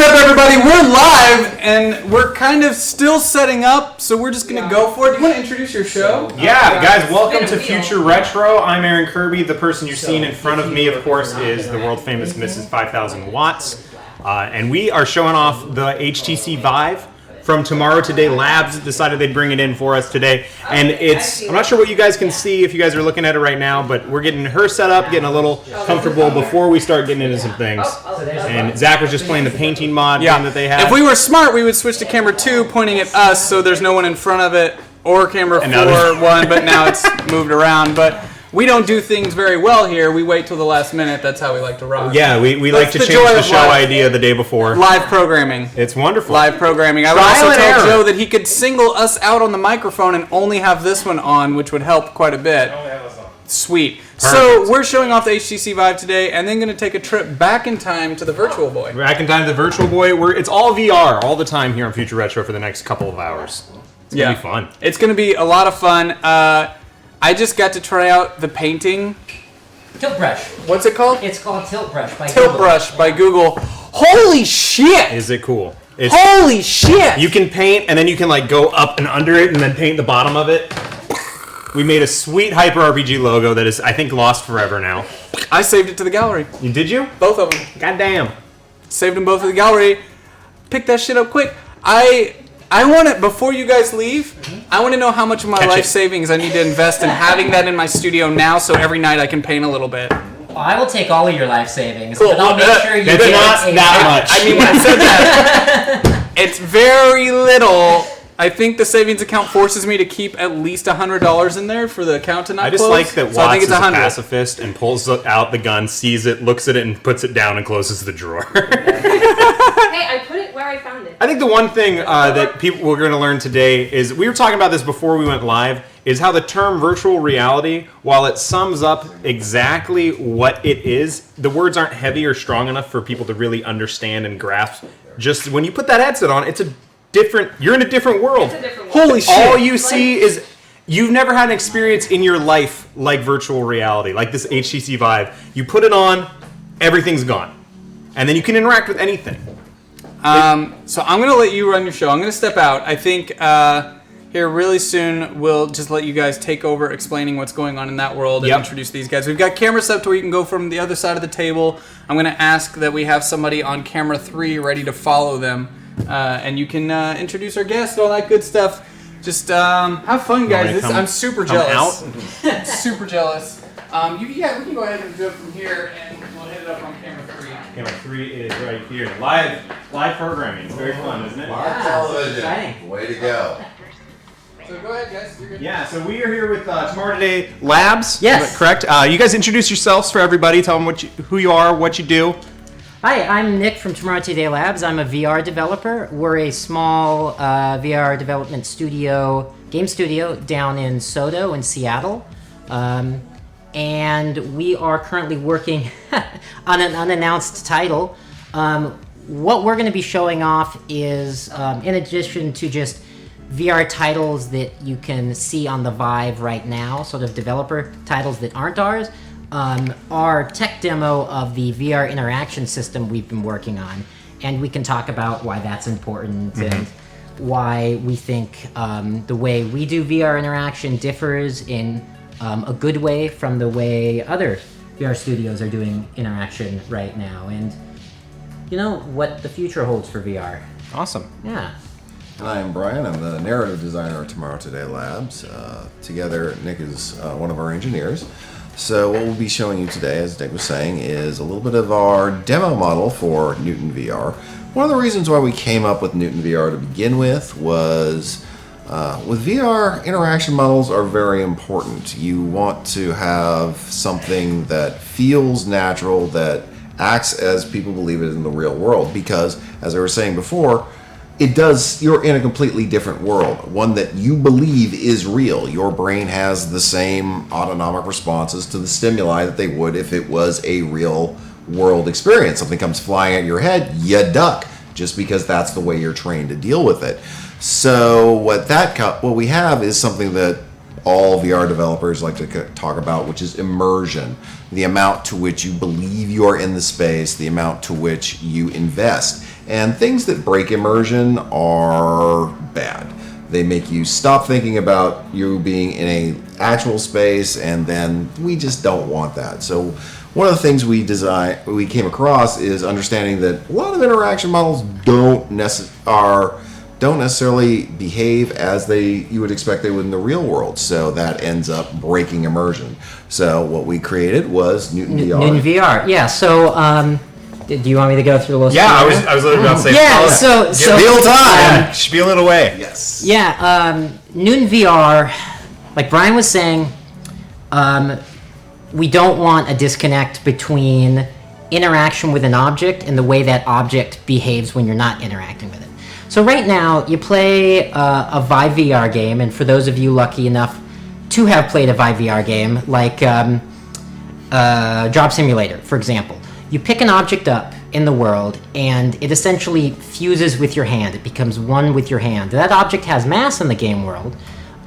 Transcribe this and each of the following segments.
up, everybody? We're live, and we're kind of still setting up, so we're just going to go for it. Do you want to introduce your show? Yeah, guys, welcome to Future Retro. I'm Aaron Kirby. The person you're seeing in front of me, of course, is the world-famous Mrs. 5000 Watts. And we are showing off the HTC Vive from Tomorrow Today Labs. Decided they'd bring it in for us today. And I'm not sure what you guys can see if you guys are looking at it right now, but we're getting her set up, getting a little comfortable before we start getting into some things. And Zach was just playing the painting mod game that they have. If we were smart, we would switch to camera 2 pointing at us so there's no one in front of it, or camera 4 but now it's moved around. But we don't do things very well here. We wait till the last minute. That's how we like to rock. Yeah, we like to change the show idea the day before. Live programming. It's wonderful. Live programming. I would also tell Joe that he could single us out on the microphone and only have this one on, which would help quite a bit. Sweet. Perfect. So we're showing off the HTC Vive today, and then going to take a trip back in time to the Virtual Boy. Back in time to the Virtual Boy. It's all VR all the time here on Future Retro for the next couple of hours. It's going to be fun. It's going to be a lot of fun. I just got to try out the painting. Tilt brush. What's it called? It's called Tilt Brush by Google. Tilt Brush by Google. Holy shit! Is it cool? Holy shit! You can paint, and then you can like go up and under it, and then paint the bottom of it. We made a sweet Hyper RPG logo that is, I think, lost forever now. I saved it to the gallery. Did you? Both of them. Goddamn. Saved them both to the gallery. Pick that shit up quick. I want it, before you guys leave, I want to know how much of my life savings I need to invest in having that in my studio now, so every night I can paint a little bit. Well, I will take all of your life savings, cool. but I'll make sure you get not that much. I mean, when I said that, it's very little. I think the savings account forces me to keep at least $100 in there for the account to not close. I just like that Watts is a pacifist and pulls out the gun, sees it, looks at it, and puts it down and closes the drawer. Hey, I put it where I found it. I think the one thing that we're going to learn today is, we were talking about this before we went live, is how the term virtual reality, while it sums up exactly what it is, the words aren't heavy or strong enough for people to really understand and grasp. Just when you put that headset on, you're in a different world. It's a different world. Holy shit. All you see is, you've never had an experience in your life like virtual reality, like this HTC Vive. You put it on, everything's gone. And then you can interact with anything. So I'm going to let you run your show. I'm going to step out. I think here really soon we'll just let you guys take over explaining what's going on in that world and introduce these guys. We've got camera set up to where you can go from the other side of the table. I'm going to ask that we have somebody on camera 3 ready to follow them. And you can introduce our guests, all that good stuff. Just have fun, guys. I'm super jealous. Super jealous. We can go ahead and do it from here, and we'll hit it up on camera 3. Camera 3 is right here. Live programming. It's very fun, isn't it? Live television. Way to go. So go ahead, guys. You're good. Yeah, so we are here with Tomorrow Today Labs. Yes. Is that correct? You guys introduce yourselves for everybody. Tell them who you are, what you do. Hi, I'm Nick from Tomorrow Today Labs. I'm a VR developer. We're a small VR development game studio down in Sodo in Seattle. And we are currently working on an unannounced title. What we're going to be showing off is, in addition to just VR titles that you can see on the Vive right now, sort of developer titles that aren't ours, our tech demo of the VR interaction system we've been working on. And we can talk about why that's important and why we think the way we do VR interaction differs in a good way from the way other VR studios are doing interaction right now. And what the future holds for VR. Awesome. Yeah. And I am Brian. I'm the narrative designer at Tomorrow Today Labs. Together, Nick is one of our engineers. So what we'll be showing you today, as Nick was saying, is a little bit of our demo model for Newton VR. One of the reasons why we came up with Newton VR to begin with was with VR, interaction models are very important. You want to have something that feels natural, that acts as people believe it in the real world, because, as I was saying before, you're in a completely different world, one that you believe is real. Your brain has the same autonomic responses to the stimuli that they would if it was a real world experience. Something comes flying at your head, you duck, just because that's the way you're trained to deal with it. So what we have is something that all VR developers like to talk about, which is immersion. The amount to which you believe you are in the space, the amount to which you invest And things that break immersion are bad. They make you stop thinking about you being in a actual space, and then we just don't want that. So one of the things we came across is understanding that a lot of interaction models don't necessarily behave as you would expect they would in the real world. So that ends up breaking immersion. So what we created was Newton VR. Newton VR, yeah. So do you want me to go through the list? Yeah, I was literally about to say. Yeah, so Real time. Spiel it away. Yes. Yeah, Newton VR, like Brian was saying, we don't want a disconnect between interaction with an object and the way that object behaves when you're not interacting with it. So right now, you play a Vive VR game, and for those of you lucky enough to have played a Vive VR game, like Job Simulator, for example, you pick an object up in the world, and it essentially fuses with your hand. It becomes one with your hand. That object has mass in the game world,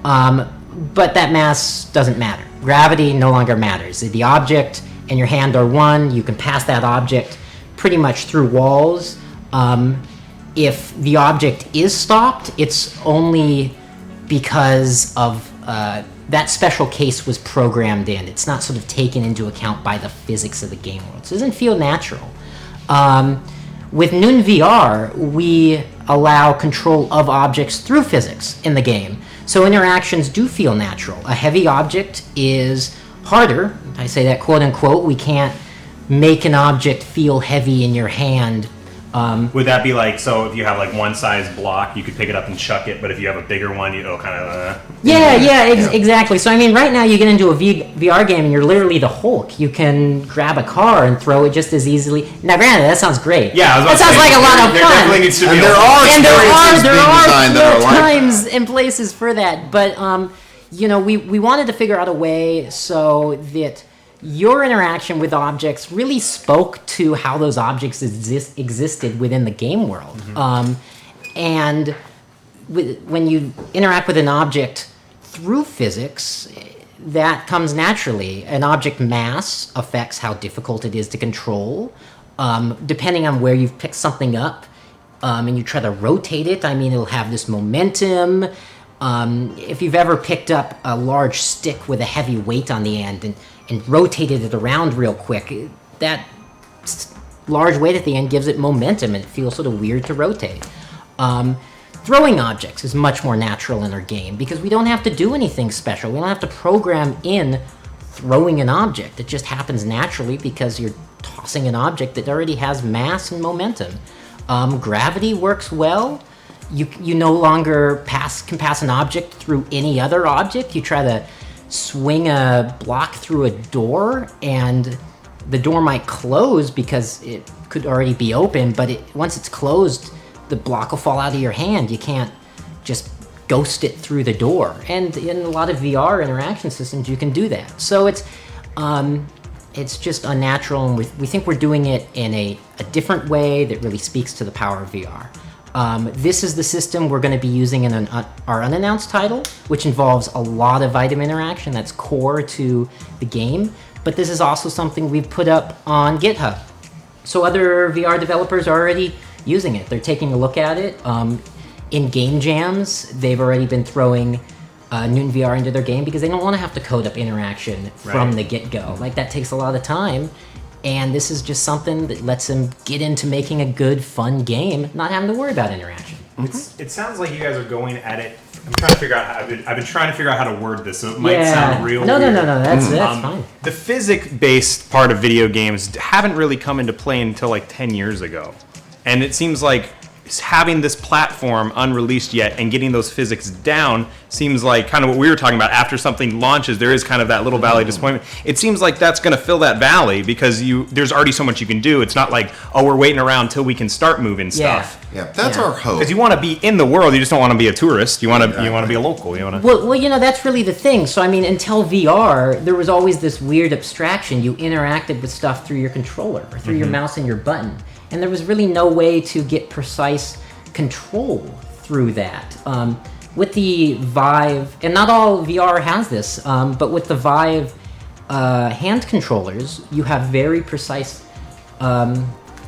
but that mass doesn't matter. Gravity no longer matters. The object and your hand are one. You can pass that object pretty much through walls. If the object is stopped, it's only because of that special case was programmed in. It's not sort of taken into account by the physics of the game world. So it doesn't feel natural. With Newton VR, we allow control of objects through physics in the game. So interactions do feel natural. A heavy object is harder. I say that quote unquote. We can't make an object feel heavy in your hand. Would that be like, so if you have like one size block, you could pick it up and chuck it, but if you have a bigger one, it'll kind of... Exactly. So I mean, right now you get into a VR game and you're literally the Hulk. You can grab a car and throw it just as easily. Now granted, that sounds great. Yeah, that sounds like a lot of there fun. Definitely needs to be There are like times and places for that, but we wanted to figure out a way so that your interaction with objects really spoke to how those objects existed within the game world. And when you interact with an object through physics, that comes naturally. An object mass affects how difficult it is to control. Depending on where you've picked something up and you try to rotate it, it'll have this momentum. If you've ever picked up a large stick with a heavy weight on the end and rotated it around real quick, that large weight at the end gives it momentum and it feels sort of weird to rotate. Throwing objects is much more natural in our game because we don't have to do anything special. We don't have to program in throwing an object. It just happens naturally because you're tossing an object that already has mass and momentum. Gravity works well. You no longer can pass an object through any other object. You try to swing a block through a door and the door might close because it could already be open, but once it's closed, the block will fall out of your hand. You can't just ghost it through the door. And in a lot of VR interaction systems, you can do that. So it's just unnatural, and we think we're doing it in a different way that really speaks to the power of VR. This is the system we're going to be using in our unannounced title, which involves a lot of item interaction that's core to the game. But this is also something we've put up on GitHub. So other VR developers are already using it. They're taking a look at it. In game jams, they've already been throwing Newton VR into their game because they don't want to have to code up interaction from the get-go. Like, that takes a lot of time. And this is just something that lets them get into making a good, fun game, not having to worry about interaction. It sounds like you guys are going at it. I'm trying to figure out. I've been trying to figure out how to word this, so it might sound real. No. weird. That's fine. The physics-based part of video games haven't really come into play until like 10 years ago, and it seems like having this platform unreleased yet and getting those physics down seems like kind of what we were talking about. After something launches, there is kind of that little valley of disappointment. It seems like that's going to fill that valley because there's already so much you can do. It's not like, oh, we're waiting around till we can start moving stuff. Yeah, that's our hope. Because you want to be in the world, you just don't want to be a tourist. You want to be a local. Well, that's really the thing. So, until VR, there was always this weird abstraction. You interacted with stuff through your controller or through your mouse and your button. And there was really no way to get precise control through that. With the Vive, and not all VR has this, but with the Vive hand controllers, you have very precise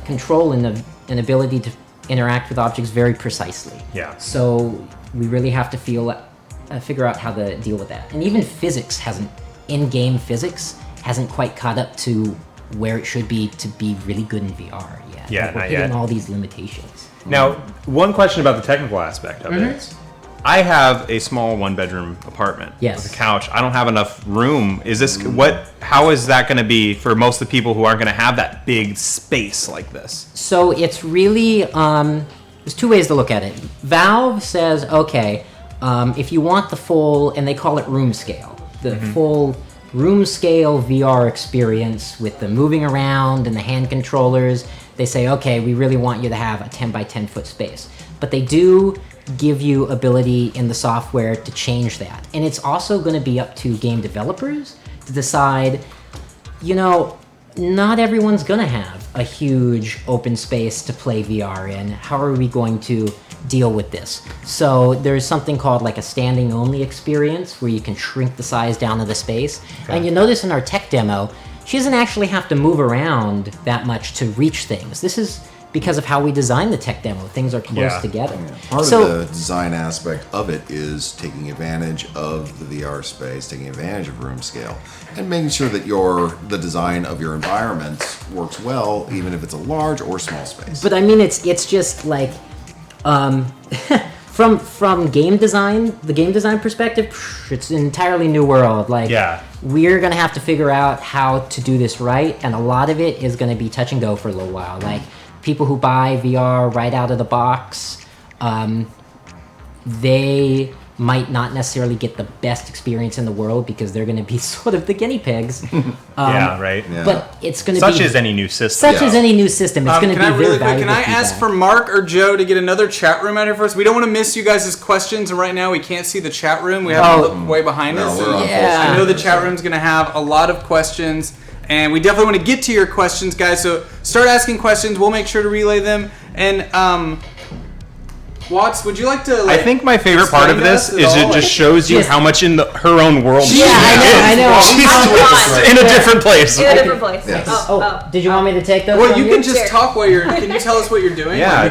control and an ability to interact with objects very precisely. Yeah. So we really have to figure out how to deal with that. And even physics in-game physics hasn't quite caught up to where it should be to be really good in VR yet. Yeah, Like, we're not hitting yet. all these limitations. Now, one question about the technical aspect of it. I have a small one-bedroom apartment Yes. with a couch. I don't have enough room. Is this how is that going to be for most of the people who aren't going to have that big space like this? So it's really, there's two ways to look at it. Valve says, okay, if you want the full, and they call it room scale, the full room scale VR experience with the moving around and the hand controllers, they say, okay, we really want you to have a 10 by 10 foot space. But they do give you ability in the software to change that. And it's also going to be up to game developers to decide, not everyone's going to have a huge open space to play VR in. How are we going to deal with this? So there's something called like a standing only experience where you can shrink the size down of the space. Okay. And you notice in our tech demo, she doesn't actually have to move around that much to reach things. This is because of how we designed the tech demo. Things are close together. Yeah. Part of the design aspect of it is taking advantage of the VR space, taking advantage of room scale, and making sure that the design of your environment works well, even if it's a large or small space. But I mean, it's just like, from game design, the game design perspective, it's an entirely new world. Like, we're gonna have to figure out how to do this right, and a lot of it is gonna be touch and go for a little while. Like, people who buy VR right out of the box, they might not necessarily get the best experience in the world because they're going to be sort of the guinea pigs. But it's going to be... Such as any new system. As any new system. It's going to be very valuable. Can I ask for Mark or Joe to get another chat room out here for us? We don't want to miss you guys' questions, and right now we can't see the chat room. We have to look way behind us. I know the chat room's going to have a lot of questions. And we definitely want to get to your questions, guys. So start asking questions. We'll make sure to relay them. And Watts, would you like to? I think my favorite part of this is it just shows you how much in her own world. I know. She's in a different place. In a different place. Yes. Did you want me to take those? Well, you can just talk while you're. Can you tell us what you're doing? Yeah.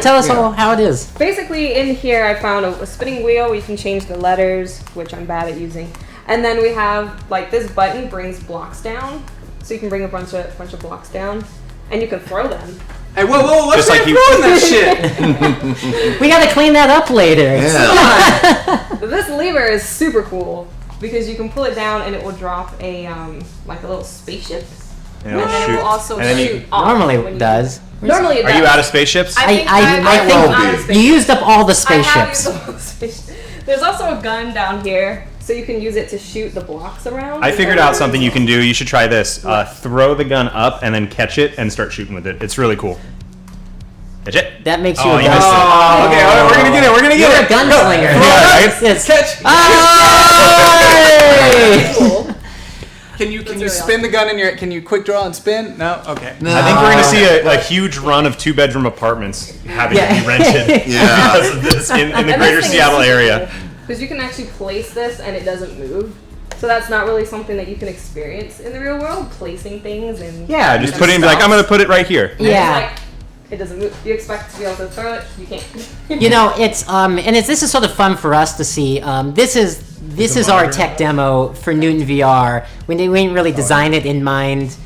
Tell us how it is. Basically, in here, I found a spinning wheel where you can change the letters, which I'm bad at using. And then we have, like, this button brings blocks down. So you can bring a bunch of blocks down. And you can throw them. Hey, whoa, let's start throwing that shit. We gotta clean that up later. Yeah. This lever is super cool. Because you can pull it down and it will drop a, like a little spaceship. And then it will also shoot off. Normally it does. Normally it does. Are you out of spaceships? I think you used up all the spaceships. There's also a gun down here. So you can use it to shoot the blocks around. I figured out something you can do. You should try this. Throw the gun up and then catch it and start shooting with it. It's really cool. Catch it. That makes you a gun. You missed it. Okay, all right, we're gonna get it. We're gonna get it. You're a gunslinger. Catch. Oh! Can you spin the gun in your? Can you quick draw and spin? No. Okay. No. I think we're going to see a huge run of 2-bedroom apartments having to be rented because of this in the greater Seattle area. Because you can actually place this and it doesn't move. So that's not really something that you can experience in the real world, placing things and... Yeah, just put it in, like, I'm going to put it right here. Yeah. It doesn't move. You expect to be able to throw it, you can't. This is sort of fun for us to see. This is our tech demo for Newton VR. We didn't really design it in mind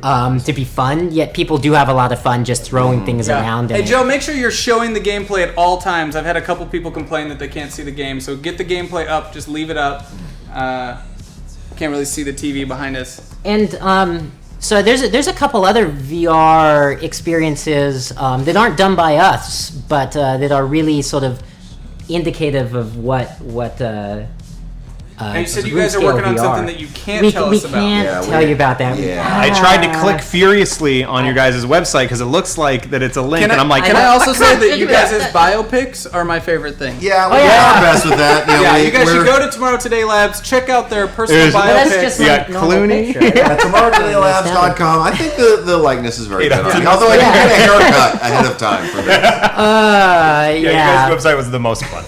to be fun, yet people do have a lot of fun just throwing things around. Hey, Joe, make sure you're showing the gameplay at all times. I've had a couple people complain that they can't see the game, so get the gameplay up. Just leave it up. Can't really see the TV behind us. And so there's a couple other VR experiences that aren't done by us, but that are really sort of indicative of what and you said you guys are working on something that you can't tell us about. We can't tell you about that. I tried to click furiously on your guys' website because it looks like that it's a link, and I'm like, can I also say that you guys' biopics are my favorite thing? Yeah, we are best with that. You guys should go to Tomorrow Today Labs, check out their personal biopics. You got Clooney. TomorrowTodayLabs.com. I think the likeness is very good. Although I did get a haircut ahead of time for this. You guys' website was the most fun.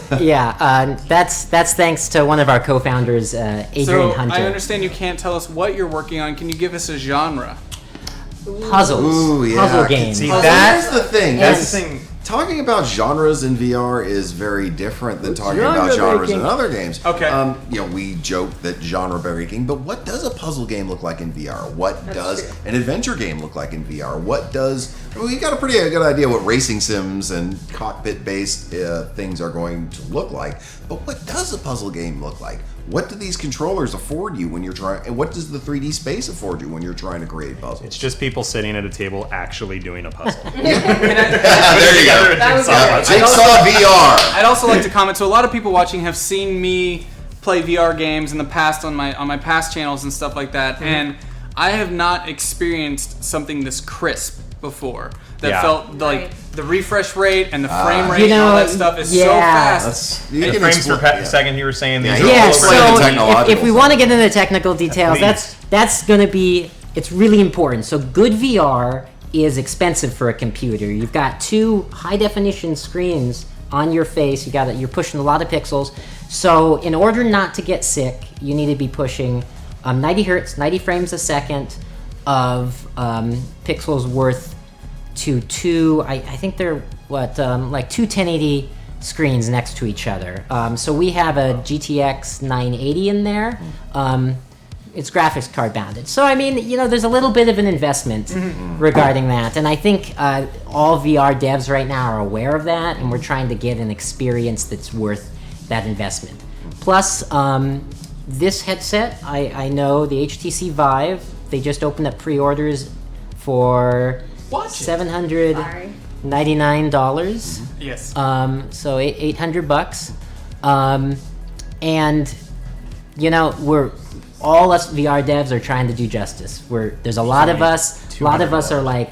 That's thanks to one of our co-founders, Adrian Hunter. I understand you can't tell us what you're working on. Can you give us a genre? puzzles, Ooh, yeah. puzzle games. See, Puzzle. that's Here's the thing. Yes. the thing. Talking about genres in VR is very different than talking about genres in other games. Okay. We joke that genre breaking, but what does a puzzle game look like in VR? What does an adventure game look like in VR? We got a pretty good idea what racing sims and cockpit-based things are going to look like. But what does a puzzle game look like? What do these controllers afford you when you're trying? And what does the 3D space afford you when you're trying to create puzzles? It's just people sitting at a table actually doing a puzzle. There you go. That was Yeah, great. Jigsaw VR. I'd also like to comment. So a lot of people watching have seen me play VR games in the past on my past channels and stuff like that, and I have not experienced something this crisp before. That felt like Right. the refresh rate and the frame rate and all that stuff is so yeah. fast. You The can frames per explain- second you were saying these Yeah, are Yeah, all explain the so technological if we side. want to get into the technical details, Please. that's going to be, it's really important. So good VR is expensive for a computer. You've got 2 high definition screens on your face. You're pushing a lot of pixels. So in order not to get sick, you need to be pushing 90 hertz, 90 frames a second of pixels worth to 2, I think they're like 2 1080 screens next to each other. So we have a GTX 980 in there. It's graphics card bounded. So I mean, there's a little bit of an investment regarding that, and I think all VR devs right now are aware of that, and we're trying to get an experience that's worth that investment. Plus, this headset, I know the HTC Vive, they just opened up pre-orders for $799. Yes. So $800. And we're all us VR devs are trying to do justice. There's a lot of us. A lot of us are like,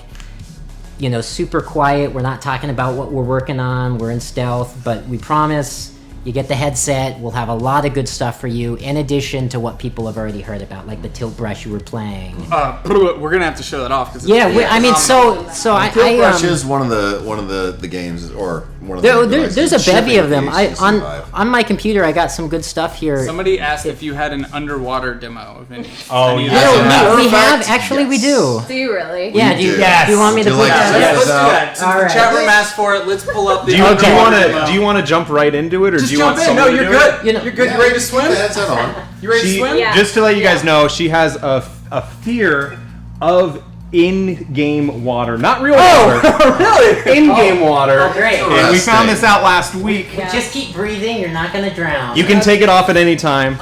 super quiet. We're not talking about what we're working on. We're in stealth, but we promise. You get the headset. We'll have a lot of good stuff for you, in addition to what people have already heard about, like the tilt brush you were playing. We're gonna have to show that off because I mean, so I Brush is one of the games, or one of the there's a bevy shipping of them. the HTC Vive. On my computer, I got some good stuff here. somebody asked if you had an underwater demo of any. Oh, any of yeah. that. As a matter we of have fact, actually we yes. do. Do you really? Yeah, We do you, do. do you want me to Would you put like to that? check Let's this do out? that. Since All the right. chat room asked for it, let's pull up the. Do you Okay. want to jump right into it, or Just do you want jump in. someone No, to you're do good. it? You're good. You ready to swim? Keep the headset on. You ready to She, swim? Yeah. Just to let you guys know, she has a fear of in-game water, not real water. Really? In-game water. Oh, great. And we found this out last week. Just keep breathing. You're not gonna drown. You can take it off at any time,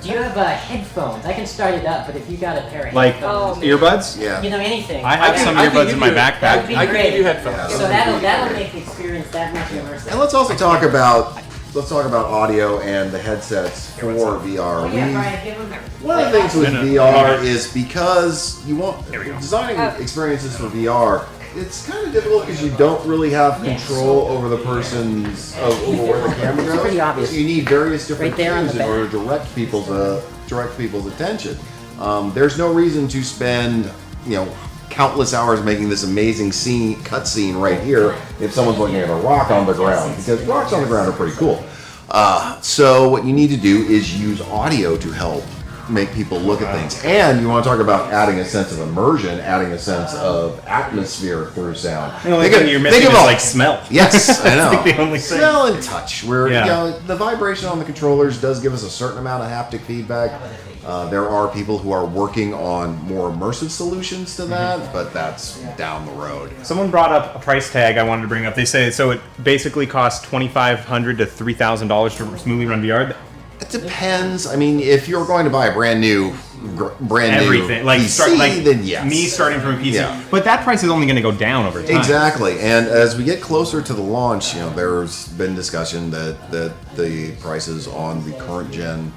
Do you have headphones? I can start it up, but if you got a pair of like headphones, earbuds. Yeah. anything. I have some earbuds in my That backpack. would be I can great. give you headphones. So that'll make the experience that much immersive. And let's also talk about audio and the headsets for VR. Yeah, Brian, give them. One of the things with No. VR is because you want designing experiences for VR. It's kind of difficult because you don't really have control over the person's over where the camera goes. It's pretty obvious. So you need various different Right there on cues the in order to direct people's attention. There's no reason to spend countless hours making this amazing cutscene right here if someone's looking at a rock on the ground, because rocks on the ground are pretty cool. So what you need to do is use audio to help make people look at things. And you want to talk about adding a sense of immersion, adding a sense of atmosphere through sound. The only thing you're missing is like smell. Yes, I know. That's like the only thing. Smell and touch. Where Yeah. the vibration on the controllers does give us a certain amount of haptic feedback. There are people who are working on more immersive solutions to that, but that's down the road. Someone brought up a price tag I wanted to bring up. They say so it basically costs $2,500 to $3,000 to smoothly run VR. It depends. I mean, if you're going to buy a brand new Everything like PC, then yes. me starting from a PC, Yeah. but that price is only going to go down over time. Exactly, and as we get closer to the launch, there's been discussion that the prices on the current gen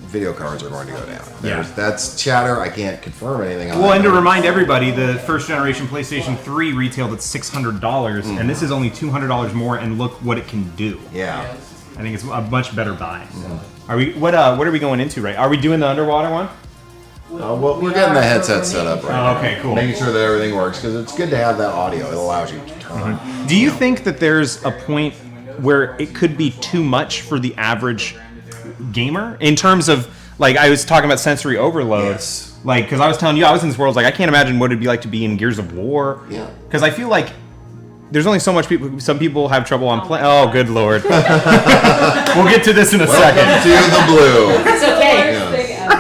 video cards are going to go down. That's chatter. I can't confirm anything on that. Well, and to remind everybody, the first generation PlayStation 3 retailed at $600, and this is only $200 more. And look what it can do. Yeah. I think it's a much better buy. Are we? What are we going into? Right? Are we doing the underwater one? Well, we're getting the headset set up right now. Okay, cool. Making sure that everything works, because it's good to have that audio. It allows you to turn. Do you think that there's a point where it could be too much for the average gamer in terms of, like, I was talking about sensory overload? Yes. Like, because I was telling you, I was in this world, like, I can't imagine what it'd be like to be in Gears of War. Yeah. Because I feel like there's only so much people. Some people have trouble on play. Oh, good lord. We'll get to this in a second. To the blue. It's okay. Yeah. Thing ever.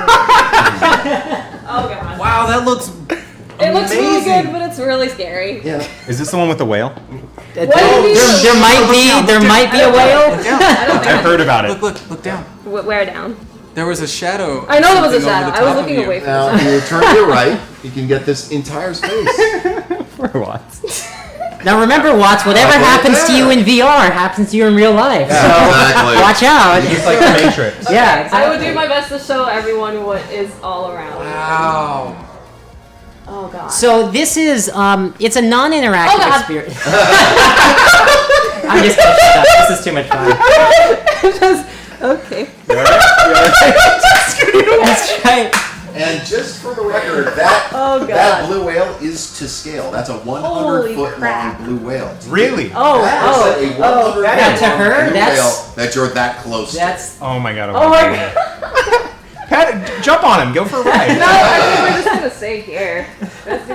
Oh god. Wow, that looks. It looks really amazing. good, but it's really scary. Yeah. Is this the one with the whale? There might be a whale. I've heard about it. Look down. Where down? There was a shadow. I know there was a something over shadow. the I was top of looking you. away from Now, the if you turn to your right, you can get this entire space. For what? Now remember, Watts, whatever happens to you in VR happens to you in real life. So Exactly. watch out. Just like the Matrix. Yeah. I would do my best to show everyone what is all around. Wow. Oh god. So this is it's a non-interactive Oh, God. experience. I'm just kidding. Shut up. This is too much fun. Okay. That's right. And just for the record, that Oh, God. that blue whale is to scale. That's a 100-foot long crap. blue whale. Really? Oh, That is a 100-foot Yeah, to her, blue that's- whale that you're that close to. That's Oh my god. Oh my god. Pat, jump on him. Go for a ride. No, I think we're just gonna stay here.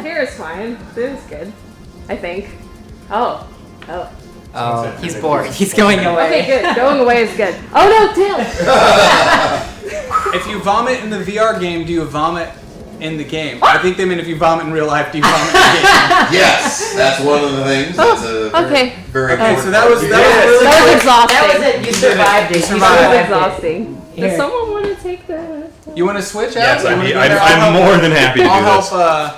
Here is fine. This is good. I think. Oh. oh, he's bored. He's going away. Okay, good. Going away is good. Oh no, Tail! If you vomit in the VR game, do you vomit in the game? I think they mean if you vomit in real life, do you vomit in the game? Yes, that's one of the things. That's a very, Okay. very Okay, so important that was part. really That was quick. exhausting. That was it. You survived it. You That survived was it. exhausting. Here. Does someone want to take the... You want to switch out? Yes, You wanna go I'm there? I'll help- more than happy to do I'll this. help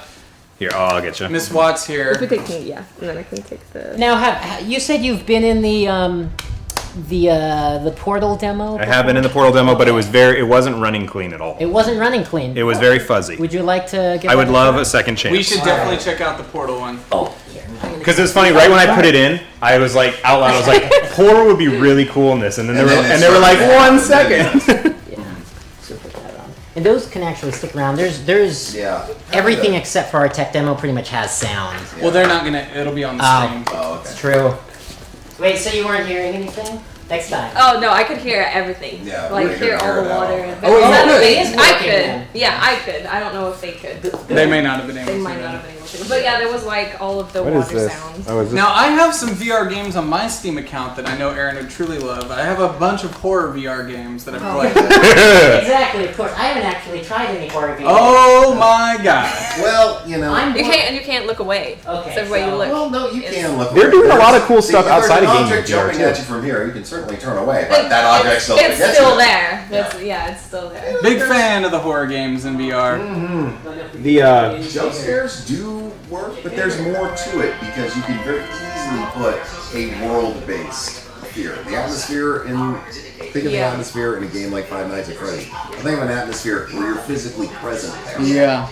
Here, I'll get you. Miss Watts If we here. take me, yeah. And then I can take the... Now, you said you've been in the Portal demo. I have been in the Portal demo, but it wasn't running clean at all. It wasn't running clean. It was very fuzzy. Would you like to give I would that love try? a second chance. We should definitely check out the Portal one. Oh, here. Because it's funny, right when I put it in, I was like out loud, I was like, Portal would be really cool in this, and then they were like, 1 second. And those can actually stick around. There's Yeah. everything except for our tech demo pretty much has sound. Well, they're not gonna. It'll be on the Oh. stream. Oh, okay. It's true. Wait, so you weren't hearing anything? Next time. Oh no, I could hear everything. Yeah, like we hear could all hear the it out. water. Oh, you That could. thing- It is I working could. then. Yeah, I could. I don't know if they could. They may not have been able They to. might do not that. have been able to. But yeah, there was like all of the water sounds. Oh, is Now I have some VR games on my Steam account that I know Aaron would truly love. I have a bunch of horror VR games that I've played. Exactly, of course. I haven't actually tried any horror games. Oh my god! Well, you know. I'm You can't look away. Okay, Except where you so- look. Well, no, you It's- can look. They're doing a lot of cool See, stuff if there's outside an of gaming object VR, jumping too. at you from here, you can certainly turn away, but that object's still It's against still you. there. It's still there. Big fan of the horror games in VR. Jump scares do work, but there's more to it because you can very easily put a world-based fear. The atmosphere think of the Yeah. atmosphere in a game like Five Nights at Freddy's. Think of an atmosphere where you're physically present there. Yeah.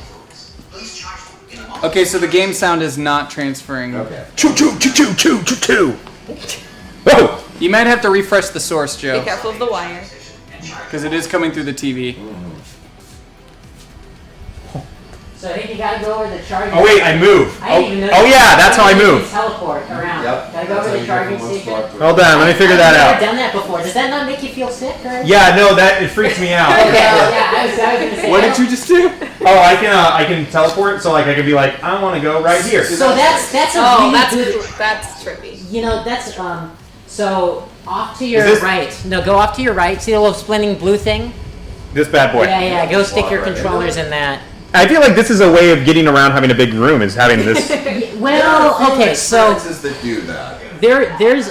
Okay, so the game sound is not transferring. Okay. Choo choo choo choo choo choo choo. Oh! You might have to refresh the source, Be Joe, careful of the wire. because it is coming through the TV. So I think you gotta go over the charging. Oh wait, I move. I didn't even know Oh yeah, that's how I you can move. Teleport around. Yep. Gotta go over the charging station. Hold on, let me figure that I've out. never done that before. Does that not make you feel sick? Or? Yeah, no, it freaks me out. Okay, yeah, I was gonna say. What did you just do? Oh, I can teleport, so like I can be like, I want to go right here. So that's a Oh, really good. that's trippy. You know, that's so off to your Is this- right. No, go off to your right. See the little spinning blue thing? This bad boy. Yeah. Go stick your Walk right controllers into in that. I feel like this is a way of getting around having a big room. Is having this. Well, okay, so Experiences that do that. there's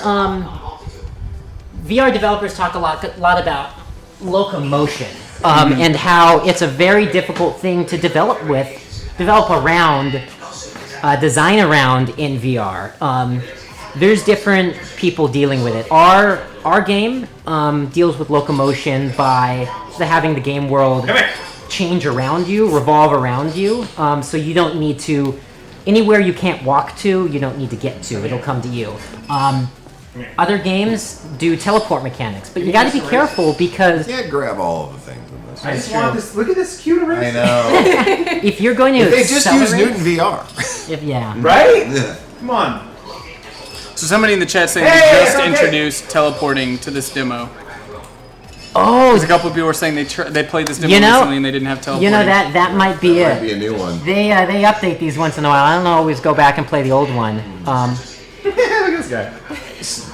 VR developers talk a lot about locomotion and how it's a very difficult thing to develop around, design around in VR. There's different people dealing with it. Our game deals with locomotion by having the game world Come here. change around you, revolve around you, so you don't need to anywhere you can't walk to, you don't need to get to. It'll come to you. Other games do teleport mechanics, but you got to be careful because You can't grab all of the things in this. I just want this. Look at this cute eraser. I know. if you're going to If they just use accelerate- Newton VR. yeah. Right? Yeah. Come on. So somebody in the chat saying Hey, they just okay. introduced teleporting to this demo. Oh, Because a couple of people were saying they played this demo You know- recently and they didn't have teleporting. you know that might be Might be it. a new one. They update these once in a while. I don't always go back and play the old one. Look at this guy.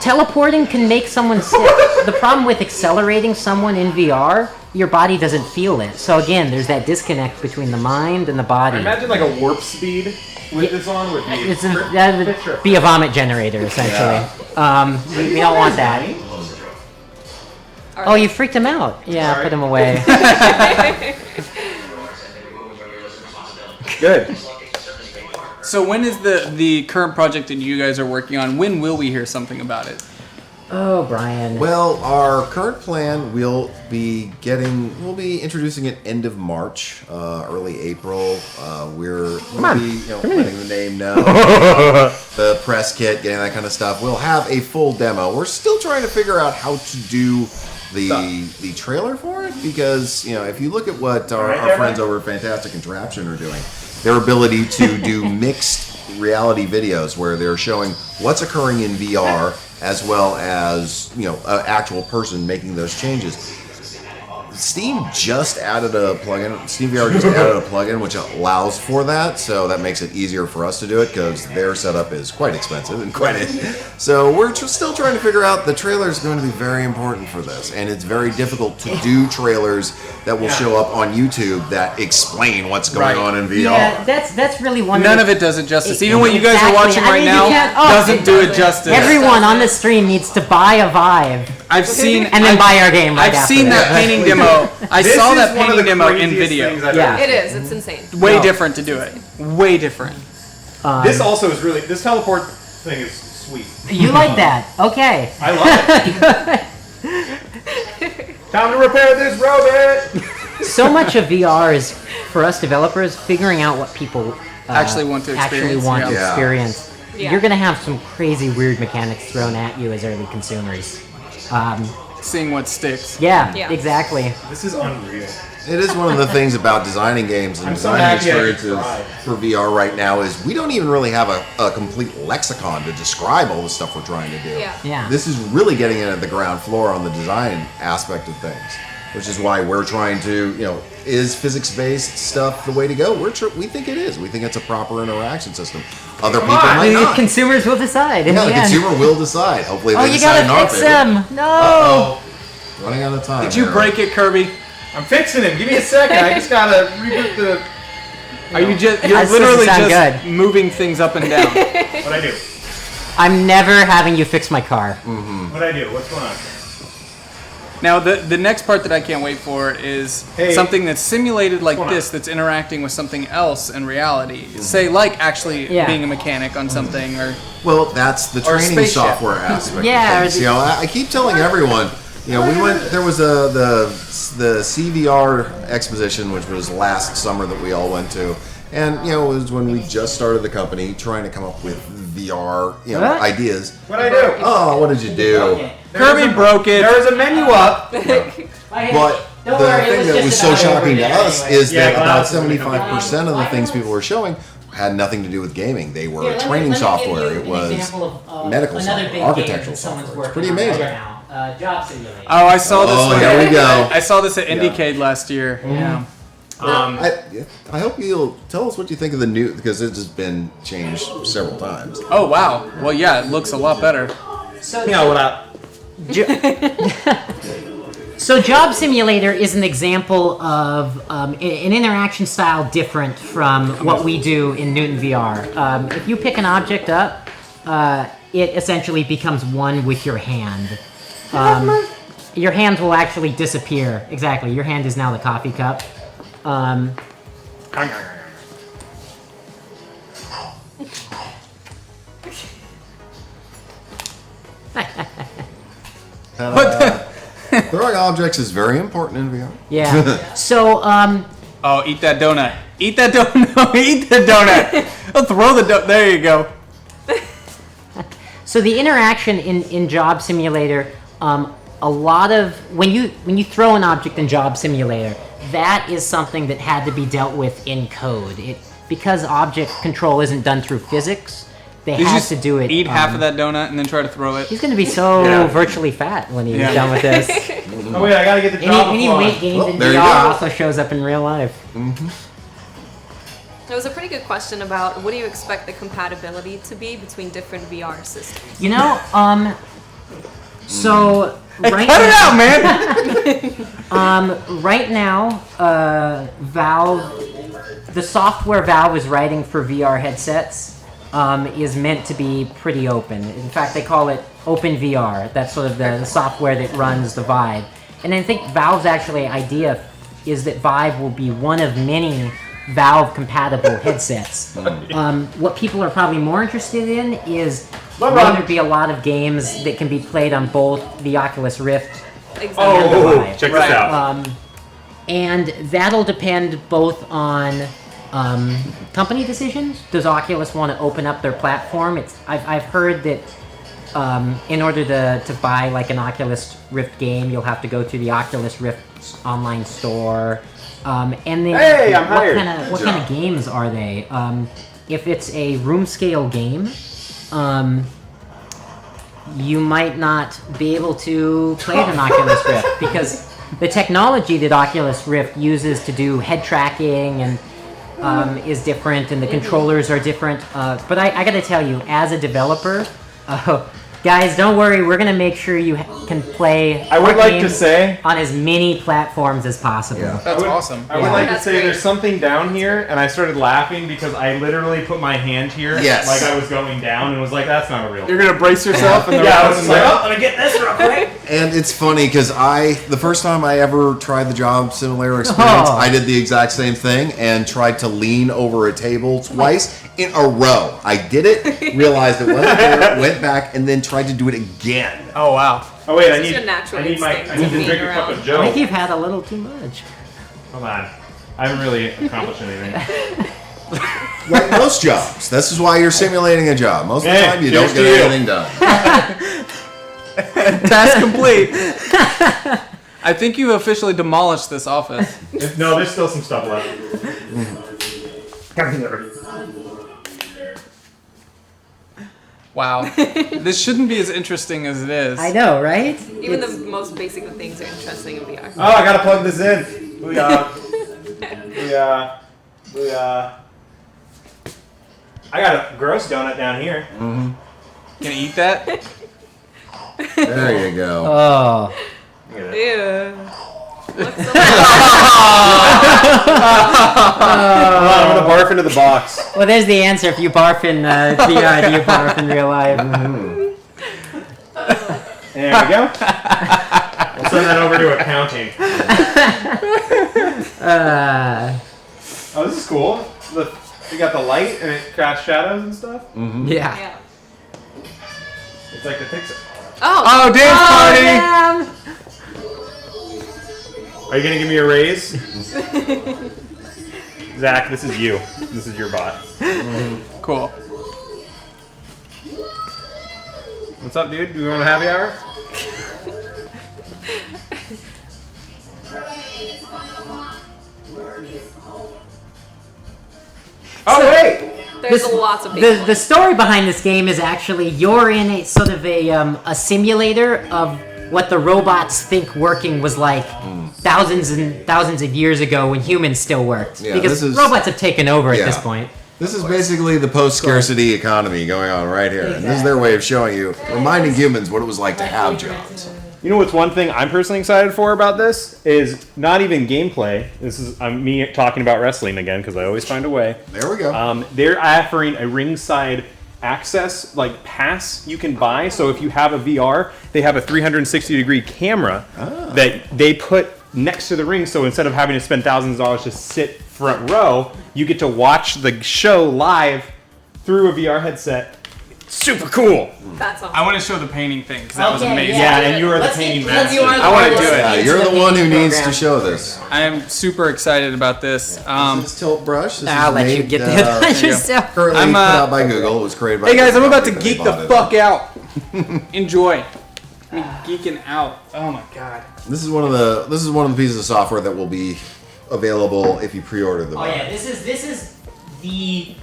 Teleporting can make someone sick. The problem with accelerating someone in VR, your body doesn't feel it. So again, there's that disconnect between the mind and the body. Imagine like a warp speed with this on would be. That would be a vomit generator, essentially. We don't want that. Oh, you freaked him out. Yeah, Sorry. put him away. Good. So when is the current project that you guys are working on? When will we hear something about it? Oh, Brian. Well, our current plan, we'll be introducing it end of March, early April. We'll be letting the name know, the press kit, getting that kind of stuff. We'll have a full demo. We're still trying to figure out how to do the trailer for it, because if you look at what our friends over at Fantastic Contraption are doing, their ability to do mixed reality videos where they're showing what's occurring in VR as well as an actual person making those changes. Steam just added a plugin. SteamVR just added a plugin which allows for that, so that makes it easier for us to do it because their setup is quite expensive and so we're still trying to figure out. The trailer is going to be very important for this, and it's very difficult to do trailers that will show up on YouTube that explain what's going on in VR. Yeah, that's really one. None of it does it justice. Even what you guys are watching right now doesn't do it justice. Everyone on the stream needs to buy a Vive I've seen and then buy our game right I've after seen that. that painting demo. I saw that painting demo in video. Yeah. It is. It's insane. Way different to do it. Way different. This also is really. This teleport thing is sweet. You like that? Okay. I love it. Time to repair this robot. So much of VR is for us developers figuring out what people Actually want to experience, yeah. experience. Yeah. You're gonna have some crazy weird mechanics thrown at you as early consumers. Seeing what sticks. Yeah, Yeah. exactly. This is unreal. It is one of the things about designing games and I'm so designing happy I could experiences try. for VR right now is we don't even really have a complete lexicon to describe all the stuff we're trying to do. Yeah. Yeah. This is really getting in at the ground floor on the design aspect of things, which is why we're trying to, is physics-based stuff the way to go? We think it is. We think it's a proper interaction system. Other people might not. Consumers will decide. In Yeah, the the end. consumer will decide. Hopefully they Oh, you decide in gotta our fix favor. them. No. Uh-oh. Running out of time. Did you here. break it, Kirby? I'm fixing it. Give me a second. I just gotta reboot the. Are you just? You're That doesn't literally sound just good. moving things up and down. What I do? I'm never having you fix my car. What I do? What's going on? Now, the next part that I can't wait for is Hey. something that's simulated like Hold on. this, that's interacting with something else in reality. Say, like actually Yeah. being a mechanic on something, or Well, that's the Or training spaceship. software aspect. Yeah, of things. I keep telling everyone. We went. There was the CVR exposition, which was last summer that we all went to, and it was when we just started the company, trying to come up with VR What? ideas. What I do? Oh, what did you do? Kirby broke it. There is a menu up. But the thing that was so shocking to us is that about 75% of the things people were showing had nothing to do with gaming. They were training software. It was medical software, architectural software. It's pretty amazing. Job simulator. Oh, I saw this. Oh, there we go. I saw this at IndieCade last year. Yeah. I hope you'll tell us what you think of the new, because it has been changed several times. Oh wow. Well, yeah, it looks a lot better. So, What up? So Job Simulator is an example of an interaction style different from what we do in Newton VR. If you pick an object up, it essentially becomes one with your hand. Your hand will actually disappear. Exactly. Your hand is now the coffee cup. Throwing objects is very important in VR. Yeah. So, Oh, eat that donut. Eat that donut. Eat the donut. Oh, throw the donut. There you go. So the interaction in Job Simulator, a lot of when you throw an object in Job Simulator, that is something that had to be dealt with in code. Because object control isn't done through physics, they Did had you to do it. Eat half of that donut and then try to throw it. He's going to be so virtually fat when he's done with this. Oh wait, I gotta get the job. Any weight gained in there you VR go. also shows up in real life. There was a pretty good question about what do you expect the compatibility to be between different VR systems? You know, so right Cut it now, out, man! right now, Valve, the software Valve is writing for VR headsets is meant to be pretty open. In fact, they call it Open VR. That's sort of the software that runs the Vive. And I think Valve's actually idea is that Vive will be one of many Valve-compatible headsets. What people are probably more interested in is will there be a lot of games that can be played on both the Oculus Rift and the Vive. Check this out. And that'll depend both on company decisions. Does Oculus want to open up their platform? I've heard that in order to buy like an Oculus Rift game, you'll have to go to the Oculus Rift online store. And then Hey, I'm hired. what kind of games are they? If it's a room scale game, you might not be able to play it in Oculus Rift because the technology that Oculus Rift uses to do head tracking and is different, and the controllers are different. But I got to tell you, as a developer, guys, don't worry. We're gonna make sure you can play. I would our like to games say on as many platforms as possible. Yeah. That's awesome. I would like to That's say great. there's something down here, and I started laughing because I literally put my hand here, Yes. like I was going down, and was like, "That's not a real." You're gonna brace yourself and Yeah, I was just like, "Oh, let me get this real quick." And it's funny because the first time I ever tried the job simulator experience, I did the exact same thing and tried to lean over a table twice in a row. I did it, realized it wasn't there, went back, and then tried to do it again. Oh wow. Oh wait, I This is need your natural I need instinct to drink being a cup around. of I Joe. think you've had a little too much. Hold on, I haven't really accomplished anything. Like most jobs. This is why you're simulating a job. Most of the Hey, time, you cheers don't to get you. anything done. Task complete. I think you officially demolished this office. No, there's still some stuff left. Wow. This shouldn't be as interesting as it is. I know, right? Even the most basic of things are interesting in VR. Oh, I gotta plug this in. Booyah. Booyah. Booyah. I got a gross donut down here. Can I eat that? There you go. Oh. Look at it. Ew. Looks so I'm gonna barf into the box. Well, there's the answer. If you barf in VR, do you barf in real life? There we go. We'll send that over to accounting. Oh, this is cool. You got the light and it casts shadows and stuff. Yeah. Yeah. It's like the Pixar. Oh, dance party! Damn. Are you gonna give me a raise? Zach, this is you. This is your bot. Cool. What's up, dude? Do we want a happy hour? Oh wait! There's lots of people. The story behind this game is actually you're in a sort of a simulator of what the robots think working was like thousands and thousands of years ago when humans still worked. Yeah, because this is- robots have taken over at Yeah. this point. This is basically the post-scarcity economy going on right here. And this is their way of showing you, reminding humans what it was like to have jobs. You know what's one thing I'm personally excited for about this is not even gameplay. This is me talking about wrestling again because I always find a way. There we go. They're offering a ringside access like pass you can buy. So if you have a VR, they have a 360-degree camera that they put next to the ring. So instead of having to spend thousands of dollars to sit front row, you get to watch the show live through a VR headset. Super cool. That's awesome. I want to show the painting thing because that was Okay, amazing. Yeah, and you are the painting master. I wanna do it. Yeah, you're the one who needs to show this. I am super excited about this. This is Tilt Brush. This I'll is let you made, get that currently yourself. put I'm, out by Google. It was created by Hey guys, I'm Google about to company. geek They the bought it. fuck out. Enjoy. I'm geeking out. Oh my god. This is one of the pieces of software that will be available if you pre-order the Oh Vive. yeah, this is the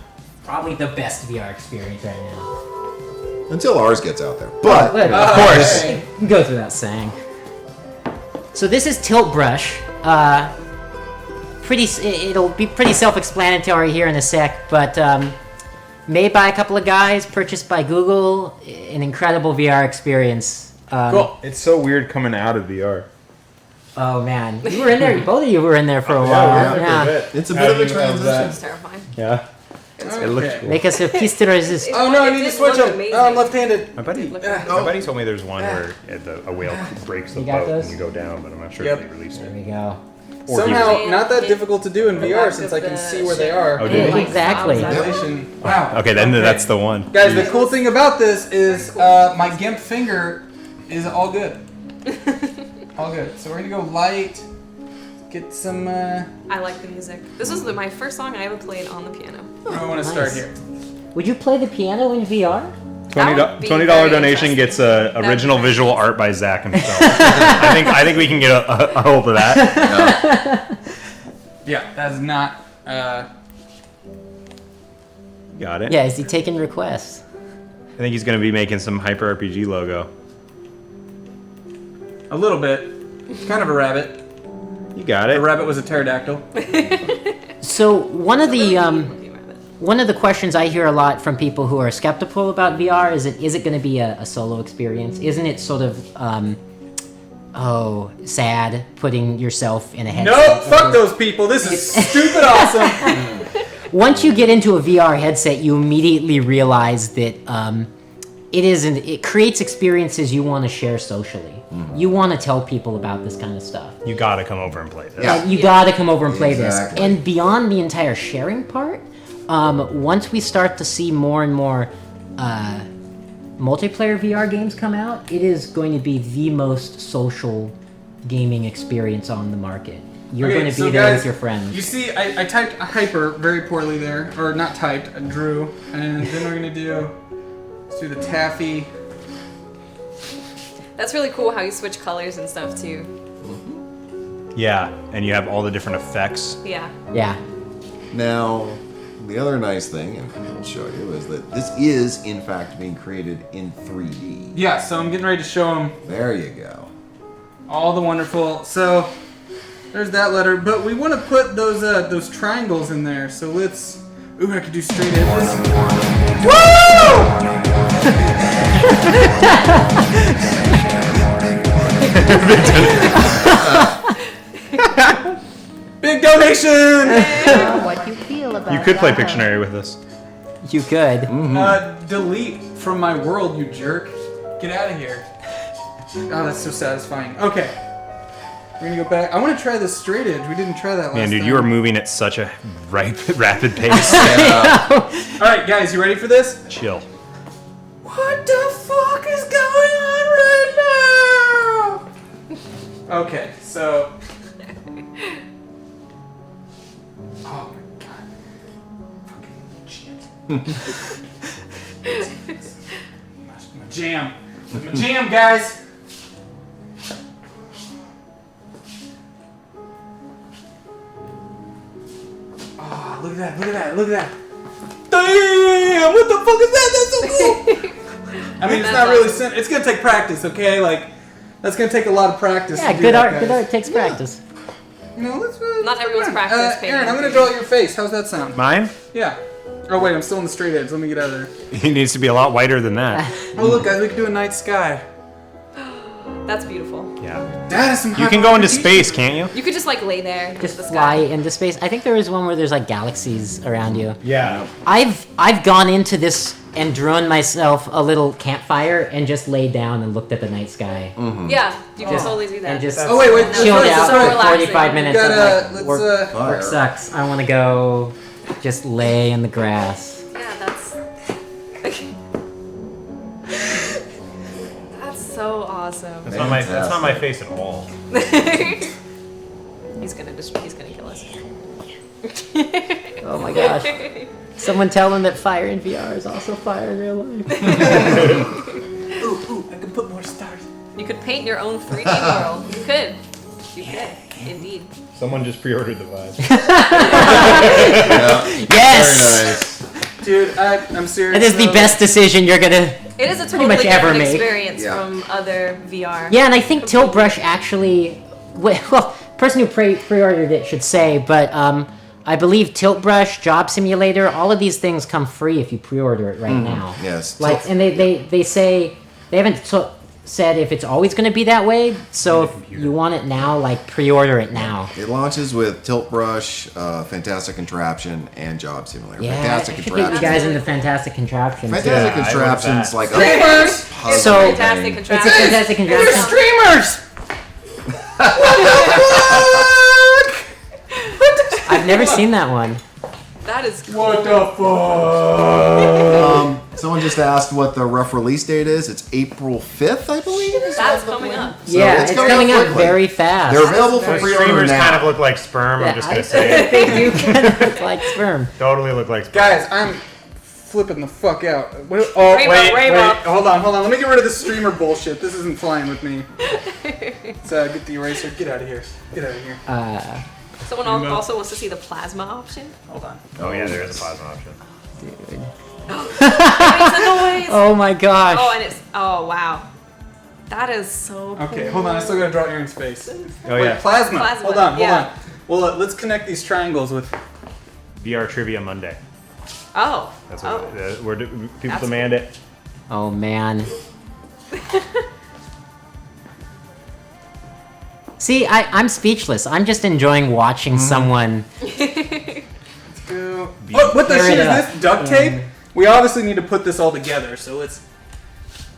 probably the best VR experience right now. Until ours gets out there. But Of course. Goes without saying. So this is Tilt Brush. It'll be pretty self-explanatory here in a sec, but made by a couple of guys, purchased by Google, an incredible VR experience. Cool. It's so weird coming out of VR. Oh man, you were in there. Both of you were in there for a while. Yeah. it's a bit of a transition. It's terrifying. Yeah. It looks cool. Make us a piece de resist. Oh no, I need to It switch looked them. amazing. Oh, I'm left-handed. My buddy told me there's one where a whale breaks the You got boat those? and you go down, but I'm not sure Yep. if they released There it. we go. Or Somehow, he- not that difficult to do in The VR back since of I can the see where they ship. are. Oh, did Yeah, he? exactly. Simulation. Wow. Okay, then that's the one. Guys, the cool thing about this is my GIMP finger is all good. All good. So we're gonna go light. Get some. I like the music. This was my first song I ever played on the piano. I want to start Nice. here. Would you play the piano in VR? That would be $20 very donation interesting. gets That'd be original very visual art by Zach himself. I think we can get a hold of that. Yeah, that's not. Got it. Yeah, is he taking requests? I think he's gonna be making some Hyper RPG logo. A little bit. Kind of a rabbit. You got The it. rabbit was a pterodactyl. So one of the Looking at it. one of the questions I hear a lot from people who are skeptical about VR is it going to be a solo experience? Isn't it sort of sad putting yourself in a headset? Nope, fuck those people. This is stupid awesome. Once you get into a VR headset, you immediately realize that it creates experiences you want to share socially. You want to tell people about this kind of stuff. You gotta come over and play this. Yeah. You gotta come over and play Exactly. this. And beyond the entire sharing part, once we start to see more and more multiplayer VR games come out, it is going to be the most social gaming experience on the market. You're Okay, going to so be there guys, with your friends. You see, I typed hyper very poorly there. Or not typed, I drew. And then we're going to let's do the taffy. That's really cool how you switch colors and stuff too. Yeah, and you have all the different effects. Yeah. Yeah. Now, the other nice thing, and I'll show you, is that this is in fact being created in 3D. Yeah, so I'm getting ready to show them There you go. all the wonderful. So there's that letter, but we want to put those triangles in there. So let's. Ooh, I could do straight edges. Big donation. What you feel about You could play that. Pictionary with us. You could. Delete from my world, you jerk. Get out of here. Oh, that's so satisfying. Okay. We're gonna go back. I want to try the straight edge. We didn't try that last Man, dude, time. you are moving at such a rapid pace. Alright, guys, you ready for this? Chill. What the fuck is going on right now? Okay, so. Oh my god. Fucking shit. My jam. My jam, guys. Oh, look at that, look at that, look at that. Damn! What the fuck is that? That's so cool! I mean, it's not really simple. It's gonna take practice, okay? Like, that's gonna take a lot of practice. Yeah, to do good that, art. Good guys. art takes practice. No, let's. Not everyone's practice painting. Aaron, I'm gonna draw your face. How's that sound? Mine? Yeah. Oh wait, I'm still in the straight edge. Let me get out of there. He needs to be a lot whiter than that. Oh look, guys, we can do a night sky. That's beautiful. Yeah. That is some. You can go into hyper-RPG. space, can't you? You could just like lay there and Just look at the fly sky. into space. I think there is one where there's like galaxies around you. Yeah. I've gone into this and drawn myself a little campfire and just laid down and looked at the night sky. Yeah, you can Just- totally do that. And just Oh wait, wait. That's chilled right, out so for relaxing. 45 minutes. Gotta, I'm like, let's, work, Fire. work sucks. I want to go just lay in the grass. Yeah, that's. That's so awesome. That's not my face at all. He's gonna kill us. Oh my gosh. Someone tell them that fire in VR is also fire in real life. Ooh, I can put more stars. You could paint your own 3D world. You could. You could. Indeed. Someone just pre-ordered the Vive. Yeah. Yes! Very nice. Dude, I'm serious. It is the though. best decision you're gonna. It is a Pretty totally much ever different make. experience Yeah. from other VR. Yeah, and I think Tilt Brush actually. Well, person who pre-ordered it should say, but I believe Tilt Brush, Job Simulator, all of these things come free if you pre-order it right now. Yes. Like, and they say they haven't said if it's always going to be that way. So if you want it now, like pre-order it now. It launches with Tilt Brush, Fantastic Contraption, and Job Simulator. Yeah, Fantastic I should get you Contraption. guys into Fantastic Contraption. Fantastic Yeah, I Contraption's want like Streamers! a So- Fantastic It's a contraption. Fantastic They're Contraption. streamers! I've never seen that one. That is cool. What the fuck? Someone just asked what the rough release date is. It's April 5th, I believe. That's coming up. So Yeah, it's coming up quickly. very fast. They're available for The pre-order streamers now. kind of look like sperm. I'm just Yeah, gonna say it. They do kind of look like sperm. Totally look like sperm. Guys, I'm flipping the fuck out. Oh, Rave wait, up, rave wait. up. Hold on. Let me get rid of this streamer bullshit. This isn't flying with me. Let's get the eraser. Get out of here. Get out of here. Someone also wants to see the plasma option. Hold on. Oh yeah, there is a plasma option. It makes a noise. Oh my gosh. Oh, and it's wow. That is so cool. Okay, hold on. I still gotta draw Aaron's face. Oh Wait, yeah. plasma. Plasma, Hold on. yeah. Well, let's connect these triangles with. VR Trivia Monday. Oh. That's what people That's demand it. Oh man. See, I'm speechless. I'm just enjoying watching someone. Oh, what the Tear shit it is up. this? Duct tape? We obviously need to put this all together, so let's.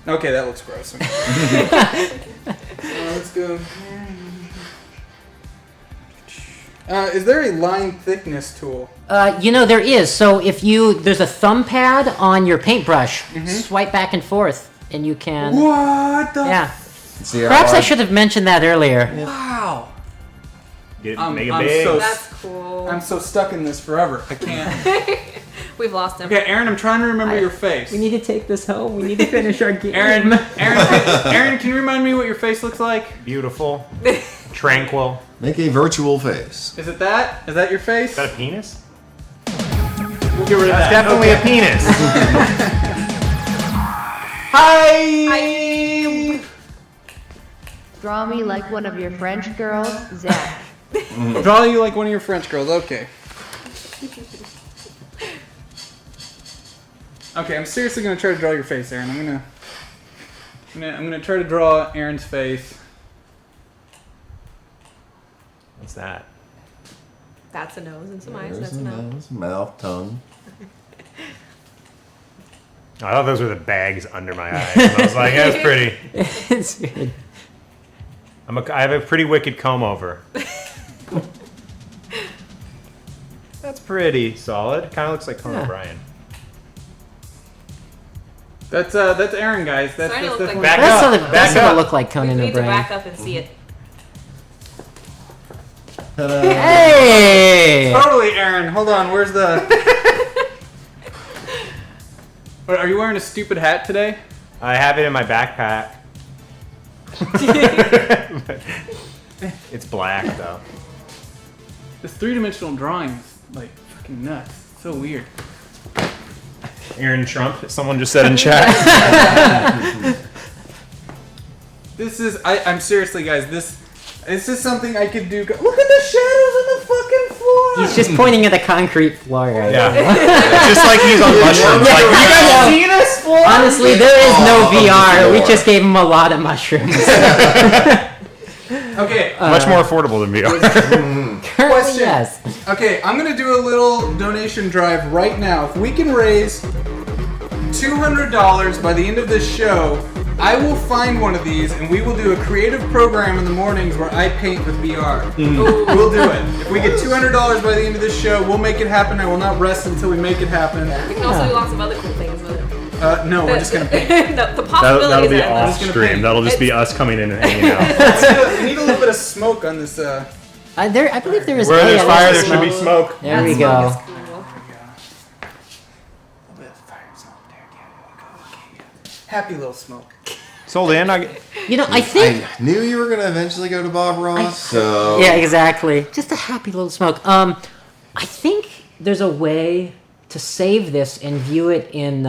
Okay, that looks gross. Let's go. Is there a line thickness tool? There is. So if there's a thumb pad on your paintbrush, swipe back and forth, and you can. What the? Yeah. See how Perhaps I large- should have mentioned that earlier. Wow. Make I'm it big. so- That's cool. I'm so stuck in this forever. I can't. We've lost him. Okay, Aaron, I'm trying to remember your face. We need to take this home. We need to finish our game. Aaron, can you remind me what your face looks like? Beautiful. Tranquil. Make a virtual face. Is it that? Is that your face? Is that a penis? We'll get rid of That's that. definitely a penis. Hi. Draw me like one of your French girls, Zach. Draw you like one of your French girls. Okay. Okay, I'm seriously gonna try to draw your face, Aaron. I'm gonna try to draw Aaron's face. What's that? That's a nose and some eyes. There's That's the a mouth. nose, mouth, tongue. I thought those were the bags under my eyes. And I was like, that's pretty. It's weird. I have a pretty wicked comb over. That's pretty solid. Kind of looks like Conan Yeah. O'Brien. That's Aaron, guys. That's Starting to look definitely. like- Back up. That's Back gonna up. look like We Conan need to back O'Brien. up and see it. Hey! Totally, Aaron. Hold on. Where's the? What, are you wearing a stupid hat today? I have it in my backpack. It's black though. This three-dimensional drawing is like fucking nuts. It's so weird. Aaron Trump. Someone just said in chat. This is. I'm seriously, guys. This is something I could do. Look at the shadows on the fucking floor. He's just pointing at the concrete floor right now. Yeah. Just like he's on mushrooms. Like, you guys see this floor? Honestly, there is no VR. We just gave him a lot of mushrooms. Okay. much more affordable than VR. Currently, Question. yes. Okay, I'm gonna do a little donation drive right now. If we can raise $200 by the end of this show, I will find one of these and we will do a creative program in the mornings where I paint with VR. We'll do it. If we get $200 by the end of this show, we'll make it happen. I will not rest until we make it happen. We can also do lots of other cool things with it. No, we're just gonna paint. the possibilities That'll be are endless. off stream. That'll just be us coming in and hanging out. We need a little bit of smoke on this. I believe there is. Where there's yeah, fire, there's there should be smoke. smoke. There we That go. smoke is cool. A little bit of fire smoke there. Yeah. Happy little smoke. Sold in. I think. I knew you were gonna eventually go to Bob Ross, so Yeah, exactly. Just a happy little smoke. I think there's a way to to save this and view it in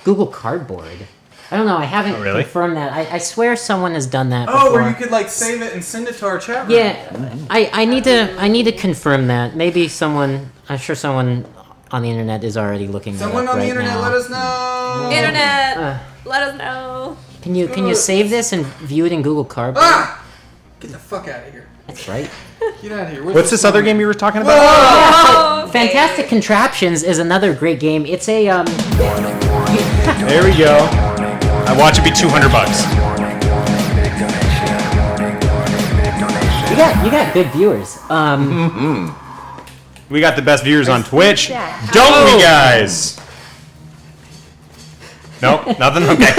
Google Cardboard. I don't know. I haven't confirmed that. I swear someone has done that before. Oh, where you could like save it and send it to our chat room. Yeah, I need to confirm that. Maybe someone. I'm sure someone on the internet is already looking. Someone that up on the right internet, now. let us know. Internet, let us know. Can you save this and view it in Google Cardboard? Ah! Get the fuck out of here. That's right. Get out of here. What's this other game you were talking about? Oh, Fantastic Contraptions is another great game. It's a There we go. I watch it be $200. You got good viewers. We got the best viewers on Twitch, Zach. don't we, guys? Nope, nothing. Okay.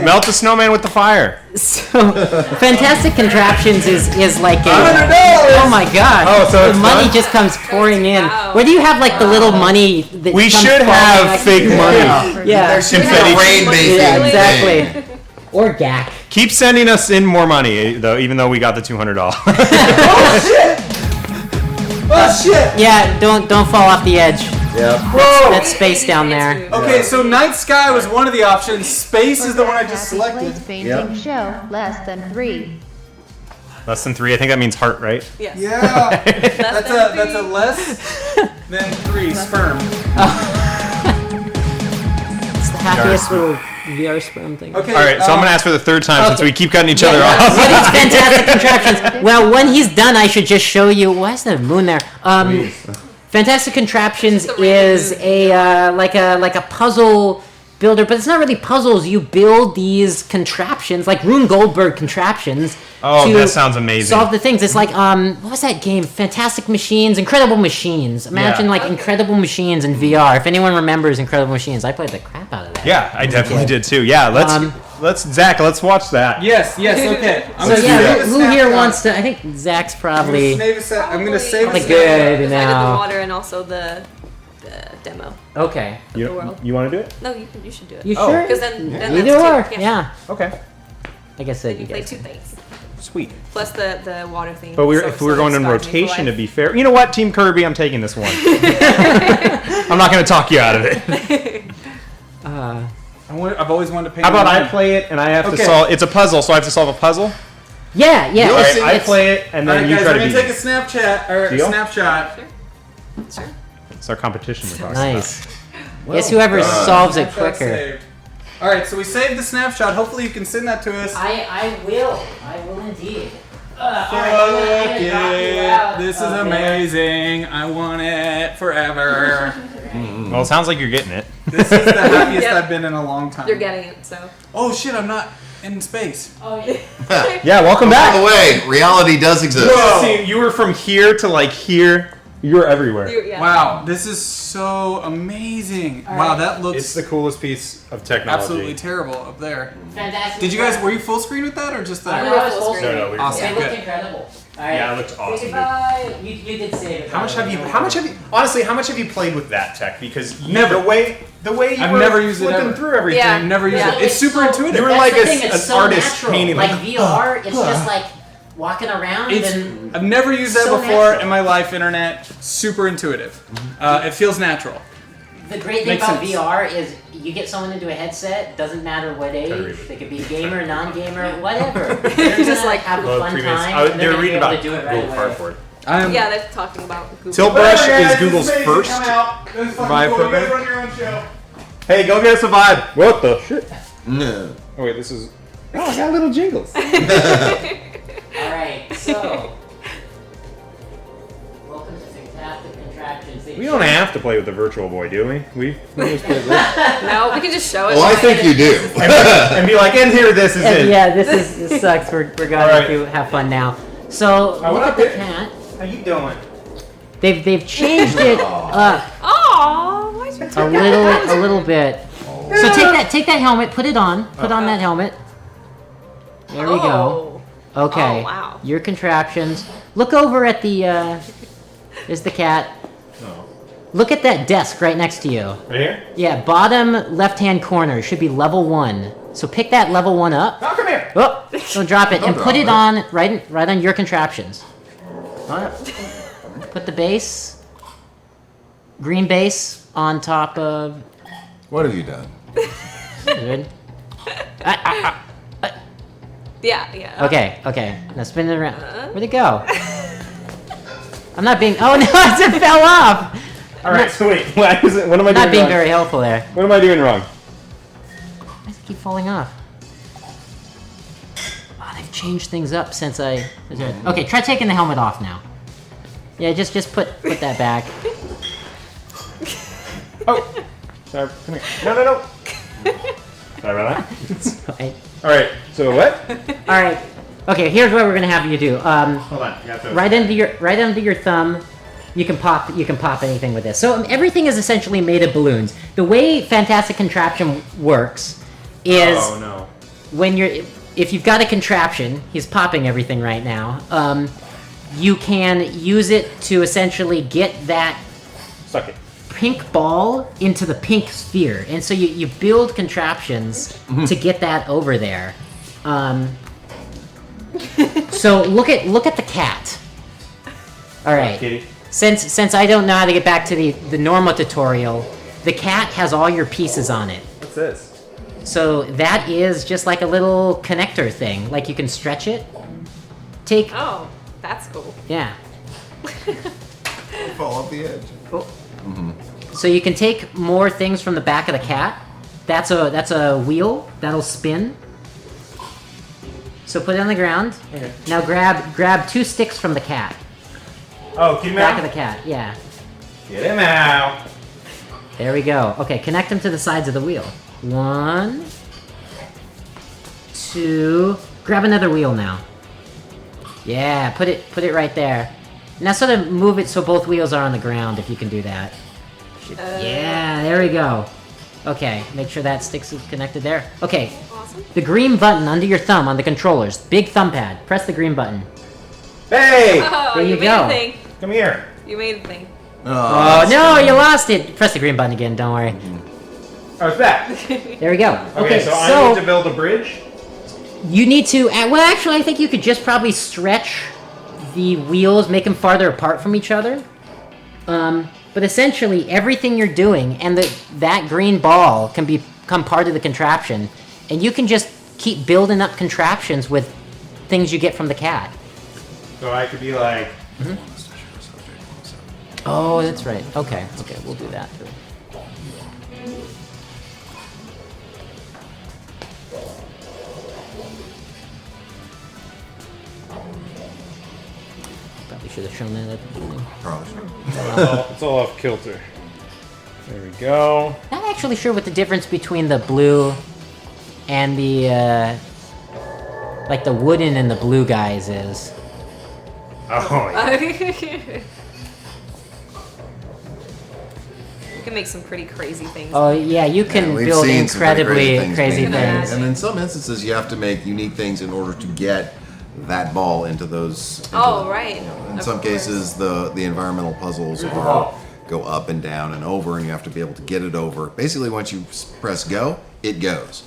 Melt the snowman with the fire. So, Fantastic Contraptions is like a. $100! Oh my god! Oh, so the it's money fun? just comes pouring in. Wow. Where do you have like the little money that We comes should falling, have like- fake money. Yeah. There should be Confetti. a rain-based Yeah, thing. exactly. Or GAC. Keep sending us in more money, though, even though we got the $200. Oh shit! Yeah, don't fall off the edge. Yep. Whoa! That's space down there. Okay, so night sky was one of the options. Space is the one I just selected. Painting Yep. show, less than 3. Less than 3, I think that means heart, right? Yes. Yeah. Less That's a less than 3 sperm. It's the happiest little VR sperm thing. Okay. All right, so I'm going to ask for the third time since we keep cutting each other What off. is Fantastic Contraptions? Well, when he's done, I should just show you. Why is there a moon there? Fantastic Contraptions is a like a puzzle builder, but it's not really puzzles. You build these contraptions, like Rune Goldberg contraptions. Oh, to that sounds amazing. Solve the things. It's like what was that game? Fantastic Machines, Incredible Machines. Imagine Yeah. like Incredible Machines in VR. If anyone remembers Incredible Machines, I played the crap out of that. Yeah, I definitely did too. Yeah, Zach, let's watch that. Yes, okay. I'm So gonna yeah, save a who here snapshot. wants to? I think Zach's probably. I'm gonna save a Probably snapshot. good Because I did the now. water and also the demo. Okay. the world. You want to do it? No, you should do it. You sure? Because then Either that's or. two. Yeah. Okay. I guess that you Play guys. two things. Sweet. Plus the water thing. But So- if we were so going it in inspires me for rotation, to life. be fair, you know what, Team Kirby, I'm taking this one. I'm not going to talk you out of it. I've always wanted to paint. How about a I line. play it and I have to Okay. solve? It's a puzzle, so I have to solve a puzzle. Yeah. All right, it's- I play it and All then right, you guys, try I'm to gonna beat take a it. Snapchat or Deal? snapshot. Sure. It's our competition we're talking Nice. Yes, whoever solves it Snapshot quicker. saved. All right, so we saved the snapshot. Hopefully, you can send that to us. I will. I will indeed. Fuck it. This is amazing. I want it forever. about. Well, it sounds like you're getting it. This is the happiest Yep. I've been in a long time. You're getting it, so. Oh shit! I'm not in space. Oh yeah. Yeah, welcome By back. the way, reality does exist. Whoa. See, you were from here to like here. You're everywhere. Yeah. Wow, this is so amazing. Wow, that looks It's the coolest piece of technology. absolutely terrible up there. Fantastic. Did you guys? Were you full screen with that or just I that? was full screen. No, we were Awesome. It looked Good. incredible. All right. Yeah, it looked awesome, Say dude. goodbye. You did save it. How much have you? Honestly, how much have you played with that tech? Because Never. The way you I've were never used it flipping ever. through everything. Yeah. I've never used Yeah. it. It's super intuitive. You were That's like the a- thing, it's an so artist natural. painting, Like like, VR, it's just like walking around and I've never used that So before natural. in my life. Internet, super intuitive. It feels natural. the great thing Makes about sense. VR is you get someone into a headset, doesn't matter what age, they could be gamer, non-gamer, whatever. They're Just just like- like have a fun time. and They they're were gonna be reading able about to do it right Google away. Cardboard. Yeah, they're talking about Google. Tilt Brush is Google's first Vive program. run your own show. Hey, go get us a Vive. What the shit? No. Oh wait, this is. Oh, I got little jingles. All right, so welcome to Fantastic Contraptions. We don't have to play with the Virtual Boy, do we? We just play this. No, we can just show it. Well, I think you do. and be like, and here, this is it. Yeah, this sucks. We're gonna Alright. have to have fun now. So what look up, at the bitch? cat. How you doing? They've changed it up Aww, why'd you a little bit. So take that helmet, put it on, put on that helmet. There we go. Okay. Oh, wow. Your contraptions. Look over at the. There's the cat. Look at that desk right next to you. Right here? Yeah, bottom left-hand corner should be level 1. So pick that level 1 up. Oh, come here. Oh, don't drop it, and Don't put drop it it. on right on your contraptions. Put the base, green base on top of. What have you done? Good. Yeah. Okay. Now spin it around. Where'd it go? I'm not being. Oh no! It fell off. All right. So wait. What am I doing? Not being wrong? very helpful there. What am I doing wrong? Why does it keep falling off? Oh, they've changed things up since I. Okay, try taking the helmet off now. Yeah, just put that back. Oh. Sorry. Come here. No. Sorry about that. Okay. All right. So what? All right. Okay. Here's what we're gonna have you do. Hold on. I got those. Right under your thumb. You can pop anything with this. So everything is essentially made of balloons. The way Fantastic Contraption works is when if you've got a contraption, he's popping everything right now. You can use it to essentially get that Suck it. pink ball into the pink sphere, and so you build contraptions to get that over there. So look at the cat. All right. Kitty. Since I don't know how to get back to the normal tutorial, the cat has all your pieces on it. What's this? So that is just like a little connector thing. Like you can stretch it. Oh, that's cool. Yeah. Fall off the edge. Oh. So you can take more things from the back of the cat. That's a wheel that'll spin. So put it on the ground. Okay. Now grab 2 sticks from the cat. Oh, get him Back out. of the cat, yeah. Get him out. There we go. Okay, connect them to the sides of the wheel. 1, 2. Grab another wheel now. Yeah, put it right there. Now sort of move it so both wheels are on the ground if you can do that. Yeah, there we go. Okay, make sure that sticks is connected there. Okay, Awesome. the green button under your thumb on the controllers. Big thumb pad. Press the green button. Hey! Oh, There you made go. a thing. Come here. You made a thing. Oh no, you lost it! Press the green button again, don't worry. Oh, it's back. There we go. Okay, so I need to build a bridge? You need to, well actually I think you could just probably stretch the wheels, make them farther apart from each other. But essentially everything you're doing and that green ball can become part of the contraption, and you can just keep building up contraptions with things you get from the cat. So I could be like... Oh, that's right. Okay, we'll do that too. Probably should have shown that at the beginning. It's all off kilter. There we go. Not actually sure what the difference between the blue and the like the wooden and the blue guys is. Oh, yeah. You can make some pretty crazy things. Oh yeah, you can We've build seen some pretty incredibly crazy being made. things. And in some instances, you have to make unique things in order to get that ball into those. Right. In Of some course. cases, the environmental puzzles go up and down and over, and you have to be able to get it over. Basically, once you press go, it goes.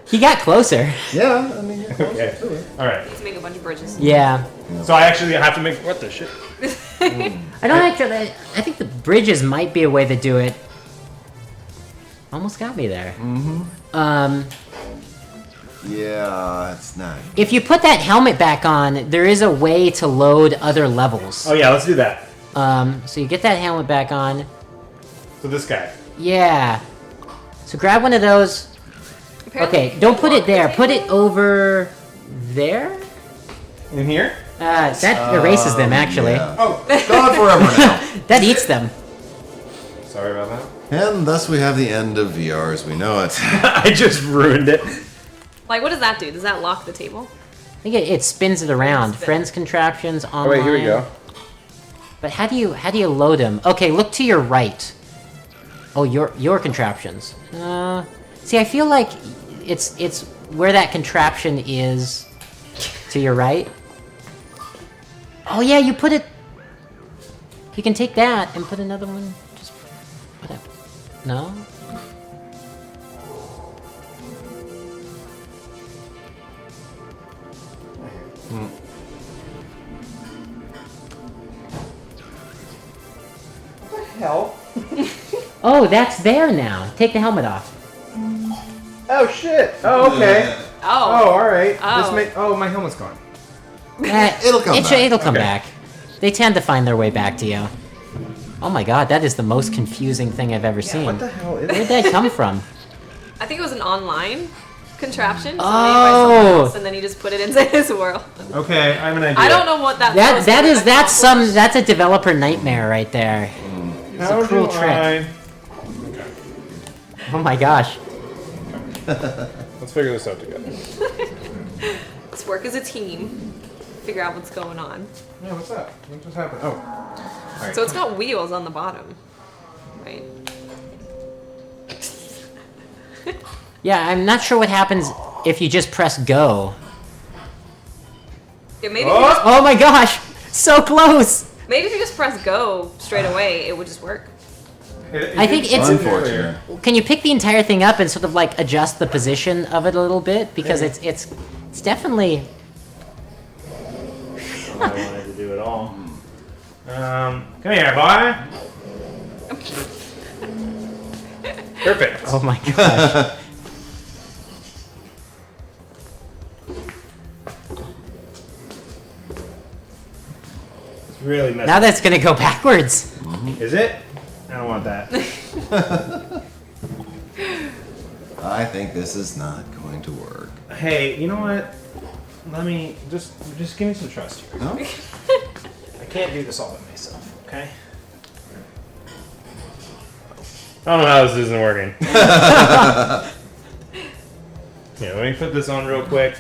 He got closer. Yeah, I mean. Okay. All right. Let's make a bunch of bridges. Yeah. So I actually have to make... What the shit? I don't actually. I think the bridges might be a way to do it. Almost got me there. Yeah, it's not. If you put that helmet back on, there is a way to load other levels. Oh, yeah, let's do that. So you get that helmet back on. So this guy. Yeah. So grab one of those. Apparently Okay, don't put it there. Put it over there. In here? That erases them, actually. Yeah. Oh, Gone forever now. That eats them. sorry about that. And thus we have the end of VR as we know it. I just ruined it. Like, what does that do? Does that lock the table? I think it spins it around. Spin. Friends contraptions online. Oh wait, here we go. But how do you load them? Okay, look to your right. Oh, your contraptions. See, I feel like it's where that contraption is to your right. Oh yeah, you put it. You can take that and put another one. Just put it. No. hell? Oh, that's there now. Take the helmet off. Oh shit! Oh okay. Oh. all right. Oh. My helmet's gone. It'll come back. It'll come Okay. back. They tend to find their way back to you. Oh my god, that is the most confusing thing I've ever seen. What the hell is Where'd that come from? I think it was an online contraption. Oh. Made by someone else, and then he just put it into his world. Okay, I have an idea. I don't know what that's That's a developer nightmare right there. It's a cruel trick. Oh my gosh. Let's figure this out together. Let's work as a team. Figure out what's going on. Yeah, what's that? What just happened? Oh. So it's got wheels on the bottom, right? Yeah, I'm not sure what happens if you just press go. Yeah, maybe Oh my gosh! So close! maybe if you just press go straight away, it would just work. I think it's... Unfortunate. Can you pick the entire thing up and sort of like adjust the position of it a little bit? Because it's definitely... I wanted to do it all. Come here, boy. Perfect. Oh my gosh. It's really messy. Now that's gonna go backwards. Is it? I don't want that. I think this is not going to work. Hey, you know what? Let me just give me some trust here. No? I can't do this all by myself, okay? I don't know how this isn't working. Yeah, let me put this on real quick.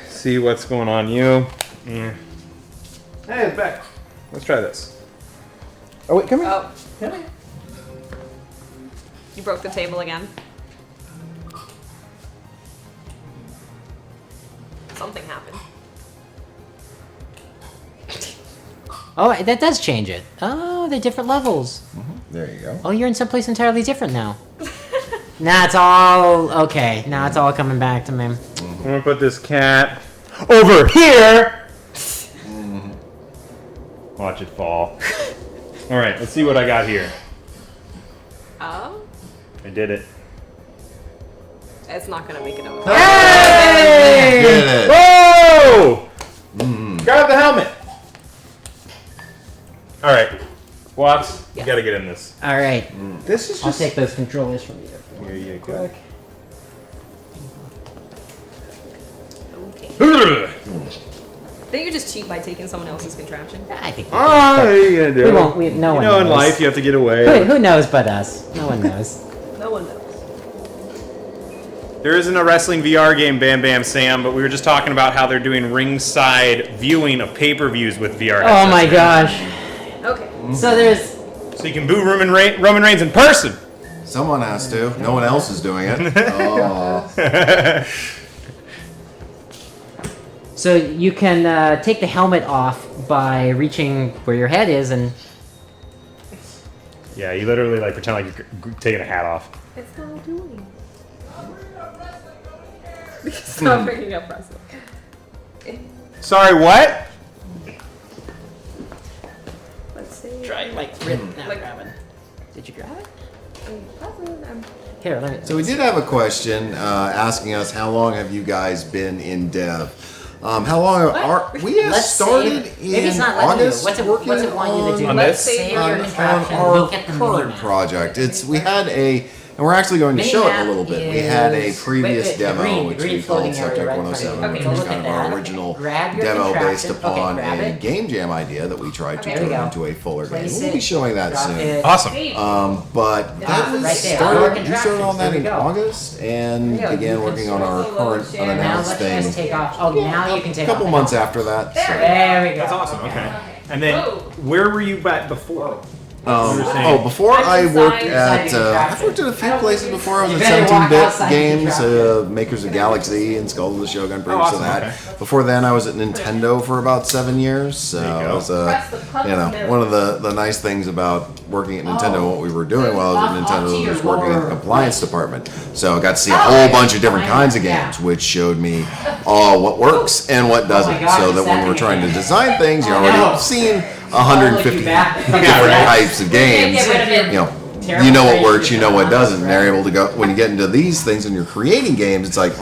See what's going on you. Yeah. Hey, it's back. Let's try this. Oh wait, come here. Oh, Come here. you broke the table again. Something happened. Oh, that does change it. Oh, they're different levels. There you go. Oh, you're in someplace entirely different now. Now it's all... Okay, now it's all coming back to me. I'm gonna put this cat over here. Watch it fall. All right, let's see what I got here. Oh, I did it. it's not gonna make it over. Did it. Whoa! Grab the helmet. All right, Watts, you gotta get in this. All right, This is I'll take those controllers from you. Here you go. Okay. Then you just cheat by taking someone else's contraption. I think Oh, what are you gonna do? we won't. No You one know, knows. in life, you have to get away. Who knows but us? No one knows. No one knows. There isn't a wrestling VR game, Bam Bam Sam, but we were just talking about how they're doing ringside viewing of pay-per-views with VR. Oh my headsets. gosh. Okay. So there's... So you can boo Roman Reigns in person. Someone has to. No one else is doing it. Oh. So you can take the helmet off by reaching where your head is and... Yeah, you literally like pretend like you're taking a hat off. It's not doing. Stop bringing up wrestling. Sorry, what? Let's see. Try, like, not Like- grabbing. Did you grab it? I'm Here, let me... So we did have a question asking us how long have you guys been in dev? How long are we have Let's started save- maybe it's in not letting you. August? What's it want you to do? on Let's this? save your on contraption. our Look at the current minimap. project. We had a, and we're actually going to show it a little bit. We had a is- previous wait, the demo, green which we floating called area Subtech right in 107, front of you. which Okay, was look kind at of our that. original Grab your demo based contraption. Okay, upon grab a it. game jam idea that we tried to There we turn go. into a fuller game. Place We'll be it, showing that drop soon. it. Awesome. But that was right there. started, Our we started on that contraptions. There in we go. August and There we go. began You working can on our scroll current share. Now unannounced let's thing just take off. Oh, now you can a take off. couple the months helmet. after that. So. There we go. That's awesome. Okay. And then, where were you at before? Before I worked Inside at, the I've worked at a few places before. I was You at better walk 17-bit outside the games, contraption. Makers of Galaxy and Skull of the Shogun previous awesome, to that. okay. Before then, I was at Nintendo for about 7 years. So There you go. it was, one of the nice things about working at Nintendo, what we were doing while I was at Nintendo was working in the compliance department. So I got to see a whole bunch of different kinds of games, which showed me what works and what doesn't. gosh, So is that that when we're the trying to game? design things, you're Oh, already no. seen 150 different types of games. You know what works, you know what doesn't, and they're able to go, when you get into these things and you're creating games, it's like,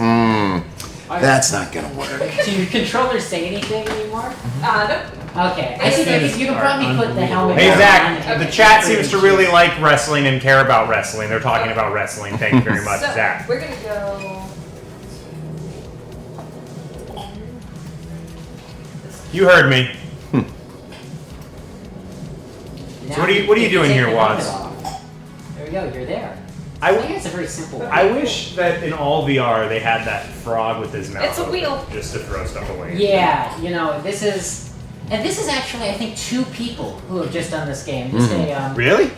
that's not gonna work. Do your controllers say anything anymore? Nope. Okay, I think you can probably put the helmet Hey on. Zach, the chat seems to really like wrestling and care about wrestling. They're talking about wrestling. Thank you very much, So, Zach. we're gonna go. You heard me. Now So what are you you doing can take here, the Watts? helmet off. There we go, you're there. I I, think it's a very simple way. I wish that in all VR they had that frog with his mouth It's a open wheel. just to throw stuff away. Yeah, this is actually I think 2 people who have just done this game. Just Really?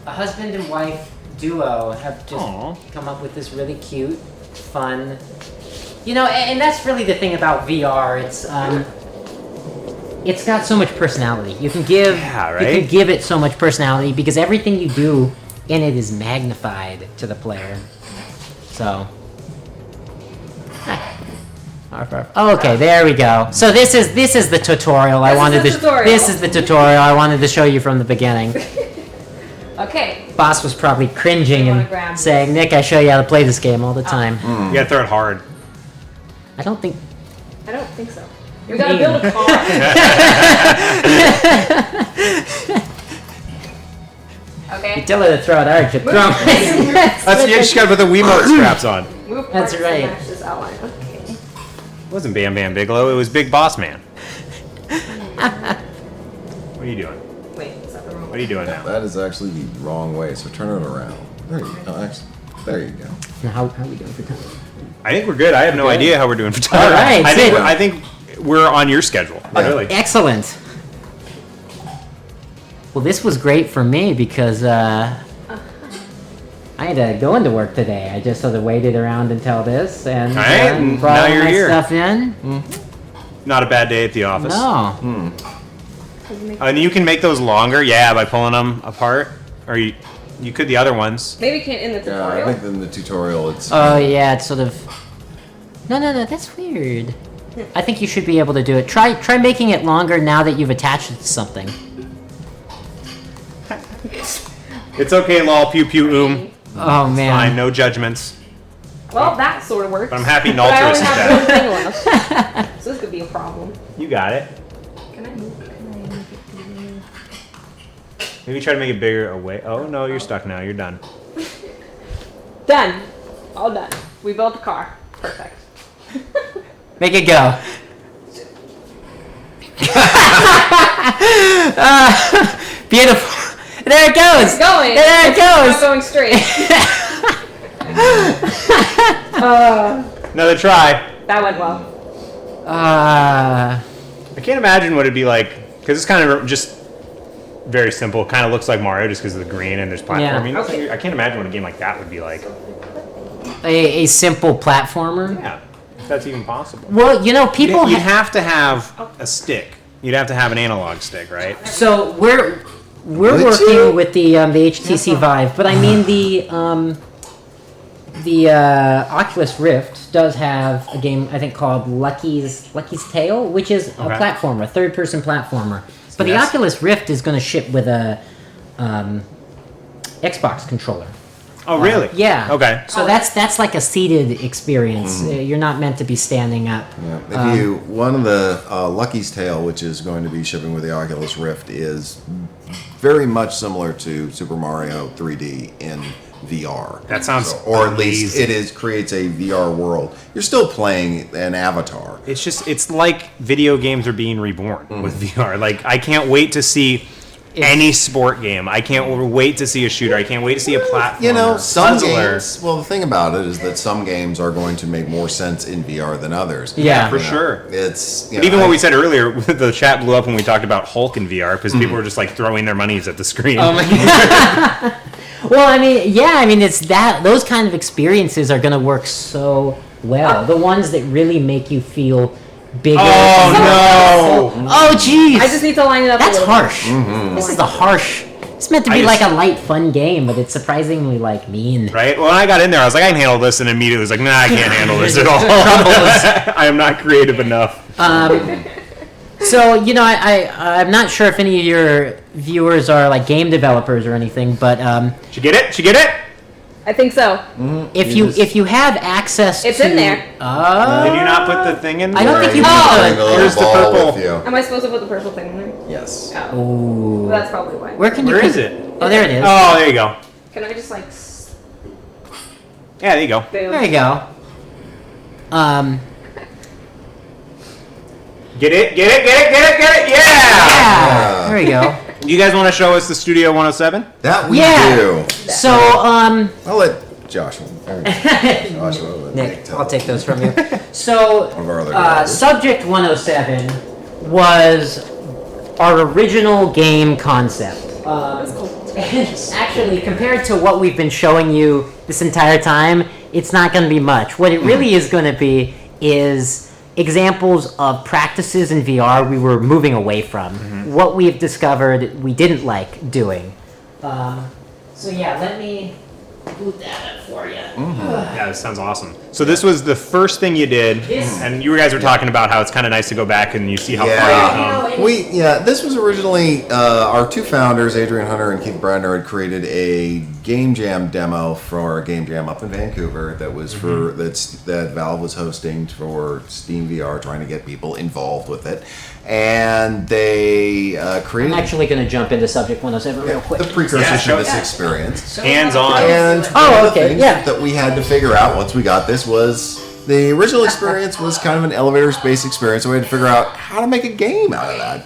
a husband and wife duo have just Aw. come up with this really cute, fun. And that's really the thing about VR. It's got so much personality. You can give it so much personality because everything you do in it is magnified to the player. So. Okay, there we go. So this is the tutorial This is the tutorial I wanted to show you from the beginning. Okay. Boss was probably cringing You wanna and grab saying, "Nick, I show you how to play this game all the time." You gotta throw it hard. I don't think. I don't think so. We gotta build a car. Okay. You tell her to throw it hard, you throw it. You just gotta put the Wiimote straps on. Move That's parts to right. match this outline. Okay. It wasn't Bam Bam Bigelow, it was Big Boss Man. What are you doing? Wait, is that the wrong What are you doing now? That is actually the wrong way, so turn it around. There you go. Actually, there you go. Now, how are we doing for time? I think we're good. I have no idea how we're doing for time. All right, I think we're on your schedule. Really. Excellent. Well, this was great for me because I had to go into work today. I just sort of waited around until this and All right, and brought now all you're my here. stuff in. Not a bad day at the office. No. And you can make those longer, by pulling them apart. Or you could the other ones. Maybe can't in the Yeah, tutorial. I think in the tutorial it's. Oh yeah, it's sort of. No, that's weird. I think you should be able to do it. Try making it longer now that you've attached it to something. It's okay, lol, pew pew Oh man. Fine, no judgments. Well, that sort of works. But I'm happy But I Naltrus only is have dead. one thing left. So this could be a problem. You got it. Can I move it? Maybe try to make it bigger away. Oh no, you're stuck now. You're done. Done. All done. We built a car. Perfect. Make it go. Beautiful. There it goes. It's going. There it It's not goes. going straight. Another try. That went well. I can't imagine what it'd be like because it's kind of just very simple. Kind of looks like Mario just because of the green and there's platforming. Yeah. Okay. I can't imagine what a game like that would be like. A simple platformer. Yeah, if that's even possible. Well, people. You'd have to have a stick. You'd have to have an analog stick, right? So we're Would working you? with the HTC Vive, but I mean the Oculus Rift does have a game I think called Lucky's Tale, which is a Okay. platformer, third-person platformer. But the Yes. Oculus Rift is going to ship with a Xbox controller. Oh, really? Yeah. Okay. So that's like a seated experience. You're not meant to be standing up. Yeah. If one of the Lucky's Tale, which is going to be shipping with the Oculus Rift, is very much similar to Super Mario 3D in VR. That sounds or at least amazing. creates a VR world. You're still playing an avatar. It's like video games are being reborn with VR. Like, I can't wait to see any sport game. I can't wait to see a shooter. I can't wait to see a platformer. Some puzzler. games. Well, the thing about it is that some games are going to make more sense in VR than others. Yeah. For sure. It's But even what we said earlier, the chat blew up when we talked about Hulk in VR because people were just like throwing their monies at the screen. Oh my god. Well, I mean, it's that those kind of experiences are going to work so well. The ones that really make you feel bigger. Oh no! Oh jeez. I just need to line it up. That's a little harsh. This is a harsh. It's meant to be like a light, fun game, but it's surprisingly like mean. Right? Well, when I got in there, I was like, I can handle this, and immediately was like, nah, I can't handle this at all. I am not creative enough. So, I'm not sure if any of your viewers are like game developers or anything, but Did you get it? Did you get it? I think so. if you have access It's to... in there. Did you not put the thing in? I don't think you Bring can. the little Here's the ball purple. with you. Am I supposed to put the purple thing in there? Yes. Ooh. That's probably why. Where can you... Where is it? Oh, there it is. Oh, there you go. Can I just like... Yeah, there you go. Boom. There you go. Get it? Yeah! Yeah. There you go. You guys want to show us the Studio 107? That we Yeah. do. So, I'll let Joshua. Joshua let Nick, tell I'll take those from you. So, One of our other developers. Subject 107 was our original game concept. Actually, compared to what we've been showing you this entire time, it's not going to be much. What it really is going to be is examples of practices in VR we were moving away from. What we've discovered we didn't like doing. So yeah, let me boot that up for you. Yeah, this sounds awesome. So this was the first thing you did, and you guys were talking about how it's kind of nice to go back and you see how far you've come. This was originally our two founders, Adrian Hunter and Keith Bradner, had created a game jam demo for a game jam up in Vancouver that was for that Valve was hosting for Steam VR, trying to get people involved with it, and they created. I'm actually going to jump into subject 107 real quick. The precursor Yeah, to this experience. Hands-on. And Oh, one of the okay, things yeah. that we had to figure out once we got this was the original experience was kind of an elevator space experience, so we had to figure out how to make a game out of that.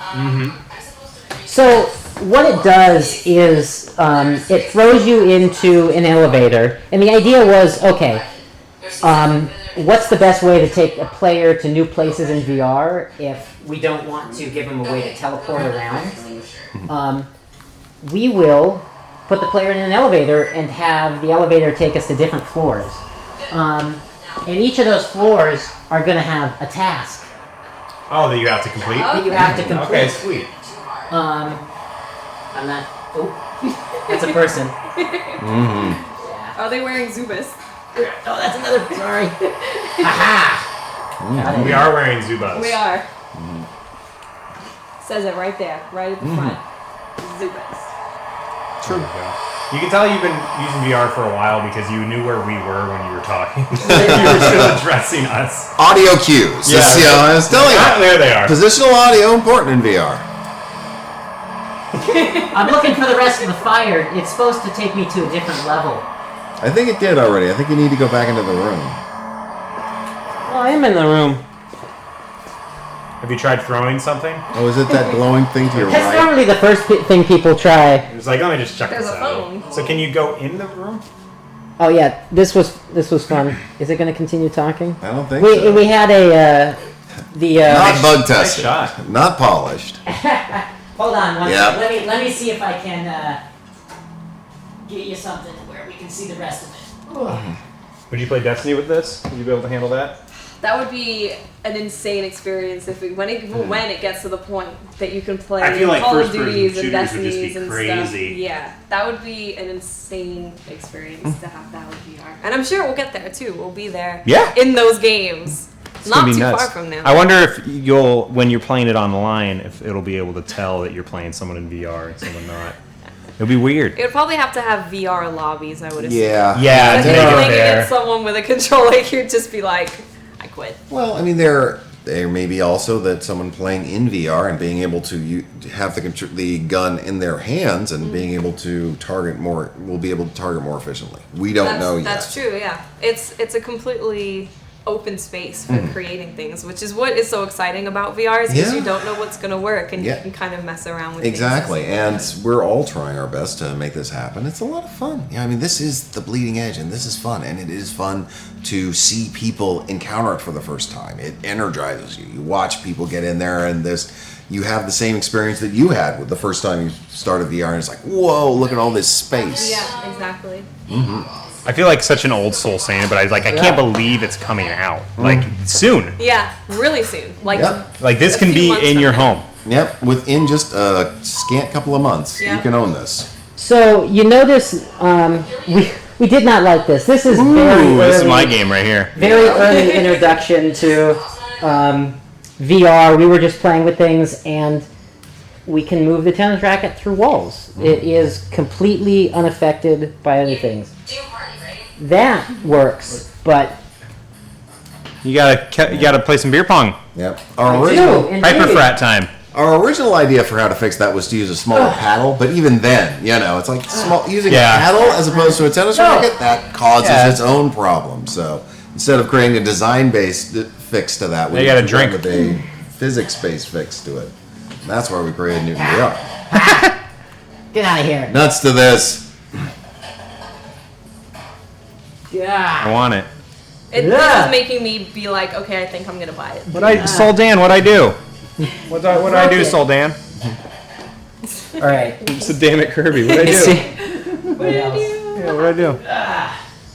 So what it does is it throws you into an elevator, and the idea was, okay, what's the best way to take a player to new places in VR if we don't want to give them a way to teleport around? We will put the player in an elevator and have the elevator take us to different floors. And each of those floors are going to have a task Oh, that you have to complete? that you have to complete. Okay, sweet. I'm not... Oh, that's a person. Are they wearing Zubas? Oh, that's another... Sorry. Aha! We are wearing Zubas. We are. Says it right there, right at the front. Zubas. True. You can tell you've been using VR for a while because you knew where we were when you were talking. You were still addressing us. Audio cues. Yeah, See how I was telling you. There they are. Positional audio important in VR. I'm looking for the rest of the fire. It's supposed to take me to a different level. I think it did already. I think you need to go back into the room. Oh, I am in the room. Have you tried throwing something? Oh, is it that glowing thing to your That's right? normally the first thing people try. It's like, let me just check There's this a out. phone. So can you go in the room? Oh yeah, this was fun. Is it going to continue talking? I don't think so. We had Not bug Nice tested. shot. Not polished. Hold on one Yep. second. Let me see if I can get you something where we can see the rest of it. Would you play Destiny with this? Would you be able to handle that? That would be an insane experience if when it gets to the point that you can play I feel like Call of first-person Duties and shooters would just be Destinies and crazy. stuff. Yeah, that would be an insane experience to have that with VR. And I'm sure we'll get there too. We'll be there Yeah. in those games. It's Not gonna be too nuts. far from now. I wonder if you'll, when you're playing it online, if it'll be able to tell that you're playing someone in VR and someone not. It'll be weird. It would probably have to have VR lobbies, I would assume. Yeah. Yeah, If to you're make it playing fair. against someone with a controller, you'd just be like, I quit. Well, I mean, there may be also that someone playing in VR and being able to have the gun in their hands and being able to target more, will be able to target more efficiently. We don't know yet. That's true, yeah. It's a completely open space for creating things, which is what is so exciting about VR, is because Yeah. you don't know what's going to work and Yeah. you can kind of mess around with Exactly, things. and we're all trying our best to make this happen. It's a lot of fun. Yeah, I mean, this is the bleeding edge, and this is fun, and it is fun to see people encounter it for the first time. It energizes you. You watch people get in there, and you have the same experience that you had with the first time you started VR, and it's like, whoa, look at all this space. Yeah, exactly. I feel like such an old soul saying it, but I can't believe it's coming out. Like, soon. Yeah, really soon. Like, Yep. Like, this A can few be months in from your now. home. Yep, within just a scant couple of months, Yeah. you can own this. So you notice we did not like this. This is very Ooh, this is early- my game right here. Very early introduction to VR, we were just playing with things, and we can move the tennis racket through walls. It is completely unaffected by other things. That works, but You gotta play some beer pong. Yep. Our original Hyper frat time. Our original idea for how to fix that was to use a smaller paddle, but even then, it's like using a paddle as opposed to a tennis racket, that causes its own problem. So instead of creating a design-based fix to that, we got a drink with a physics-based fix to it. And that's why we created Newton VR. get out of here. Nuts to this. Yeah. I want it. This is making me be like, okay, I think I'm gonna buy it. Soldan, what'd I do? What'd I do, Soldan? All right. So damn it, Kirby. What'd I do? What did I do? Yeah, what'd I do?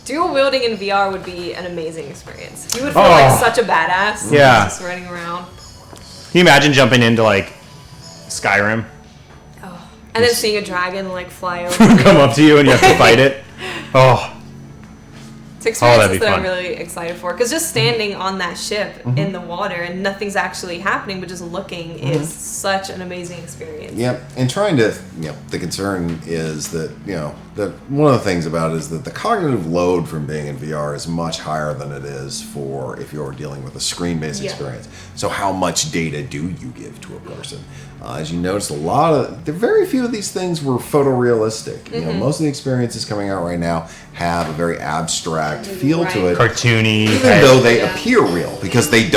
Dual wielding in VR would be an amazing experience. You would feel like such a badass. Yeah. Just running around. Can you imagine jumping into like Skyrim? Oh. And then seeing a dragon like fly over. Come up to you and you have to fight it. Oh. It's experiences be that fun. I'm really excited for. Because just standing on that ship in the water and nothing's actually happening, but just looking is such an amazing experience. Yep, and trying to, the concern is that, that one of the things about it is that the cognitive load from being in VR is much higher than it is for if you're dealing with a screen-based experience. So how much data do you give to a person? As you notice, very few of these things were photorealistic. Most of the experiences coming out right now have a very abstract feel to it. Cartoony. Even though they appear real, because you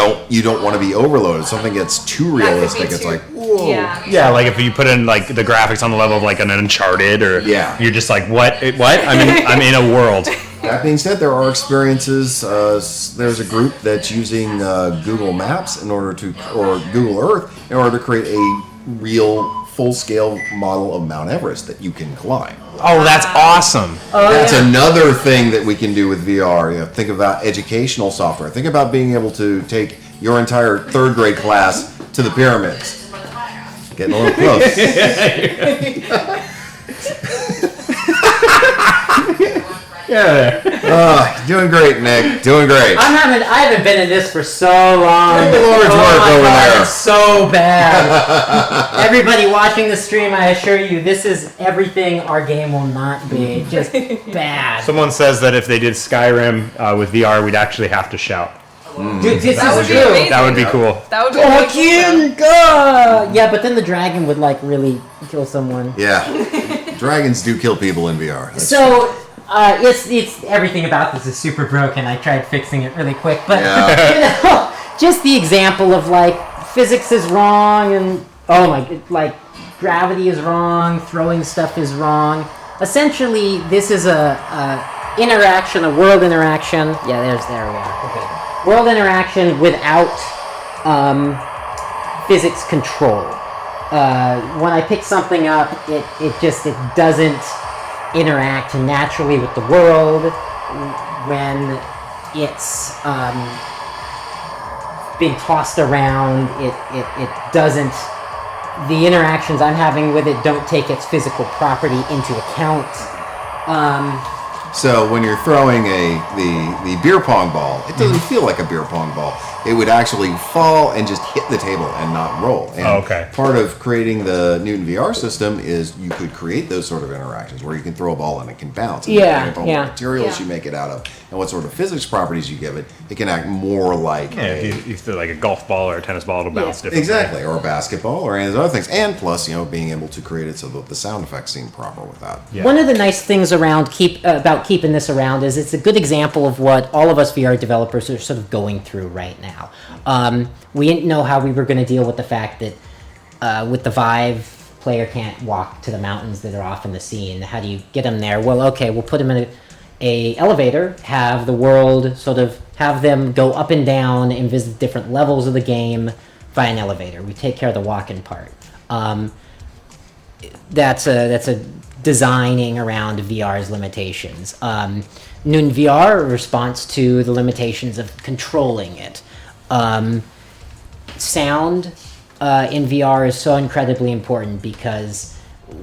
don't want to be overloaded. If something gets too realistic, it's like, whoa. Yeah, like if you put in like the graphics on the level of like an Uncharted, or you're just like, what? I'm in a world. That being said, there are experiences. There's a group that's using Google Maps or Google Earth in order to create a real full-scale model of Mount Everest that you can climb. Oh, that's awesome. That's another thing that we can do with VR. Think about educational software. Think about being able to take your entire third grade class to the pyramids. Getting a little close. Doing great, Nick. Doing great. I haven't been in this for so long. The Lord's work over there. It's so bad. Everybody watching the stream, I assure you, this is everything our game will not be. Just bad. Someone says that if they did Skyrim with VR, we'd actually have to shout. Dude, this That would is be true. amazing. That would be cool. That would be really cool. Yeah, but then the dragon would like really kill someone. Yeah. Dragons do kill people in VR. That's So it's everything about this is super broken. I tried fixing it really quick, but just the example of like physics is wrong and like gravity is wrong, throwing stuff is wrong. Essentially, this is a world interaction. Yeah, there we are. Okay, world interaction without physics control. When I pick something up, it doesn't interact naturally with the world. When it's being tossed around, it doesn't. The interactions I'm having with it don't take its physical property into account. So when you're throwing the beer pong ball, it doesn't feel like a beer pong ball. It would actually fall and just hit the table and not roll. And part of creating the Newton VR system is you could create those sort of interactions where you can throw a ball and it can bounce. And depending upon what materials you make it out of and what sort of physics properties you give it, it can act more like if you throw like a golf ball or a tennis ball, it'll bounce differently. Exactly, or a basketball or any of those other things. And plus, being able to create it so that the sound effects seem proper with that. Yeah. One of the nice things about keeping this around is it's a good example of what all of us VR developers are sort of going through right now. We didn't know how we were going to deal with the fact that with the Vive, player can't walk to the mountains that are off in the scene. How do you get them there? Well, okay, we'll put them in a elevator, have the world have them go up and down and visit different levels of the game via an elevator. We take care of the walking part. That's a designing around VR's limitations. Newton VR, in response to the limitations of controlling it. Sound in VR is so incredibly important because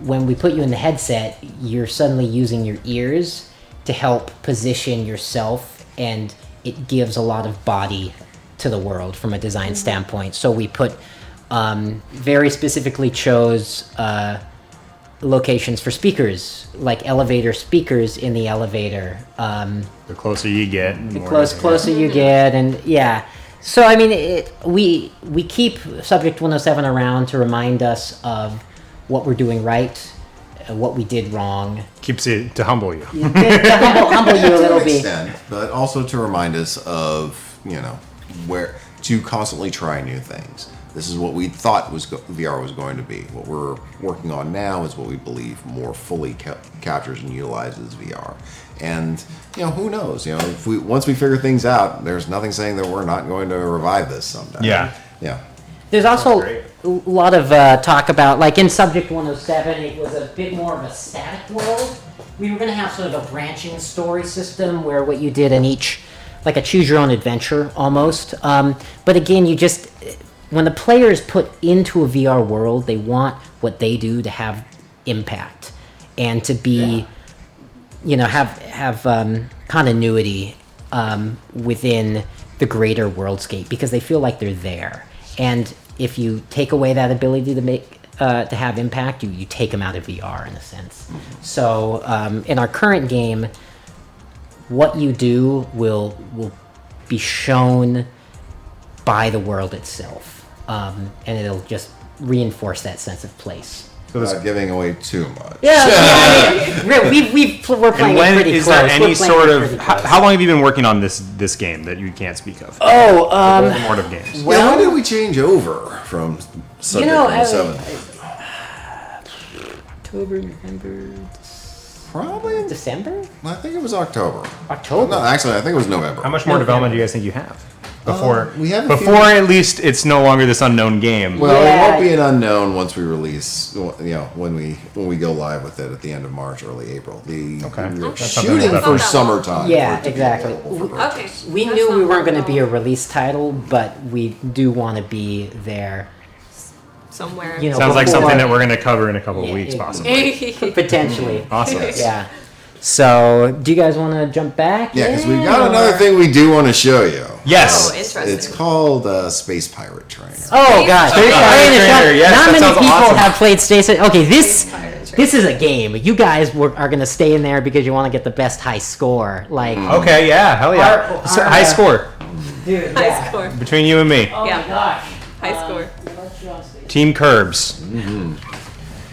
when we put you in the headset, you're suddenly using your ears to help position yourself, and it gives a lot of body to the world from a design standpoint. So we put very specifically chose locations for speakers, like elevator speakers in the elevator. The closer you get, The closer you get, and yeah. So I mean, we keep Subject 107 around to remind us of what we're doing right, what we did wrong. Keeps it to humble you. To humble you a little To an bit. extent, but also to remind us of, where to constantly try new things. This is what we thought VR was going to be. What we're working on now is what we believe more fully captures and utilizes VR. And who knows? If once we figure things out, there's nothing saying that we're not going to revive this someday. Yeah. There's also a lot of talk about, like in Subject 107, it was a bit more of a static world. We were going to have sort of a branching story system where what you did in each, like a choose your own adventure almost. But again, when the players put into a VR world, they want what they do to have impact and to be, have continuity within the greater worldscape because they feel like they're there. And if you take away that ability to make to have impact, you take them out of VR in a sense. So in our current game, what you do will be shown by the world itself. And it'll just reinforce that sense of place. So without giving away too much. Yeah, we're playing it pretty is close. there any We're playing sort it of pretty close. how long have you been working on this game that you can't speak of? Oh, Voldemort of games. When did we change over from Subject 107? October, November, Probably. December? I think it was October. October. No, actually, I think it was November. How much more development do you guys think you have? Before we have a before few- at least it's no longer this unknown game. Well, Yeah. it won't be an unknown once we release. When we go live with it at the end of March, early April. Okay. We're That's something shooting we'll for definitely- summertime. Yeah, for it to be exactly. available for Okay. purchase. We That's knew not we weren't bad going at to be a all. release title, but we do want to be there. Somewhere. Sounds like before- something that we're going to cover in a couple of Yeah, weeks, it- possibly. potentially. Awesome. Yeah. So, do you guys want to jump back? Yeah, because we've got another thing we do want to show you. Yes. Oh, interesting. It's called Space Pirate Trainer. Oh gosh, Space Pirate Trainer, yes, not that many sounds people awesome. have played Space. Okay, this Pirate Trainer. this is a game. You guys are going to stay in there because you want to get the best high score. Like, Okay, yeah, hell yeah. Our- So, our, high score dude, High score. between you and me. Oh Yeah. my gosh, High score. Team Curbs.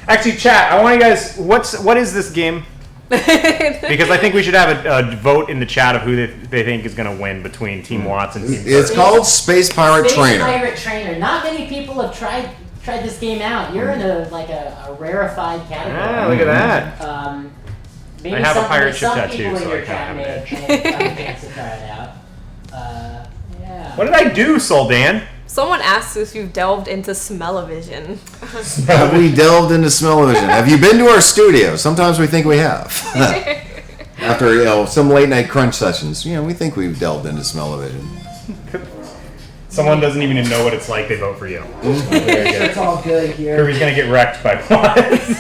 Actually, chat. I want you guys. What is this game? Because I think we should have a vote in the chat of who they think is going to win between Team Watts and Team. It's called Space Pirate Space Trainer. Pirate Trainer. Not many people have tried this game out. You're in a rarefied category. Ah, look at that. Maybe I have a pirate ship some tattoo, people in so your I kinda chat have may an have had a chance to try it out. Yeah. What did I do, Soldan? Someone asks if you've delved into smell-o-vision. Have we delved into smell-o-vision? Have you been to our studio? Sometimes we think we have. After some late night crunch sessions, we think we've delved into smell-o-vision. Someone doesn't even know what it's like. They vote for you. Very good. It's all good here. Kirby's gonna get wrecked by Watts.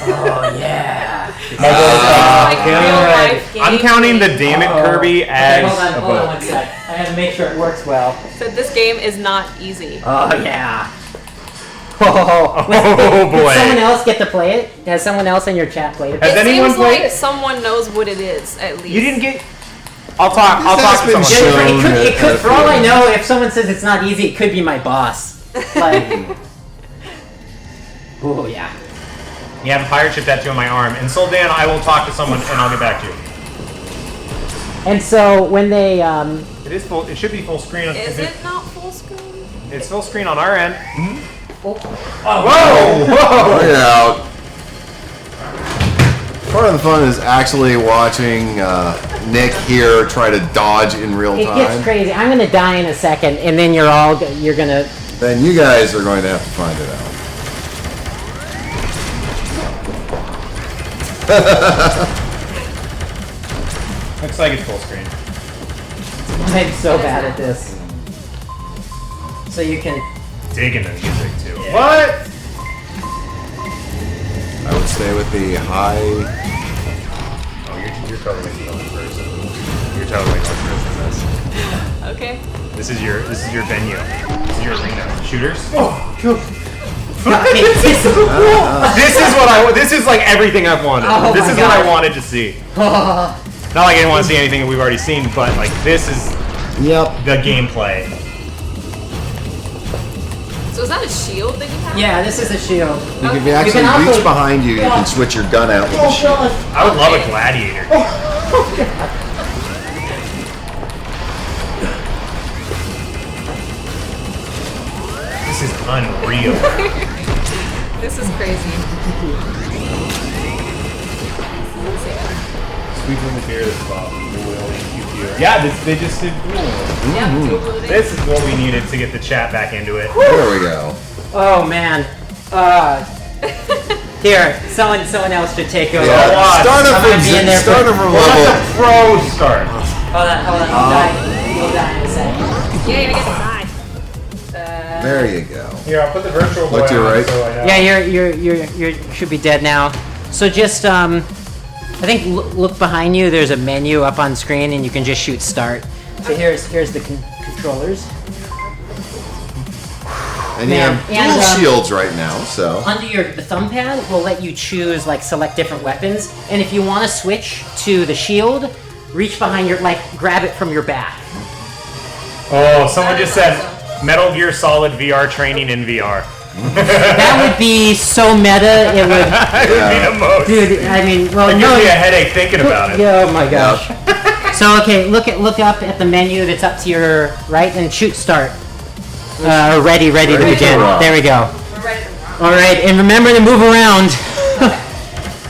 Oh yeah. Like real-life I'm counting the damn it Kirby as Hold a on one vote. sec. I have to make sure it works well. So this game is not easy. Oh yeah. Oh Did boy. someone else get to play it? Has someone else in your chat played it? Has It anyone seems played like it? someone knows what it is, at least. You didn't get. I'll talk to been someone. shown. It could, for all I know, if someone says it's not easy, it could be my boss. Like, oh yeah. You have a pirate ship tattoo on my arm. And Soldan, I will talk to someone and I'll get back to you. And so when they, It is full. It should be full screen. Is it not full screen? It's full screen on our end. oh, Whoa! Whoa! Look out. Part of the fun is actually watching Nick here try to dodge in real it gets time. crazy. I'm gonna die in a second, and then you're gonna. Then you guys are going to have to find it out. Looks like it's full screen. I'm so bad at this. So you can. Digging the music too. What? I would stay with the high. Oh, you're totally the only person. You're totally the only person in this. Okay. This is your venue. This is your arena. Shooters. This is like everything I've wanted. Oh this my is God. what I wanted to see. Not like I didn't want to see anything that we've already seen, but like this is the gameplay. So is that a shield that you have? Yeah, this is a shield. If you actually can also- reach behind you, you can switch your gun out with the shield. I would love a gladiator. This is unreal. This is crazy. Sweet in the beer that's Bob. QQ. Yeah, they just did cool. Yeah, dual loading. This is what we needed to get the chat back into it. There we go. Oh man. Here, someone else should take over. Yeah. Start I might be in there start for- from What level. about the pro start? Hold on. We'll die in a second. Yeah, you're gonna get to die. There you go. Here, I'll put the virtual boy Look to your on right. so I know. Yeah, you should be dead now. So just I think look behind you. There's a menu up on screen, and you can just shoot start. So here's the controllers. And you Man, have and, dual shields right now, so. Under the thumb pad will let you choose select different weapons, and if you want to switch to the shield, reach behind your grab it from your back. Oh, someone just said Metal Gear Solid VR training in VR. That would be so meta. It would, It would be the most. dude. I mean, It well, gives no. me a headache thinking about it. Yeah, oh my gosh. So okay, look up at the menu that's up to your right and shoot start. Ready to begin. There we go. We're ready to rock. All right, and remember to move around.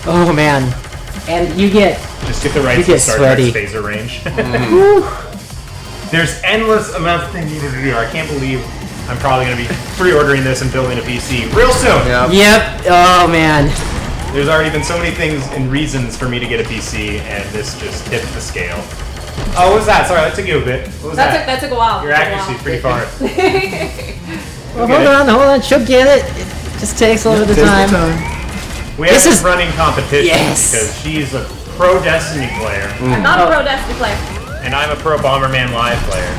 Oh man, and you get Just get the right You to get Star sweaty. Trek's phaser range. There's endless amounts of things you need to do. I can't believe I'm probably going to be pre-ordering this and building a PC real soon. Yeah. Yep. Oh man. There's already been so many things and reasons for me to get a PC, and this just tipped the scale. Oh, what was that? Sorry, that took you a bit. What was that? That took a while. Your accuracy is pretty far. Well, hold on. She'll get it. It just takes a little bit of Take the time. We have This this is- running competition Yes. because she's a pro Destiny player, I'm not a pro Destiny player. and I'm a pro Bomberman Live player.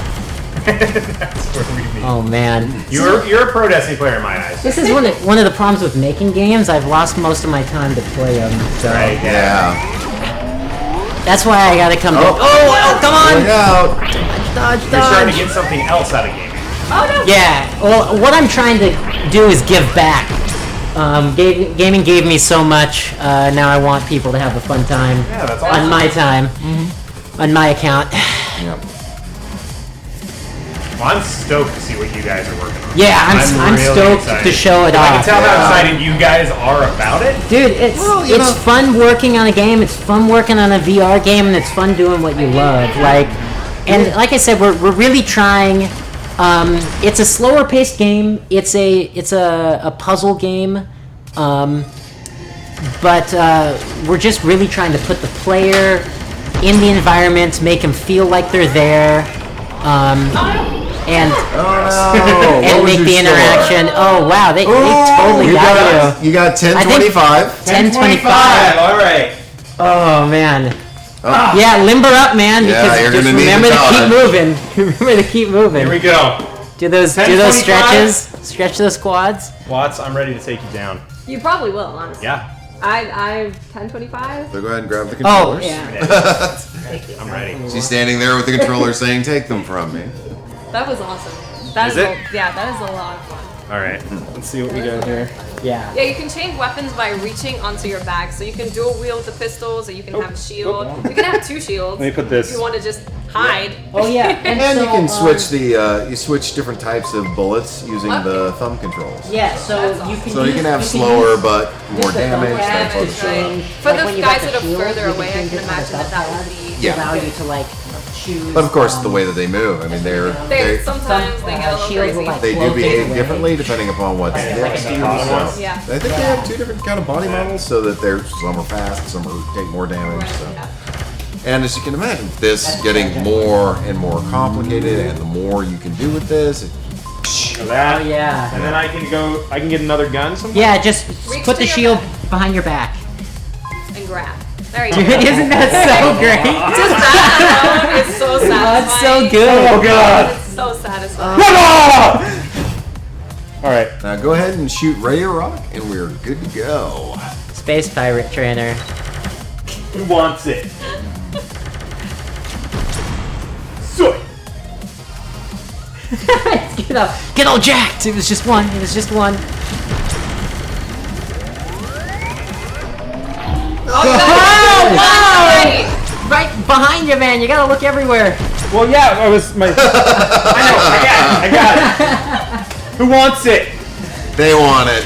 That's where we meet. Oh man. You're a pro Destiny player in my eyes. This is one of the problems with making games. I've lost most of my time to play them. So Right? Yeah. that's why I gotta come back. Oh, come on! Look out. Dodge, You're starting to dodge. get something else out of gaming. Oh no. Yeah. Well, what I'm trying to do is give back. Gaming gave me so much. Now I want people to have a fun time Yeah, that's awesome. on my time, on my account. Yep. Well, I'm stoked to see what you guys are working on. Yeah, I'm really stoked excited. to show it I off. can tell how excited you guys are about it. Dude, it's fun working on a game. It's fun working on a VR game, and it's fun doing what you love. And like I said, we're really trying. It's a slower paced game. It's a puzzle game, but we're just really trying to put the player in the environment, make them feel like they're there, and What was make your the score? interaction. Oh wow, they totally You got you. got 1025. 1025. All right. Oh man. Yeah, limber up, man. Yeah, Because you're just gonna need remember the to keep time. moving. Remember to keep moving. Here we go. Do those 10:25? stretches. Stretch those quads. Watts, I'm ready to take you down. You probably will, honestly. Yeah, I 1025. So go ahead and grab the Oh controllers. yeah. I'm ready. She's standing there with the controller saying, "Take them from me." That was awesome. That Is is it? that is a lot of fun. All right. Let's see what we got here. Yeah. Yeah, you can change weapons by reaching onto your bag. So you can dual wield the pistols, or you can have a shield. You can have two shields. Let me put this. If you want to just hide. Oh yeah. And so, you can switch you switch different types of bullets using the thumb controls. Yeah. So That's you awesome. can. So you can have use slower but more just the thumb damage. pad That sort to of stuff. change. For Like the when you guys got that are shield, further you away, I change can it to the imagine thumb that pad would be. Yeah. allow you to choose. But of course, the way that they move. I mean, Sometimes they get a little shields will, crazy. like, they do float behave away. differently depending upon what's Like next a to you. bottom So. Yeah. I think they have two different kind of body models, so that some are fast, some take more damage. So. And as you can imagine, this getting more and more complicated, and the more you can do with this, So that. Oh yeah. And then I can get another gun somewhere. Yeah. Just Reach put to the your shield back. behind your back. And grab. There you Dude, go. isn't that so great? Just that alone is so satisfying. That's so good. Oh god! It's so satisfying. Alright. Now go ahead and shoot Ray or Rock, and we're good to go. Space pirate trainer. Who wants it? Soy! Get all jacked! It was just one. It was just one. Oh, wow! Right behind you, man. You gotta look everywhere. Well, yeah, I was my. I got it. Who wants it? They want it.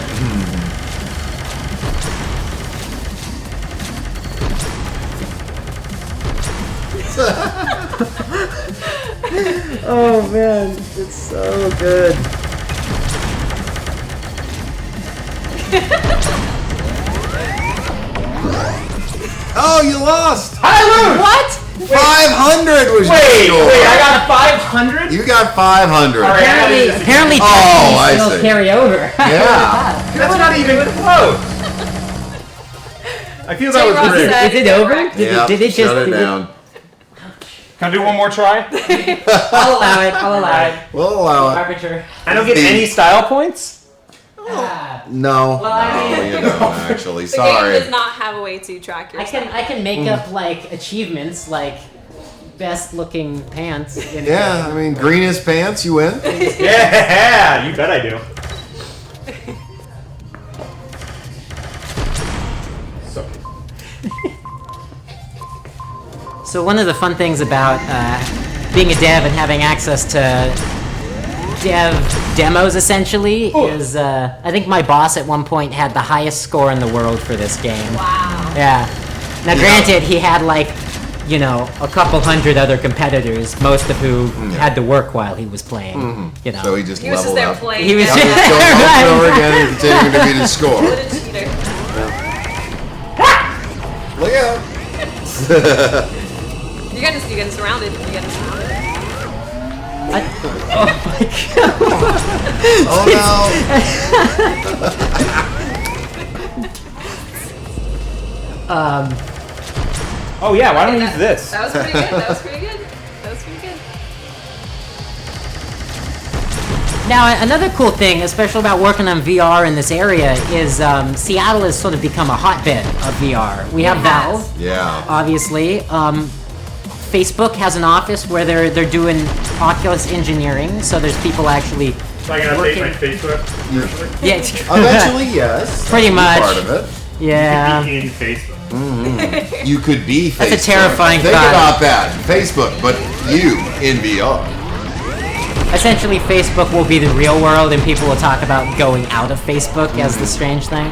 Oh man, it's so good. Oh, you lost! I lose! What? 500 was your Wait, score. I got 500? You got 500. All right. Apparently, Oh, I skills see. carry over. Yeah. That's not even close. I feel that was J-Rock rigged. said- Is it over? Yeah. Did it just? Shut it did down. Can I do one more try? I'll allow it. I'll allow it. We'll allow it. Arbiter. I don't get any style points? No. Well, I no, mean- you don't actually. The Sorry. game does not have a way to track your I can make up like achievements like best looking pants. Yeah, I mean, greenest pants, you win. Yeah, you bet I do. So. So one of the fun things about being a dev and having access to dev demos essentially is I think my boss at one point had the highest score in the world for this game. Wow. Yeah. Now granted, he had like, you know, a couple hundred other competitors, most of who had to work while he was playing. You know. So he just He was just leveled there up. playing. He was Now he's going over and over again and continuing to beat his score. What a cheater. Look out. You're getting surrounded. You're getting surrounded. Oh Oh yeah, why don't we use this? That was pretty good. That was pretty good. That was pretty good. Now, another cool thing, especially about working on VR in this area, is Seattle has sort of become a hotbed of VR. We have Valve, no. Yeah. obviously. Facebook has an office where they're doing Oculus engineering, so there's people actually. So I can update my Facebook? Yeah, Eventually, yes. Pretty That'll much. be part of it. Yeah. Be in Facebook. You could be Facebook. That's a terrifying Think thought. about that. Facebook, but you in VR. Essentially, Facebook will be the real world, and people will talk about going out of Facebook as the strange thing.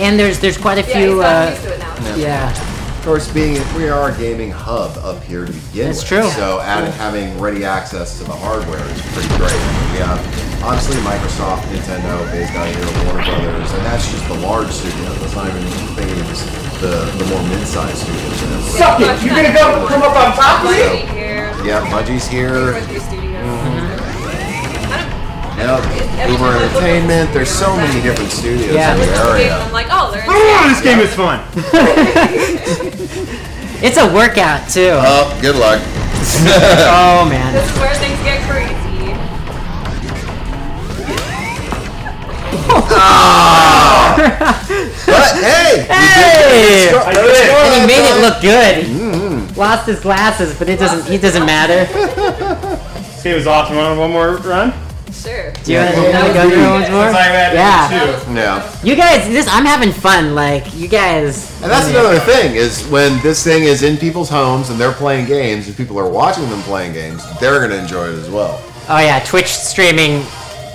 And there's quite a Yeah, few. he's gotten used to it now. Yeah. Of course, we are a gaming hub up here to begin That's with. true. So having ready access to the hardware is pretty great. We have obviously Microsoft, Nintendo, based out here, Warner Brothers, and that's just the large studios. That's not even the more mid-sized studios. Suck it! You're gonna go come up on top of me? Bungie here. Yeah, Bungie's here. Three studios. Yep. Uber Entertainment. There's so many different studios Yeah. in the area. I'm like, oh, they're in Oh, this game is fun. It's a workout too. Oh, good luck. Oh man. This is where things get crazy. But hey, Hey! I did it. And he made it look good. Lost his glasses, but it doesn't matter. This game is awesome. Want one more run? Sure. Do you want to That was go pretty through once good. more? Since I had Yeah. two. yeah. You guys, I'm having fun. Like you guys. And that's another thing is when this thing is in people's homes and they're playing games and people are watching them playing games, they're gonna enjoy it as well. Oh yeah, Twitch streaming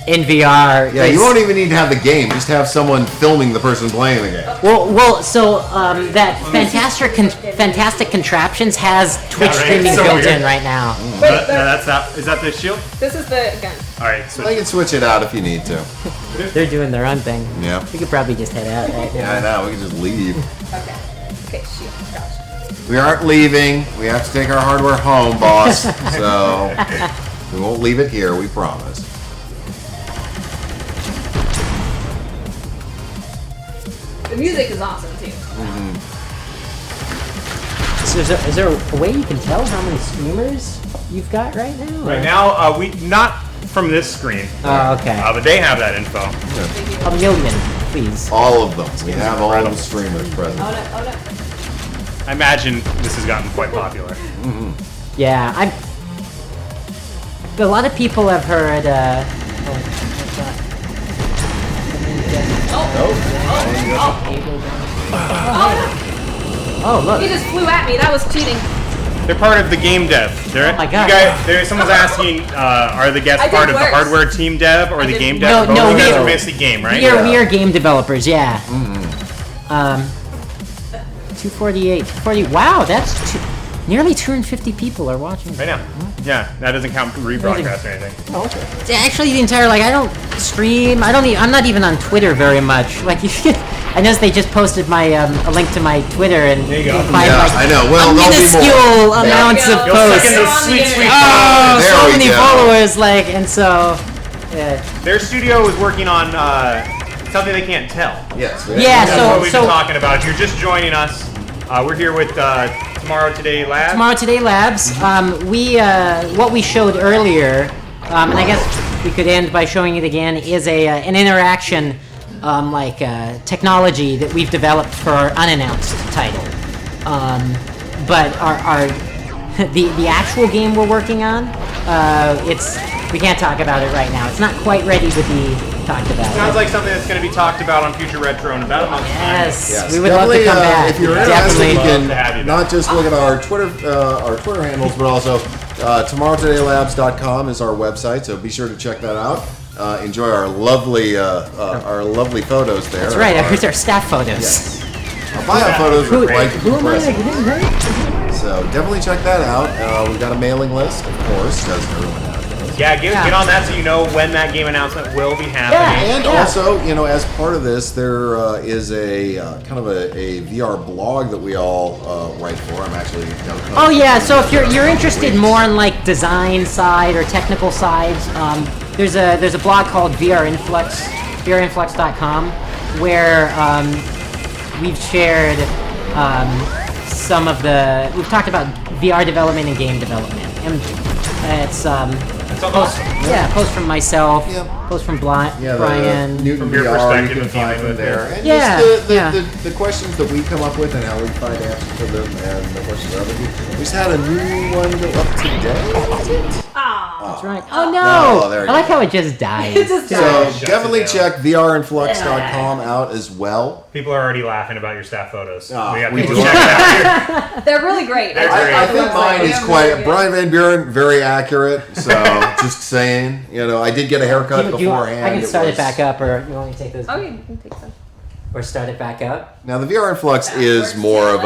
in VR. Yeah, is- you won't even need to have the game; just have someone filming the person playing the game. Well, so that fantastic contraptions has Twitch Yeah, right. streaming So built weird. in right now. Wait, That's that. Is that the shield? this is the gun. All right. I Switch. can switch it out if you need to. They're doing their own thing. Yeah. We could probably just head out right now. Yeah, I know. We can just leave. Okay. Okay, shoot. Gotcha. We aren't leaving. We have to take our hardware home, boss. So we won't leave it here. We promise. The music is awesome too. So is there a way you can tell how many streamers you've got right now? Right now, we not from this screen. Oh, okay. But they have that info. A million, please. All of them. We have all of the streamers present. Oh no. I imagine this has gotten quite popular. Yeah, a lot of people have heard. Oh, look. He just flew at me. That was cheating. They're part of the game dev. Oh my God. Someone's asking, are the guests I did part of the worse. hardware team dev or the game dev? No, Both you guys no. are basically game, right? We are game developers, yeah. 248. 240. Wow, that's nearly 250 people are watching. Right now. Yeah, that doesn't count rebroadcast or anything. Oh, okay. Actually, the entire I don't stream. I'm not even on Twitter very much. Like I noticed they just posted my a link to my Twitter and There you go. find Yeah, like I know. Well, a there'll be minuscule more. amounts of You'll posts. suck in those sweet Oh, There so we many go. followers, and so. Yeah. Their studio is working on something they can't tell. Yes. Yeah, That's so- what we've been talking about. If you're just joining us, we're here with Tomorrow Today Labs. Tomorrow Today Labs. What we showed earlier, and I guess we could end by showing it again, is an interaction, technology that we've developed for our unannounced title. But our the actual game we're working on, we can't talk about it right now. It's not quite ready to be talked about. Sounds like something that's going to be talked about on Future Retro in about a month's time. Yes, we would love to come back. If you're interested, Definitely. you Love to have you can back. not just look at our Twitter handles, but also tomorrowtodaylabs.com is our website. So be sure to check that out. Enjoy our lovely photos there. That's right. Here's our staff photos. Yes. Our bio photos are quite Who am I? impressive. So definitely check that out. We've got a mailing list, of course, as everyone has those. Yeah, get on that so you know when that game announcement will be happening. And also, as part of this, there is a kind of a VR blog that we all write for. I'm actually. Oh yeah. So if you're interested more in design side or technical sides, there's a blog called VR Influx, VRinflux.com, where we've shared we've talked about VR development and game development, and it's awesome. post from myself, Yep. post from Yeah, Brian. the Newton From your VR, perspective you can of dealing find them with there. it. And Yeah, just the questions that we come up with and how we find answers to them and the questions of other people. We just had a new one go up today. That's right. Oh No, no! there you I like go. how it just died. So Shuts definitely it down. check VRinflux.com out as well. People are already laughing about your staff photos. Oh, we have we people do. check it out here. They're really great. They're great. I think mine is quite Brian Van Buren, very accurate. So just saying, I did get a haircut beforehand. I can start it was- back up, or you want me to take those? Oh, you can take some. Or start it back up. Now the VR Influx is more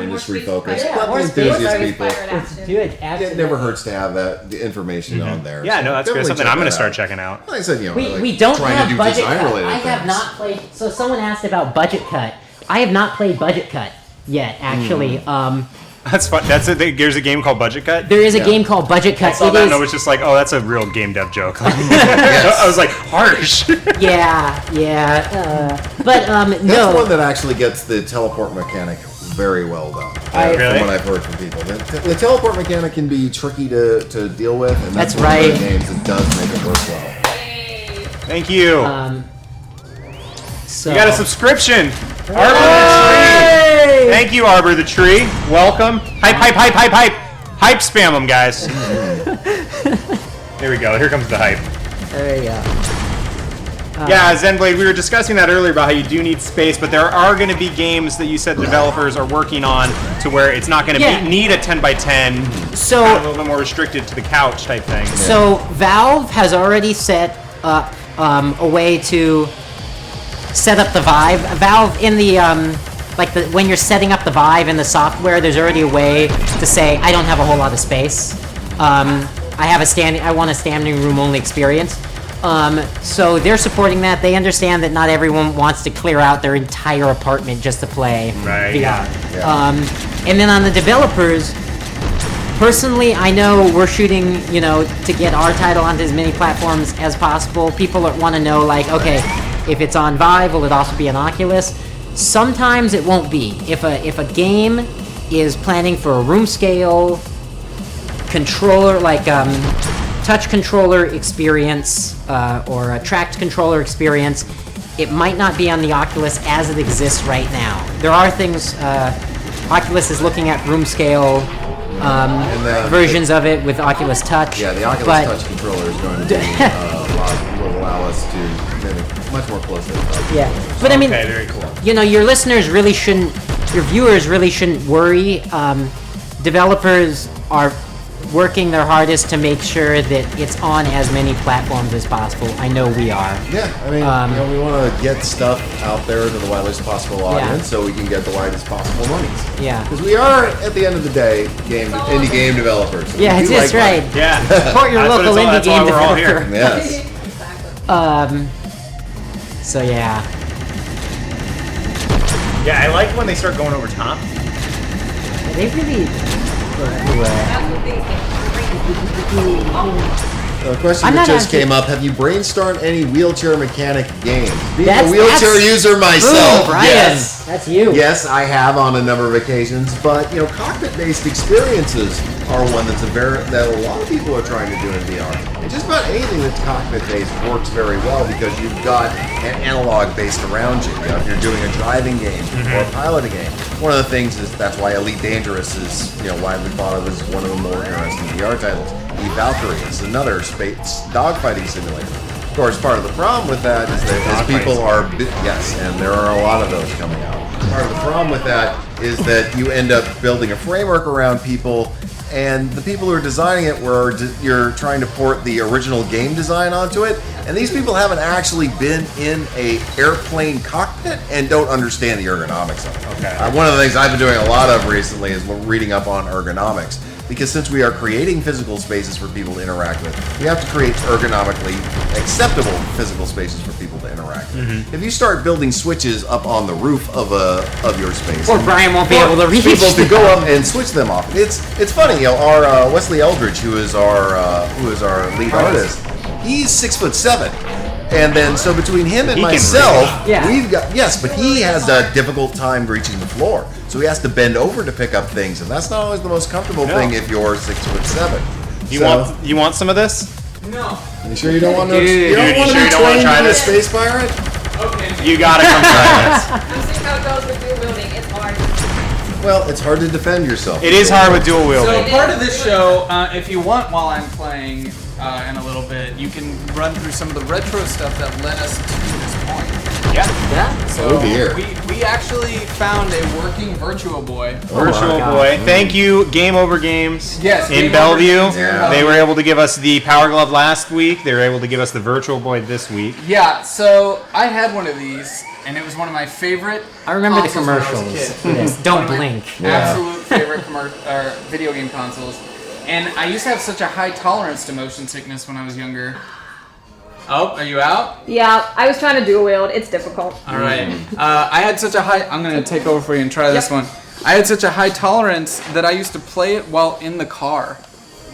industry focused, Yeah, but more the space. enthusiast people. Let's do it. It never hurts to have the information on there. Yeah, so no, that's good. definitely Something check I'm going to that start out. checking out. Like I said, We don't trying have to do budget cut. design-related I have things. not played. So someone asked about budget cut. I have not played budget cut yet. Actually, That's fun. There's a game called Budget Cut. there is a game called Budget Cut. I saw It that is- and I was just like, oh, that's a real game dev joke. I was like, harsh. yeah. But That's no. one that actually gets the teleport mechanic very well done. Really? From what I've heard from people, the teleport mechanic can be tricky to deal with, and that's That's one of right. the games that does make it work well. Thank you. So You got a subscription. Arbor the Tree. Thank you, Arbor the Tree. Welcome. Hype. Hype spam them, guys. There we go. Here comes the hype. there you go. Yeah, Zenblade, we were discussing that earlier about how you do need space, but there are going to be games that you said developers are working on to where it's not going to need a 10 by 10, So kind of a little bit more restricted to the couch type thing. So Valve has already set up a way to set up the Vive. Valve in the when you're setting up the Vive in the software, there's already a way to say I don't have a whole lot of space. I want a standing room only experience. So they're supporting that. They understand that not everyone wants to clear out their entire apartment just to play Right, VR. yeah. And then on the developers, personally, I know we're shooting, to get our title onto as many platforms as possible. People want to know, okay, If it's on Vive, will it also be on Oculus? Sometimes it won't be. If a game is planning for a room scale controller, like touch controller experience or a tracked controller experience, it might not be on the Oculus as it exists right now. There are things, Oculus is looking at room scale versions of it with Oculus Touch. Yeah, the Oculus Touch controller is going to be will allow us to mimic much more closely. Yeah, but I mean, Okay, very cool. you know, your listeners really shouldn't, your viewers really shouldn't worry. Developers are working their hardest to make sure that it's on as many platforms as possible. I know we are. Yeah, I mean, we want to get stuff out there to the widest possible audience so we can get the widest possible monies. Yeah. Because we are, at the end of the day, indie game developers. Yeah, We do that's like right. money. Yeah. Support your local indie game we're all here. developer. Yes. So yeah. Yeah, I like when they start going over top. They really go everywhere. A question I'm that not just actually- came up: have you brainstormed any wheelchair mechanic games? Being That's- a wheelchair that's- user myself, Boom, Brian. yes. That's you. Yes, I have on a number of occasions, but cockpit-based experiences are one that a lot of people are trying to do in VR. And just about anything that's cockpit-based works very well because you've got an analog based around you. If you're doing a driving game or a piloting game, one of the things is that's why Elite Dangerous is widely thought of as one of the more interesting VR titles. Valkyrie is another space dogfighting simulator. Of course, part of the problem with that is that as people are and there are a lot of those coming out. Part of the problem with that is that you end up building a framework around people, and the people who are designing it you're trying to port the original game design onto it, and these people haven't actually been in a airplane cockpit and don't understand the ergonomics of it. Okay. One of the things I've been doing a lot of recently is reading up on ergonomics. Because since we are creating physical spaces for people to interact with, we have to create ergonomically acceptable physical spaces for people to interact with. If you start building switches up on the roof of your space, Or Brian won't be able to reach people to them. go up and switch them off. It's funny, our Wesley Eldridge, who is our lead artist, he's 6'7". And then, so between him and He can myself, reach. we've got, but he has a difficult time reaching the floor. So he has to bend over to pick up things, and that's not always the most comfortable thing if you're 6'7". You want some of this? No. You sure you don't want to? Dude, You don't want to sure be you don't wanna trained try to be a this? space pirate? Okay. You gotta come try this. I'm seeing how it goes with dual wielding. It's hard. Well, it's hard to defend yourself. It is hard with dual wielding. So part of this show, if you want, while I'm playing in a little bit, you can run through some of the retro stuff that led us to this point. Yeah. So Oh, dear. we actually found a working Virtual Boy. Virtual Boy. Thank you, Game Over Games. Yes, in Game Bellevue. Over Games in Bellevue. They were able to give us the Power Glove last week. They were able to give us the Virtual Boy this week. Yeah, so I had one of these, and it was one of my favorite. I remember the consoles when I was a commercials kid. for this. Don't One of my blink. Absolute favorite video game consoles. And I used to have such a high tolerance to motion sickness when I was younger. Oh, are you out? Yeah, I was trying to dual wield. It's difficult. All right. I had such a high. I'm gonna take over for you and try this one. I had such a high tolerance that I used to play it while in the car.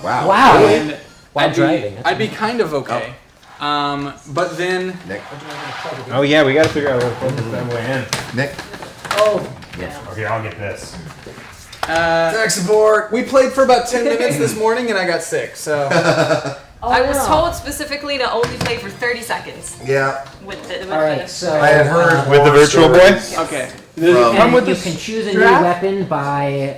Wow. Wow. And While driving. I'd be kind of okay. But then. Nick. Oh yeah, we gotta figure out where to focus that way in. Nick. Oh. Okay, I'll get this. Tech support. We played for about 10 minutes this morning and I got sick, so. I was told specifically to only play for 30 seconds Yeah. with the. With All right, the so I had heard With the horror Virtual Boy? stories Okay. from- and with you the can choose a strap? new weapon by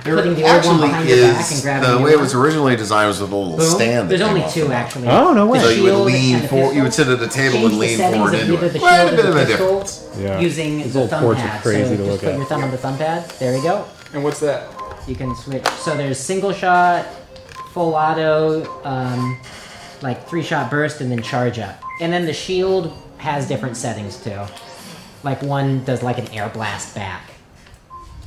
There putting the old one actually behind your back and is grabbing the the way new it was one. originally designed was with a little Boom. stand. There's that only came off two of it. actually. Oh, no way. The So you would shield lean and the forward. You would pistol. sit at a table Change and the lean settings forward of into either it. the Quite a shield bit or of the a pistol difference. Yeah. using These the old thumb ports are pad. crazy So to just look put at. your thumb on the thumb pad. There we go. And what's that? You can switch. So there's single shot, full auto, like 3-shot burst, and then charge up. And then the shield has different settings too. Like one does like an air blast back.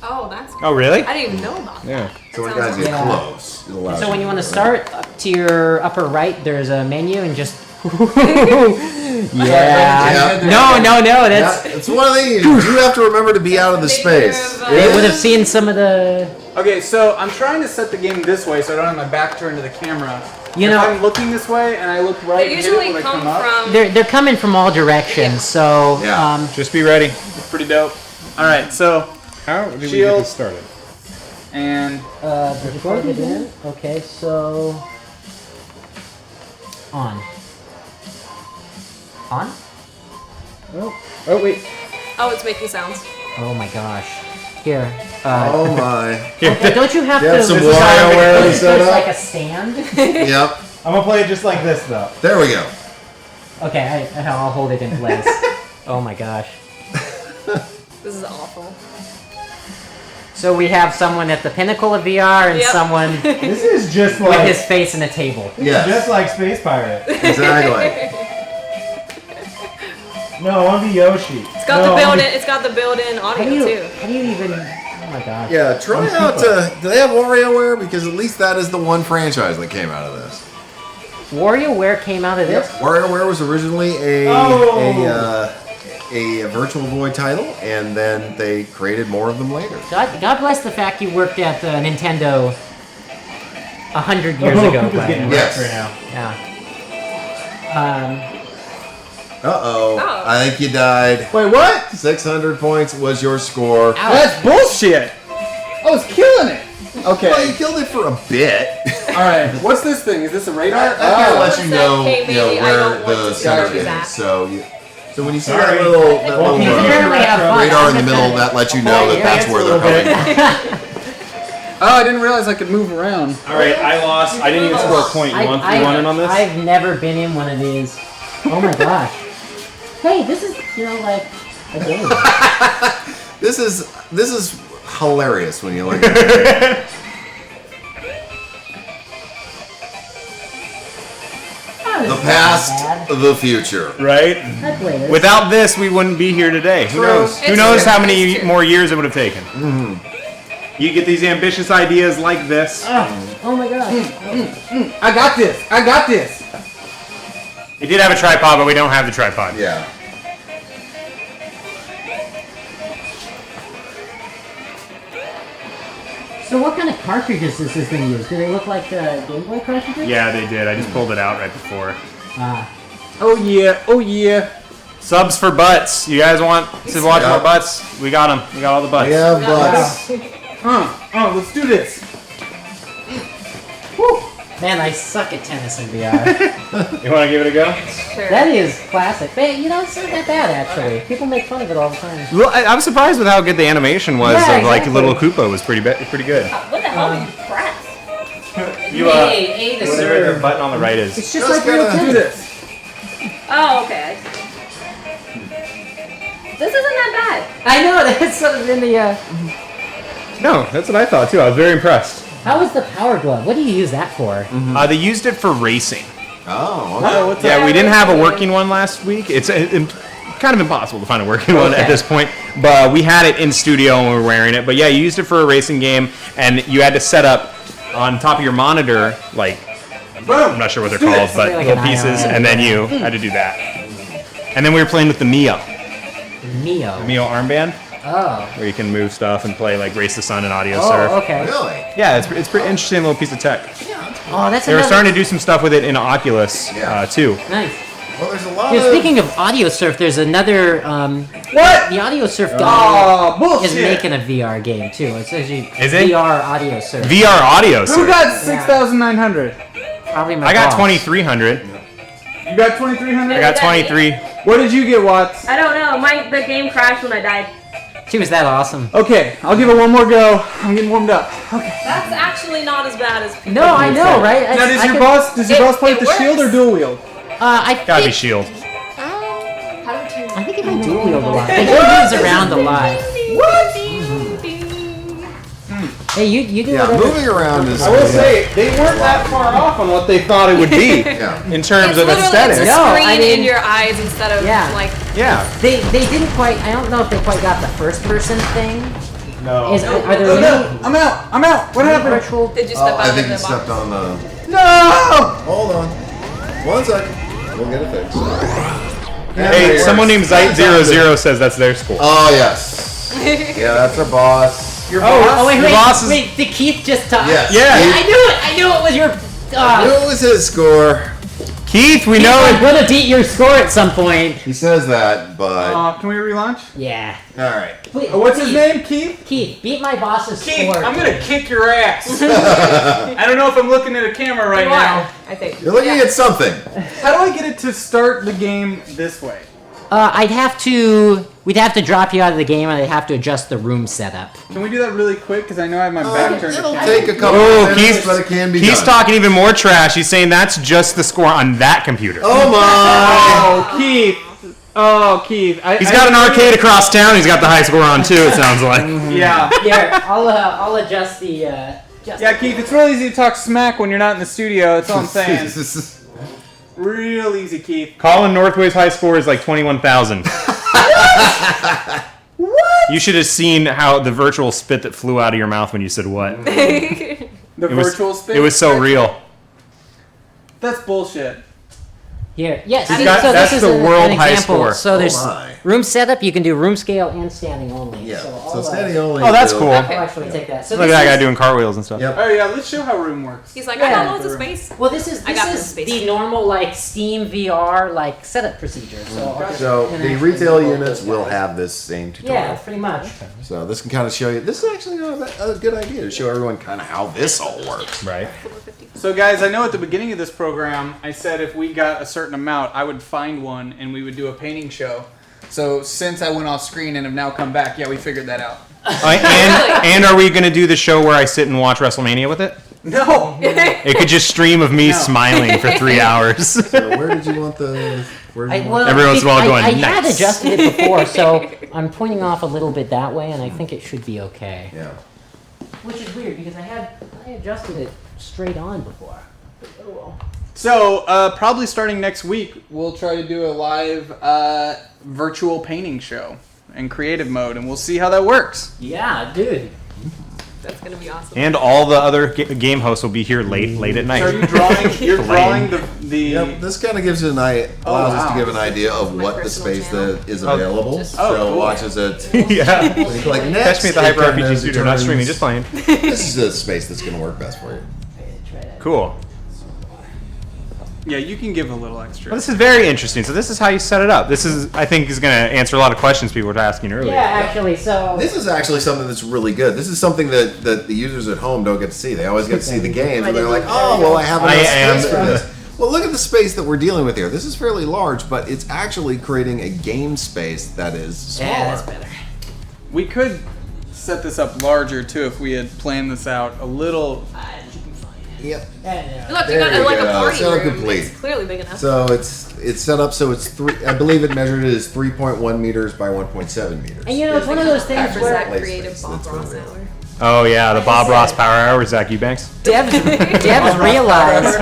Oh, that's. Oh really? I didn't even know about that. Yeah. So when Sounds guys get Yeah. close, it allows So when you want to to start, up to your upper right, there's a menu and just. Yeah. No. That's. It's one of the things you do have to remember to be out of the space. They would have seen some of the. Okay, so I'm trying to set the game this way so I don't have my back turned to the camera. You if know, I'm looking this way and I look right, They and hit it usually when I come up, from. they're coming from all directions, so Yeah. Just be ready. it's pretty dope. All right, so How did we get Shield. this started? and did you plug it in? Okay, so on. Oh wait. Oh, it's making sounds. Oh my gosh. Here. Oh my. Okay, don't you have You to? have some This is how WarioWare there's set like up? a stand. Yep. I'm gonna play it just like this though. There we go. Okay, I'll hold it in place. Oh my gosh. This is awful. So we have someone at the pinnacle of VR and Yep. someone This is just with like his face in a table. Yes. just like Space Pirate. Exactly. No, I want to be Yoshi. It's got the built-in. It's got the built-in How audio do you? too. How do you even? Oh my gosh. Yeah, try out. Do they have WarioWare? Because at least that is the one franchise that came out of this. WarioWare came out of this. WarioWare was originally a Virtual Boy title, and then they created more of them later. God bless the fact you worked at Nintendo 100 years ago. Cooper's Brian. getting Yes. wrecked right now. Yeah. Uh-oh. Oh. I think you died. wait, what? 600 points was your score. That's bullshit. I was killing it. Okay. Well, you killed it for a bit. All right. What's this thing? Is this a radar? That kind of lets you Said, know, "Hey, you maybe know I where don't want the to center do is. that." So when you see Sorry. that little He's apparently have fun. radar in the middle, that lets you know that Yeah, that's it's where a they're little coming from. Oh, I didn't realize I could move around. All right, I lost. I didn't even score a point. You want you want in on this? I've never been in one of these. Oh my gosh. Hey, this is like a game. This is hilarious when you look at it. The past, the future. Right? I played it. Without this, we wouldn't be here today. Who knows? Who It's knows true. how many It's true. more years it would have taken? You get these ambitious ideas like this. Oh my gosh. I got this. I got this. It did have a tripod, but we don't have the tripod. Yeah. So what kind of cartridges is this thing use? Do they look like Game Boy cartridges? Yeah, they did. I just pulled it out right before. Oh yeah. Oh yeah. Subs for butts. You guys want to watch Yeah. more butts? We got them. We got all the butts. We have butts. Oh, let's do this. Man, I suck at tennis in VR. You want to give it a go? Sure. That is classic. But, you know, it's not that bad, actually. People make fun of it all the time. Well, I'm surprised with how good the animation was Yeah, of like exactly. little Koopa was pretty good. What the hell did you press? You A to whatever the serve. button on the right is. It's just Just like real gotta Do tennis. this. Oh, okay. This isn't that bad. I know, that's sort of in the, No, that's what I thought too. I was very impressed. How is the Power Glove? What do you use that for? They used it for racing. Oh, okay. What's Yeah, up? we didn't have a working one last week. It's kind of impossible to find a working one Okay. at this point. But we had it in studio and we were wearing it. But yeah, you used it for a racing game, and you had to set up on top of your monitor, like I'm not sure what they're called, but Like little an pieces, IR. and then you had to do that. And then we were playing with the Mio Mio. armband, Oh. where you can move stuff and play like Race the Sun and Audio Oh, Surf. okay. Really? Yeah, it's pretty interesting little piece of tech. Oh, that's They were another... starting to do some stuff with it in Oculus Yeah. too. Nice. Well, there's a lot Yeah, of... speaking of Audio Surf, there's another, What? the Audio Surf guy Oh, bullshit. is making a VR game, too. It's actually Is it? VR Audio Surf. VR Audio Who Surf. got 6,900? Probably my I got boss. 2,300. You got 2,300? I got 23. What did you get, Watts? I don't know. The game crashed when I died. She was that awesome. Okay, I'll give it one more go. I'm getting warmed up. Okay. That's actually not as bad as people. No, I know, right? Now, does your boss play with the shield or dual wield? I Gotta be think, shield. I think he might dual wield a lot. He moves around a lot. Hey, you do Yeah, whatever. moving around is... I will say they weren't that far off on what they thought it would be Yeah. in terms It's of literally aesthetics. it's a No, screen I mean- in your eyes instead of Yeah. like. Yeah. They didn't quite. I don't know if they quite got the first person thing. No. Are there Oh, any no, I'm out. What happened? virtual? Did you Oh, step out I of think the you stepped box? on the... No! Hold on. 1 second. We'll get it fixed. Hey, someone named Zeit00 says that's their school. Oh, yes. Yeah, that's our boss. Oh, wait, Your wait, boss is- wait! Did Keith just talk? Yes. Yeah. I knew it. I knew it was your What was his score? Keith, we know I'm it. gonna beat your score at some point. He says that, but Can we relaunch? Yeah. all right. Please, What's his please. name? Keith? Keith, beat my boss's Keith, score. I'm gonna kick your ass. I don't know if I'm looking at a camera right You are, now. I think. You're looking at something. How do I get it to start the game this way? We'd have to drop you out of the game, and I'd have to adjust the room setup. Can we do that really quick? Because I know I have my back turned to It'll camera. take a couple Oh, of minutes, Keith, but it can be He's done. talking even more trash. He's saying that's just the score on that computer. Oh my! Oh, Keith. Oh, Keith. He's got an arcade across town. He's got the high score on too. It sounds like. Yeah. Here, I'll adjust the. Yeah, Keith, it's real easy to talk smack when you're not in the studio. That's all I'm saying. Real easy, Keith. Colin Northway's high score is like 21,000. What? You should have seen how the virtual spit that flew out of your mouth when you said what. The virtual spit? It was so real. That's bullshit. Here, yes. He's got- that's this is the world an high example. score. So there's my. room setup. You can do room scale and standing only. Yeah. So, So I'll, standing only. Oh, that's will- cool. I'll actually take that. So Look at this that guy is- doing cartwheels and stuff. Yep. Oh, yeah, let's show how room works. He's like, Yeah. I got loads of space. Well, this is I got this some is space. the normal like Steam VR like setup procedure. So I'll just So gonna the actually retail go units those will guys. have this same tutorial. Yeah, pretty much. So this can kind of show you. This is actually a good idea to show everyone kind of how this all works. Right. So, guys, I know at the beginning of this program, I said if we got a certain amount, I would find one and we would do a painting show. So, since I went off screen and have now come back, yeah, we figured that out. And are we going to do the show where I sit and watch WrestleMania with it? No! It could just stream of me No. smiling for 3 hours. So where did you want the? Where did you want Every once in a while going, I had "Nice." adjusted it before, so I'm pointing off a little bit that way, and I think it should be okay. Yeah. Which is weird because I adjusted it straight on before. So, probably starting next week, we'll try to do a live virtual painting show in creative mode, and we'll see how that works. Yeah, dude. That's gonna be awesome. And all the other game hosts will be here late at night. So, are you drawing? You're drawing the. Yep. This kind of gives you allows us to give an idea of My what the personal space channel. that is available. Just- Oh, so cool. watches it. Yeah. Like Catch me at the Hyper RPG Studio. Not streaming, just playing. This is the space that's going to work best for you. Cool. Yeah, you can give a little extra. Well, this is very interesting. So this is how you set it up. This is, I think, is going to answer a lot of questions people were asking earlier. Yeah, actually, so This is actually something that's really good. This is something that the users at home don't get to see. They always get to see the games, and they're like, "Oh, well, I have enough space for this." Well, look at the space that we're dealing with here. This is fairly large, but it's actually creating a game space that is smaller. yeah, that's better. We could set this up larger, too, if we had planned this out a little. Yep. Yeah, Look, There you got you like go. a party Setup room. complete. It's clearly big enough. So it's set up so it's three. I believe it measured it as 3.1 meters by 1.7 meters. And you know, it's one of those things For where Zach Place Creative space, Bob that's Ross what it is. hour. Oh, yeah, the Bob Ross Power Hour with Zach Eubanks. devs realize.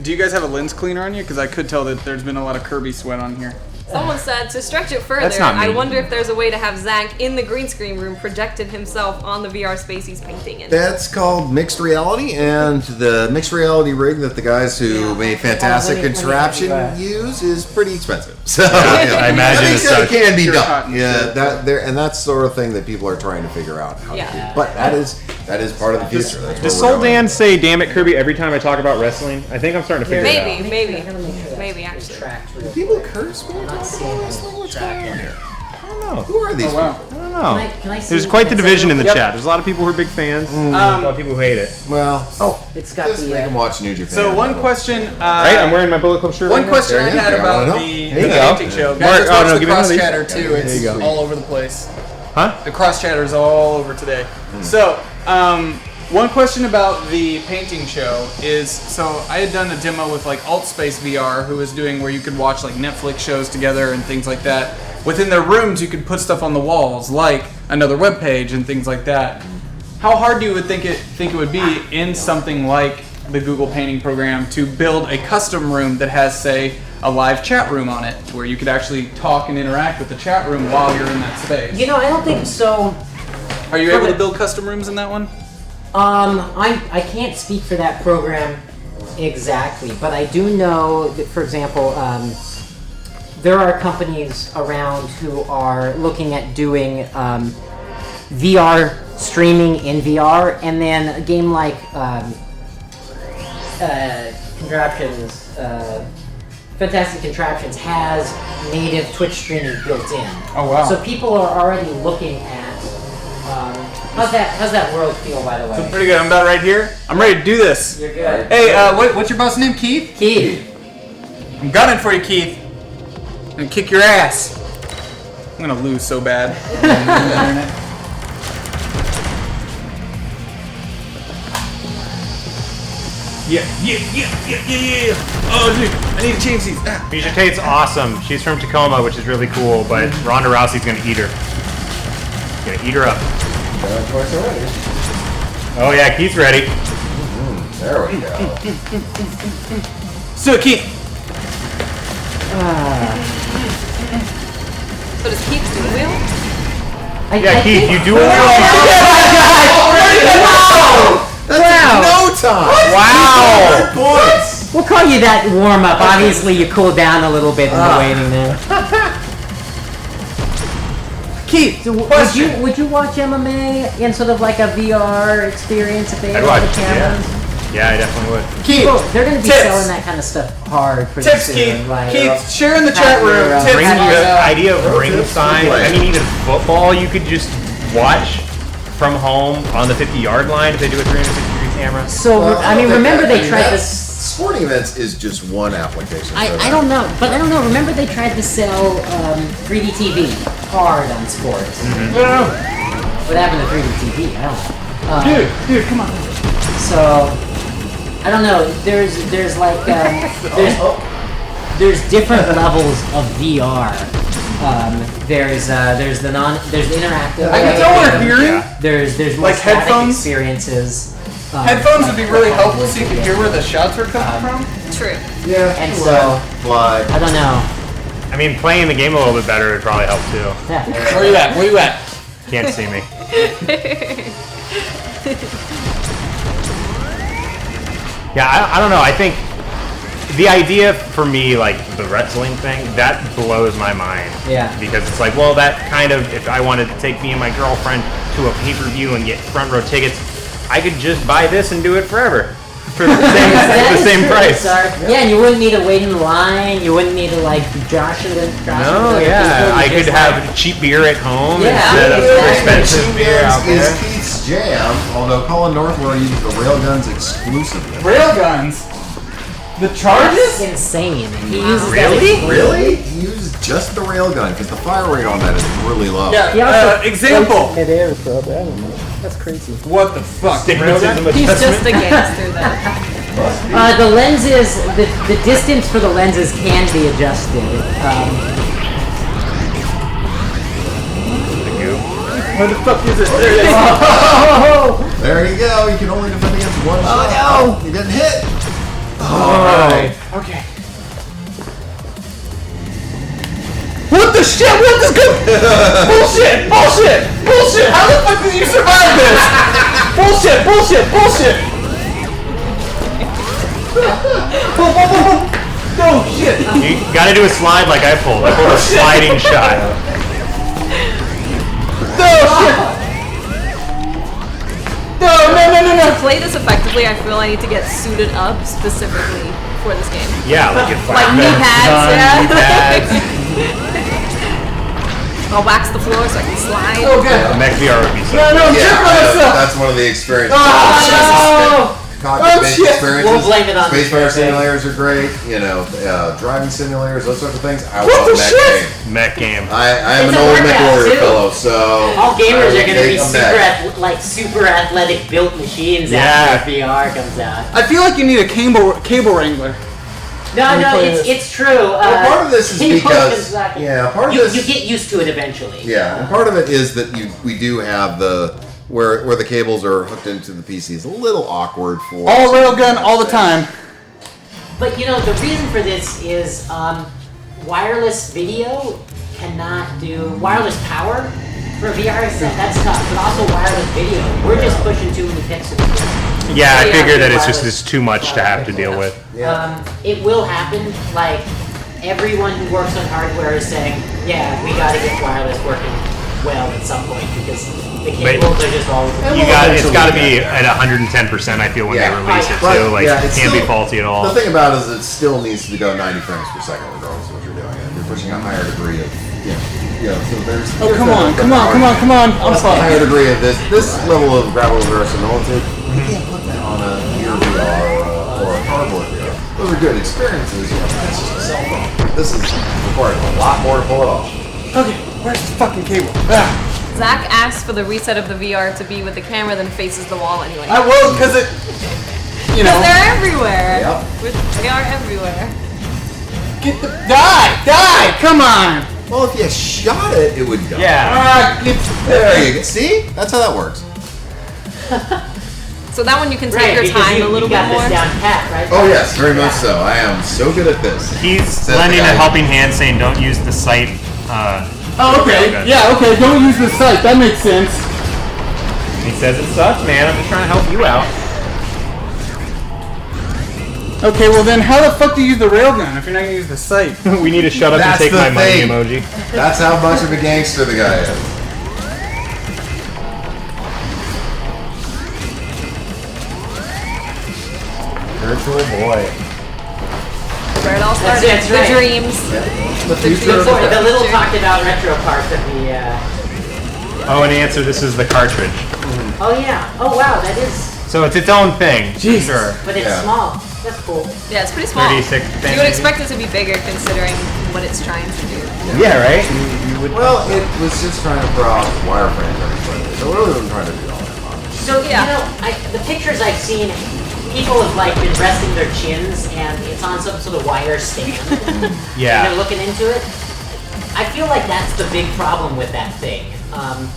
Do you guys have a lens cleaner on you? Because I could tell that there's been a lot of Kirby sweat on here. Someone said to stretch it further, That's not me. I wonder if there's a way to have Zach in the green screen room projected himself on the VR space he's painting in. That's called mixed reality, and the mixed reality rig that the guys who made Fantastic let me Contraption use is pretty expensive. So I imagine I as think that such. it can be Pure done. cotton, Yeah, sure. that there, and that's sort of thing that people are trying to figure out how to Yeah. do. But that is part of the future. That's where Does we're Soul going. Dan say "Damn it, Kirby" every time I talk about wrestling? I think I'm starting to figure it out. Maybe actually. People curse when they talk about wrestling. What's going on here? I don't know. Who are these Oh, wow. people? I don't know. Can I see There's quite the division in the Yep. chat. There's a lot of people who are big fans. A lot of people who hate it. Well, It's got just the. make them watch New Japan. So, one question. Right? I'm wearing my Bullet Club shirt. One right now. question I There you had go. about There the you go. painting show. Mark, Guys, let's watch the give me one of cross these. chatter too. There It's you go. all over the place. Huh? The cross chatter is all over today. So, one question about the painting show is, so I had done a demo with like AltSpace VR, who was doing where you could watch like Netflix shows together and things like that. Within their rooms, you could put stuff on the walls, like another web page and things like that. How hard do you think it would be in something like the Google Painting program to build a custom room that has, say, a live chat room on it, where you could actually talk and interact with the chat room while you're in that space? You know, I don't think so. Are you able to build custom rooms in that one? I can't speak for that program exactly, but I do know that, for example, there are companies around who are looking at doing VR streaming in VR, and then a game like Contraptions, Fantastic Contraptions has native Twitch streaming built in. Oh wow. So people are already looking at. How's that world feel, by the way? Pretty good. I'm about right here. I'm ready to do this. You're good. Hey, what's your boss name? Keith? Keith. I'm gunning for you, Keith. I'm gonna kick your ass. I'm gonna lose so bad. Yeah. Oh, dude, I need to change these. Misha Tate's awesome. She's from Tacoma, which is really cool, but Ronda Rousey's gonna eat her. Gonna eat her up. Twice already. Oh yeah, Keith's ready. There we go. So, Keith. So does Keith do the wheel? Yeah, Keith, you do it. That's no time. Wow. Points. We'll call you that warm up. Obviously, you cooled down a little bit in the waiting there. Keith, So would you watch MMA in sort of like a VR experience if they had I'd all the watch, cameras? Yeah, I definitely would. Keith, People, they're going to be tips. selling that kind of stuff hard pretty Tips, soon. Keith. Like, Keith, share in the chat have room. your, Tips. Ring, have the your- idea of ring tips sign. for play. I mean, even football, you could just watch from home on the 50-yard line if they do a 360-degree camera. So, I mean, remember they tried this. Sporting events is just one application. I don't know, but I don't know. Remember they tried to sell 3D TV hard on sports. No. What happened to 3D TV? I don't know. Dude, come on. So I don't know. There's like there's different levels of VR. There's the interactive. I can tell we're hearing. There's more Like static headphones? experiences. Headphones would be really helpful so you could hear where the shots are coming from. True. Yeah. And so Fly. I don't know. I mean, playing the game a little bit better would probably help too. Yeah. Where you at? Where you at? Can't see me. Yeah, I don't know. I think the idea for me, like the wrestling thing, that blows my mind. Yeah. Because it's like, well, that kind of, if I wanted to take me and my girlfriend to a pay-per-view and get front row tickets, I could just buy this and do it forever for the same price. Yeah, and you wouldn't need to wait in line. You wouldn't need to like josh it. No, yeah, I could have cheap beer at home Yeah, instead of exactly. expensive beer out is there. Keith's jam, although Colin Northwell uses the railguns exclusively. Railguns. The That's charges? insane. He uses Really? that. Really? He uses just the railgun because the fire rate on that is really low. Yeah. He also Example. Mid-air, so I don't know. That's crazy. What the fuck? Stigmatism He's adjustment. just a gangster though. The lenses, the distance for the lenses can be adjusted. Where the fuck is it? There it is. There you go. You can only defend against one shot. no. You didn't hit. Alright. Okay. What the shit? What is good? Bullshit! Bullshit! Bullshit! How the fuck did you survive this? Bullshit! Bullshit! Bullshit! Oh shit! You gotta do a slide like I pulled. I pulled a sliding shot. No shit! No! To play this effectively, I feel I need to get suited up specifically for this game. Yeah, like Like knee pads, yeah. knee pads. I'll wax the floor so I can slide. Okay. Mech VR would be so. No, I'm Yeah, tripping myself. that's one of the experiences. Oh, Cockpit-based shit. experiences. We'll blame it on Spacebar the thing. simulators are great. You know, driving simulators, those sorts of things. I What love the that shit? game. Mech game. I am It's an a old Mech workout, Warrior too. fellow, so All gamers are going to be take a Mech. super athletic built machines Yeah. after VR comes out. I feel like you need a cable wrangler. No, play it's true. Well, part of this is cable because construction. part of you this get used to it eventually. yeah, and part of it is that we do have the where the cables are hooked into the PC is a little awkward for All railgun all the time. But you know, the reason for this is wireless video cannot do wireless power for a VR set. That's tough, but also wireless video. We're just pushing too many pixels. Yeah, I Yeah, figure that it's wireless- just too much to have to deal with. It will happen. Like everyone who works on hardware is saying, "Yeah, we got to get wireless working well at some point because the cables are just all. It's got to be at 110%. I feel when they release it too. Like it can't be faulty at all. The thing about it is it still needs to go 90 frames per second regardless of what you're doing. And you're pushing a higher degree of, so there's. Oh, come on. I'm Plus, a sorry. higher degree of this level of gravel verisimilitude. You can't put that on a Gear VR or a cardboard VR. Those are good experiences. It's just a cell phone. This is requiring a lot more to pull it off. Okay, where's this fucking cable? Zach asked for the reset of the VR to be with the camera, then faces the wall anyway. I will, because it, Because they're everywhere. Yep. They are everywhere. Die! Come on! Well, if you shot it, it would go. Yeah. There you go. See? That's how that works. So that one you can take your time a little bit more. This down pat, right? Oh, yes, very much so. I am so good at this. He's lending a helping hand, saying don't use the site. Oh, okay. Yeah, okay. Don't use the site. That makes sense. He says it sucks, man. I'm just trying to help you out. Okay, well then, how the fuck do you use the railgun if you're not gonna use the site? We need to shut up That's and take the my money thing. emoji. That's how much of a gangster the guy is. Virtual boy. Where it all started. That's the right. dreams. The future of The little talked about retro part of the. Oh, an answer. This is the cartridge. Oh yeah. Oh wow, that is. So it's its own thing. Jesus. Sure. But it's small. That's cool. Yeah, it's pretty small. 36 You would expect it to be bigger considering what it's trying to do. Yeah, right? You would. Well, it was just trying to throw out wireframe everybody. So it really wasn't trying to do all that much. So Yeah. the pictures I've seen, people have like been resting their chins and it's on some sort of wire stand. And Yeah. they're looking into it. I feel like that's the big problem with that thing.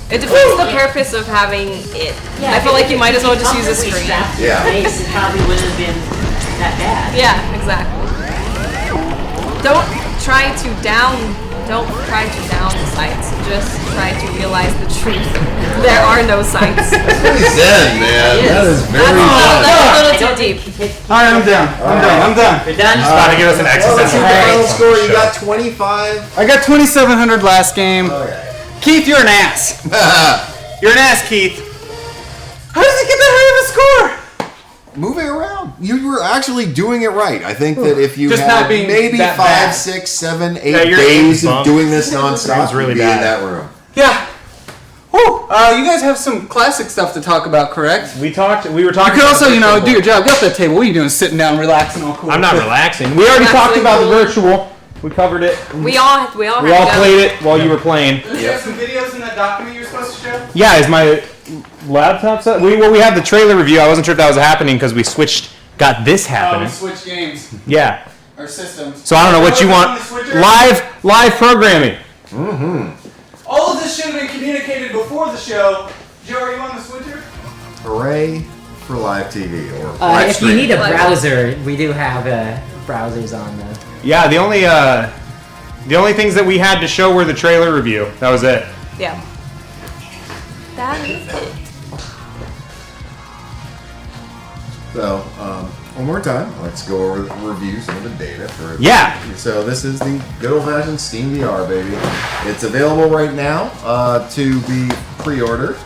It defeats the purpose of having it. I feel like you might as well just use a comfortably screen. strapped to your Yeah. face, it probably wouldn't have been that bad. Yeah, exactly. Don't try to down the sights. Just try to realize the truth. There are no sights. Pretty zen, man. That is very That's a zen. little too deep. Alright, I'm done. I'm done. You're done? About to give us an Well, let's see existential the final crisis. score. You got 25. I got 2,700 last game. Okay. Keith, you're an ass. You're an ass, Keith. How does he get that high of a score? Moving around. You were actually doing it right. I think that if you Just had not being maybe that 5, bad. 6, 7, 8 Yeah, your days aim of bump doing this nonstop, was really you'd be bad. in that room. Yeah. Whew. You guys have some classic stuff to talk about, correct? We were talking. You could also, do your job. Get off that table. What are you doing? Sitting down, relaxing, all cool. I'm not relaxing. We already That's talked really about the cool. virtual. We covered it. We all We have all to go. played it while you were playing. Do you have some videos in that document you're supposed to show? Yeah, is my laptop set? We have the trailer review. I wasn't sure if that was happening because we got this happening. Switch games Yeah. or systems. So I don't know what you want. Live programming. All of this should have been communicated before the show. Joe, are you on the switcher? Hooray for live TV or live If you streaming. need a browser, we do have browsers on the. Yeah, the only things that we had to show were the trailer review. That was it. Yeah. That is it. So, one more time, let's go over the review some of the data for. Yeah. So this is the good old-fashioned Steam VR, baby. It's available right now to be pre-ordered.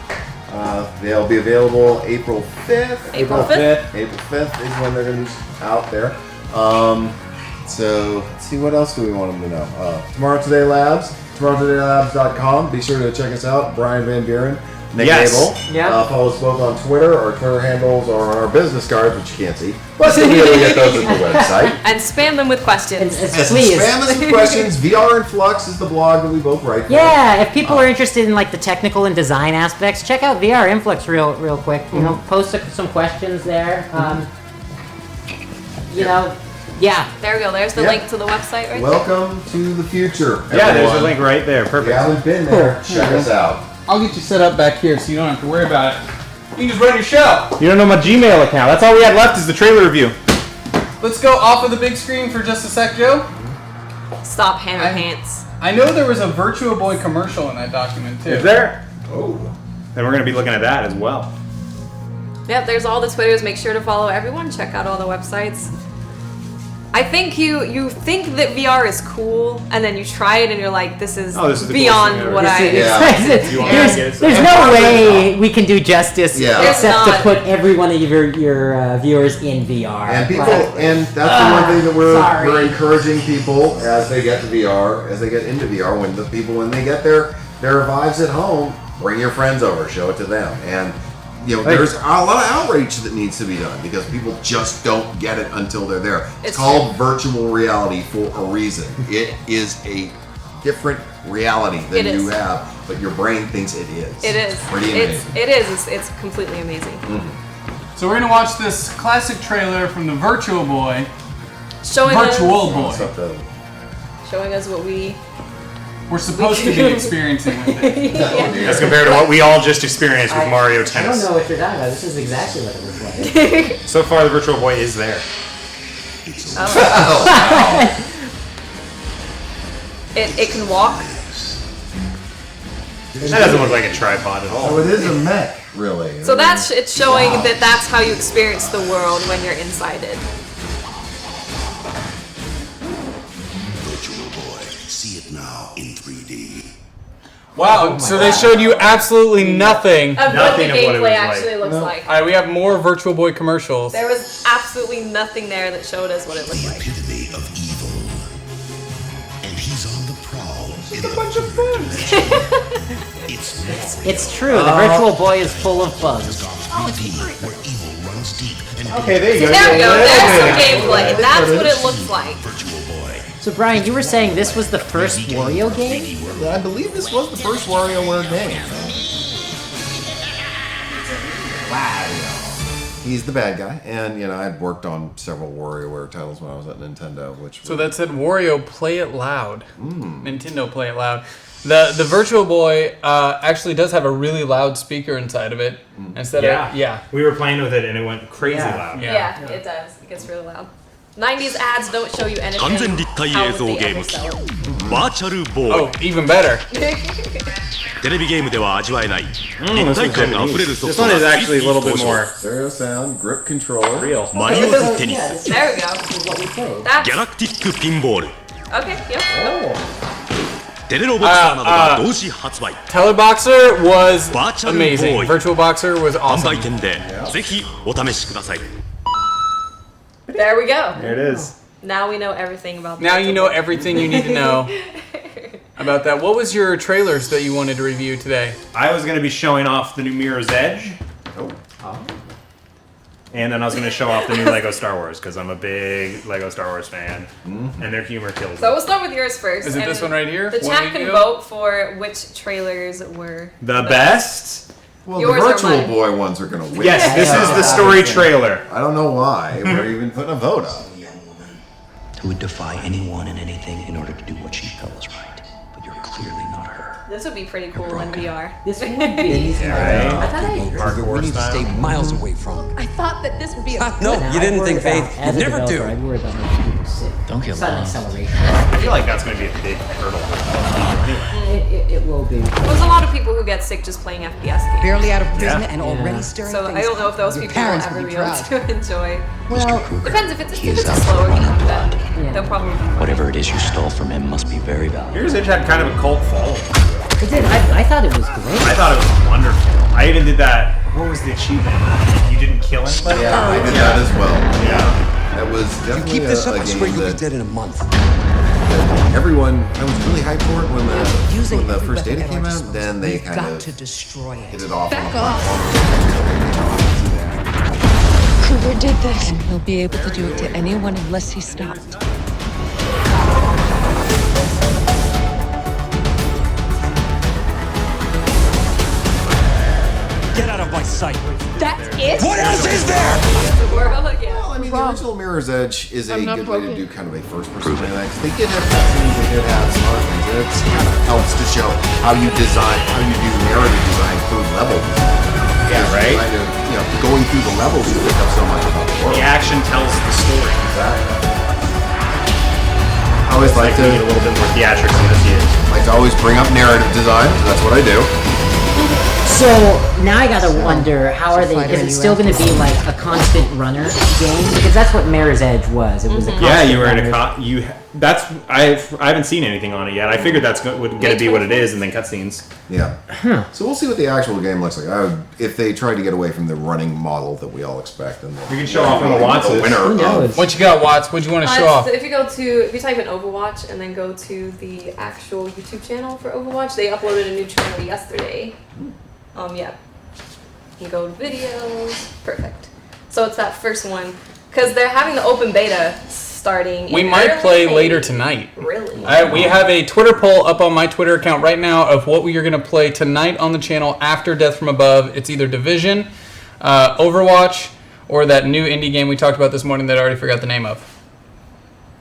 They'll be available April 5th. April 5th. April 5th is when they're going to be out there. So, let's see, what else do we want them to know? Tomorrow Today Labs, tomorrowtodaylabs.com. Be sure to check us out. Brian Van Buren, Nick Yes. Abel. Yeah. Follow us both on Twitter. Our Twitter handles are on our business cards, which you can't see. But you'll be able to get those at the website. And spam them with questions. Please. Spam us with questions. VR in Flux is the blog that we both write for. Yeah, if people are interested in like the technical and design aspects, check out VR Influx real quick. Post some questions there. Yeah. There we go. There's the Yeah. link to the website right Welcome to the future. Yeah, there's a everyone. link right there. If you Perfect. haven't been there, check us out. I'll get you set up back here so you don't have to worry about it. You can just run your show. You don't know my Gmail account. That's all we had left is the trailer review. Let's go off of the big screen for just a sec, Joe. there. Stop hammer pants. I know there was a Virtua Boy commercial in that document too. Is there? Oh. Then we're going to be looking at that as well. Yep, there's all the Twitters. Make sure to follow everyone. Check out all the websites. I think you think that VR is cool, and then you try it, and you're like, this is, this is the beyond coolest thing what I. There's no way we can do justice except to not. put every one of your viewers in VR. And people, and that's the one thing that we're encouraging people as they get to VR, as they get into VR. When they get their Vives at home, bring your friends over, show it to them, and there's a lot of outreach that needs to be done because people just don't get it until they're there. It's called virtual reality for a reason. It is a different reality than you have, but your brain thinks it is. It is. Pretty amazing. It is. It's completely amazing. Mm-hmm. So we're gonna watch this classic trailer from the Virtual Boy. Showing us what we're supposed to be experiencing with it. As compared to what we all just experienced with Mario Tennis. I don't know what you're talking about. This is exactly what it was like. So far, the Virtual Boy is there. It can walk. That doesn't look like a tripod at all. Oh, it is a mech, really. So it's showing that that's how you experience the world when you're inside it. See it now in 3D. Wow, so they showed you absolutely nothing. Of what the gameplay actually looks like. All right, we have more Virtual Boy commercials. There was absolutely nothing there that showed us what it looked like. The epitome of evil. And he's on the prowl. It's a bunch of fun. It's true. The Virtual Boy is full of bugs. Where evil runs deep. Okay, there you go. There we go. There's some gameplay. That's what it looks like. So Brian, you were saying this was the first Wario game? I believe this was the first WarioWare game. Wow. He's the bad guy, and I'd worked on several WarioWare titles when I was at Nintendo. That said Wario Play It Loud. Nintendo Play It Loud. The Virtual Boy actually does have a really loud speaker inside of it. Instead of we were playing with it and it went crazy loud. Yeah, it does. It gets really loud. 90s ads don't show you anything. Oh, even better. This one is actually a little bit more stereo sound, grip controller. Real. There we go. That's... Okay, yep. Teleboxer was amazing. Virtual Boxer was awesome. There we go. There it is. Now we know everything about. Now you know everything you need to know about that. What was your trailers that you wanted to review today? I was going to be showing off the new Mirror's Edge. And then I was going to show off the new Lego Star Wars because I'm a big Lego Star Wars fan, and their humor kills So me. we'll start with yours first. Is it this one right here? The chat can vote for which trailers were the best. Well, Yours the or Virtual mine? Boy ones are going to win. Yes, this is the story trailer. I don't know why we're even putting a vote up. Who would defy anyone and anything in order to do what she felt was right. But you're clearly not her. This would be pretty cool in VR. This would be. I thought I Hardcore need to style. stay miles away from. I thought that this would be a No, you didn't think, Faith. You never do. I'd worry about making people sick. Don't get Sudden lost. acceleration. I feel like that's going to be a big hurdle. It will be. There's a lot of people who get sick just playing FPS games. Barely out of prison and already staring So things I don't know if those Your people will parents ever would be be able proud. to enjoy. Well, Depends if it's a slower game, then they'll probably. Whatever it is you stole from him must be very valuable. Mirror's Edge had kind of a cult following. it did. I thought it was great. I thought it was wonderful. I even did that. What was the achievement? You didn't kill anybody? Yeah, I did that as well. Yeah. That was definitely Keep this up, a I swear game you'll be that dead in a month. everyone, I was really hyped for it when the every first weapon data at came our out. disposal. Then they We've kind got of to destroy hit it. it off on a Back platform. Kruger did this, and he'll be able to do it to anyone unless he's stopped. Get out of my sight. That's it? What else is there? The world, yeah. Well, I mean, the original Mirror's Edge is a good way to do kind of a first-person dynamics. They did have cutscenes, they did have smart things. It kind of helps to show how you design, how you do narrative design for levels. Yeah, right? Kind of, going through the levels, you pick up so much about the world. The action tells the story. Exactly. I always like to Need a little bit more theatrics in this year. always bring up narrative design. That's what I do. So now I gotta wonder, how are they? Is it still going to be like a constant runner game? Because that's what Mirror's Edge was. It was a constant Yeah, you were in a runner. That's I haven't seen anything on it yet. I figured that's going to be what it is, and then cutscenes. Yeah. So we'll see what the actual game looks like. If they try to get away from the running model that we all expect, and we can show off on the Watts. What you got, Watts? What do you want to show off? So if you type in Overwatch and then go to the actual YouTube channel for Overwatch, they uploaded a new trailer yesterday. Yeah. You go to videos. Perfect. So it's that first one because they're having the open beta starting. We might play later tonight. Really? We have a Twitter poll up on my Twitter account right now of what we are going to play tonight on the channel after Death from Above. It's either Division, Overwatch, or that new indie game we talked about this morning that I already forgot the name of.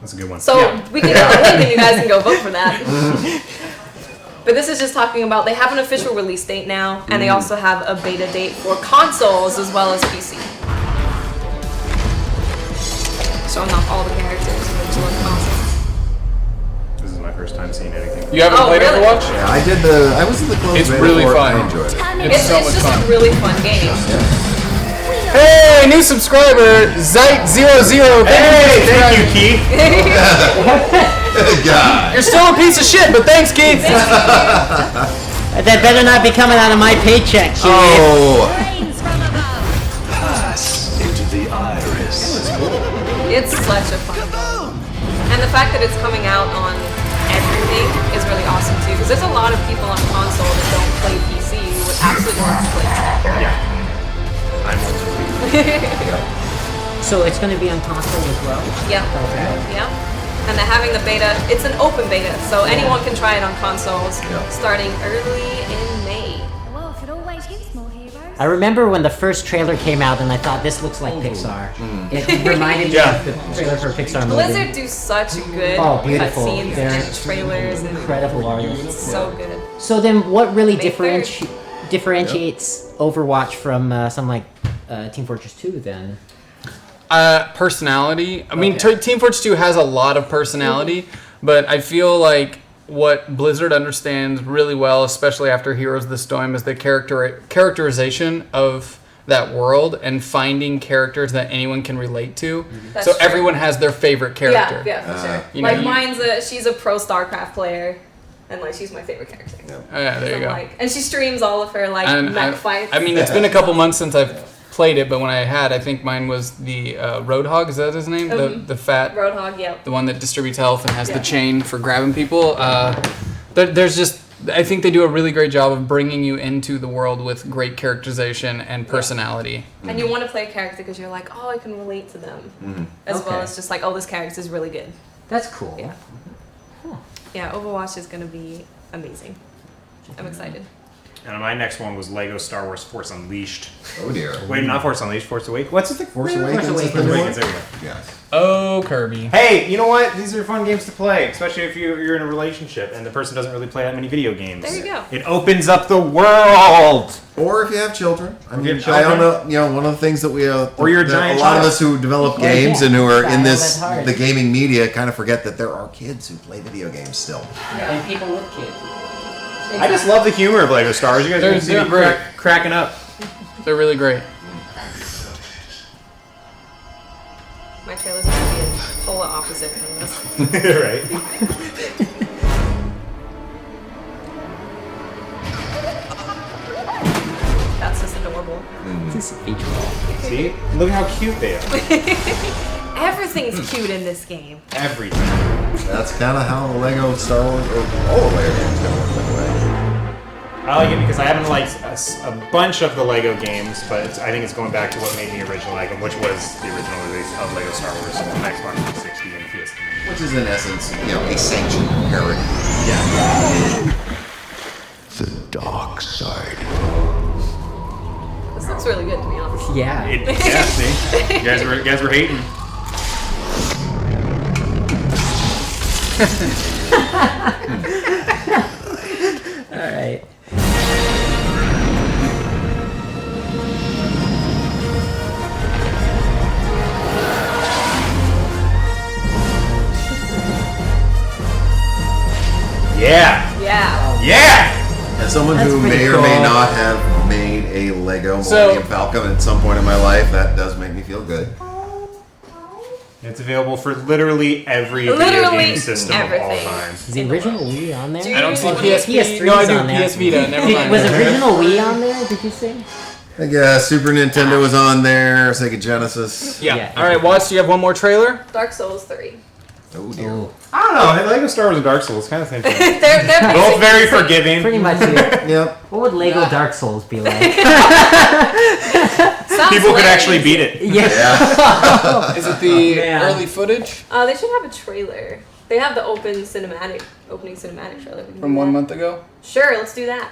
That's a good one. So we can get the link and you guys can go vote for that. But this is just talking about, they have an official release date now, and they also have a beta date for consoles as well as PC. Showing off all the characters and the consoles. This is my first time seeing anything. You haven't played really? Overwatch? Yeah, I was in the closed It's beta really for it. fun. I enjoyed it. It's so much just fun. a really fun game. Hey, new subscriber, Zite00. Thank you, Keith. God. You're still a piece of shit, but thanks, Keith. That better not be coming out of my paycheck, Keith. Oh. Pass into the iris. It's such a fun game. And the fact that it's coming out on everything is really awesome too, because there's a lot of people on console that don't play PC who would absolutely love to play that. Yeah. So it's going to be on console as well? Yeah. Okay. Yeah. And they're having the beta. It's an open beta, so anyone can try it on consoles starting early in May. Well, if it always gives more heroes. I remember when the first trailer came out and I thought this looks like Pixar. It reminded me of the trailer for a Pixar movie. Blizzard do such good beautiful. cutscenes They're and trailers. incredible And artists. it's so good. So then what really May 3rd. differentiates Overwatch from something like Team Fortress 2 then? Personality. I mean, Team Fortress 2 has a lot of personality, but I feel like what Blizzard understands really well, especially after Heroes of the Storm, is the characterization of that world and finding characters that anyone can relate to. That's So true. everyone has their favorite character. Yeah, for sure. You Like know, she's a pro StarCraft player, and like she's my favorite character. yeah, there you go. And she streams all of her like And mech fights. I mean, it's been a couple months since I've played it, but when I think mine was the Roadhog. Is that his name? The fat Roadhog, yeah. the one that distributes health and has the chain for grabbing people. There's just, I think they do a really great job of bringing you into the world with great characterization and personality. And you want to play a character because you're like, oh, I can relate to them, as well as just like, oh, this character is really good. That's cool. Yeah. Yeah, Overwatch is gonna be amazing. I'm excited. And my next one was Lego Star Wars Force Unleashed. Oh dear. Wait, not Force Unleashed, Force Awakens. What's it? Force Awakens. Force Awakens. There we go. Yes. Oh, Kirby. Hey, you know what? These are fun games to play, especially if you're in a relationship and the person doesn't really play that many video games. There you go. It opens up the world. Or if you have children. I mean, have children. I don't know. You know, one of the things that we Or you're a giant a lot of child. us who develop Yeah, games yeah. and who are Child, in that's hard. the gaming media kind of forget that there are kids who play video games still. And people with kids. I just love the humor of Lego Stars. You guys They're can see me great. cracking up. They're really great. My trailer's gonna be a polar opposite from this. Right. That's just adorable. This is feature. See? Look how cute they are. Everything's cute in this game. Everything. That's kind of how the Lego Star Wars, or all the Lego games go, by the way. I like it because I haven't liked a bunch of the Lego games, but I think it's going back to what made me original like them, which was the original release of Lego Star Wars on Xbox 360 and PS3. Which is in essence, you know, a sanctioned parody. Yeah. The dark side. This looks really good, to be honest. Yeah. Yeah, see? You guys were hating. All right. Yeah. Yeah. Yeah. As someone That's who pretty may or may cool. not have made a Lego So- Millennium Falcon at some point in my life, that does make me feel good. It's available for literally every video Literally game system everything. of all time. Is the original Wii on there? I don't see Oh, PSP. PS3's No, I do on there. PS Vita. Never mind. Was original Wii on there? Did you say? I guess Super Nintendo was on there, Sega Genesis. Yeah. Yeah. All right, Watts, do you have one more trailer? Dark Souls 3. Oh dear. Oh, I don't know. Lego Star Wars and Dark Souls kind of same thing. They're Both basically very forgiving. pretty much. Yeah. Yep. What would Lego Dark Souls be like? sounds People could hilarious. actually beat it. Yeah. Yeah. Is it the man. early footage They should have a trailer. They have the opening cinematic trailer. We can from do 1 that. month ago? Sure, let's do that.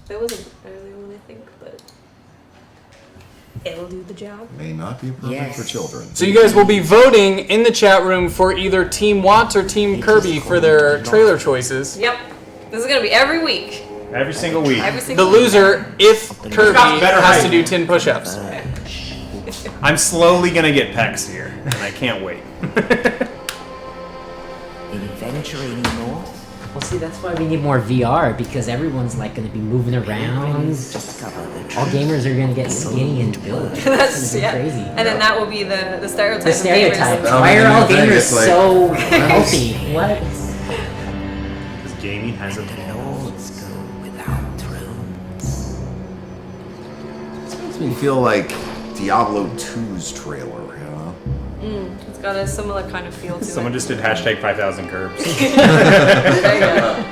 That was an early one, I think, but it'll do the job. May not be perfect for children. So you guys will be voting in the chat room for either Team Watts or Team Kirby for their trailer choices. Yep. This is gonna be every week. Every single week. Every The single loser, if Kirby got better has to height. do 10 push-ups. I'm slowly gonna get pecs here, and I can't wait. Well, see, that's why we need more VR because everyone's like going to be moving around. All gamers are going to get skinny and built. That's It's gonna be crazy. And then that will be the stereotype. The of stereotype. gamers. Why are all Thing, gamers it's like- so healthy? What? Because gaming has a Makes me feel like Diablo 2's trailer, you know? It's got a similar kind of feel to Someone it. just did hashtag 5,000 curbs. There you go.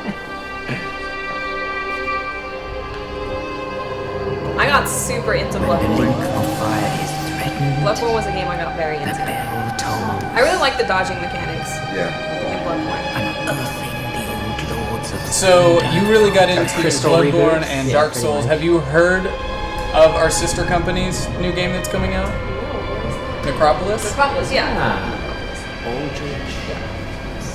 I got super into Bloodborne. Bloodborne was a game I got very into. I really like the dodging mechanics Yeah. in Bloodborne. So you really got into Crystal Bloodborne reboot? and Yeah, Dark pretty Souls. much. Have you heard of our sister company's new game that's coming out? Necropolis? Necropolis, yeah. Ah,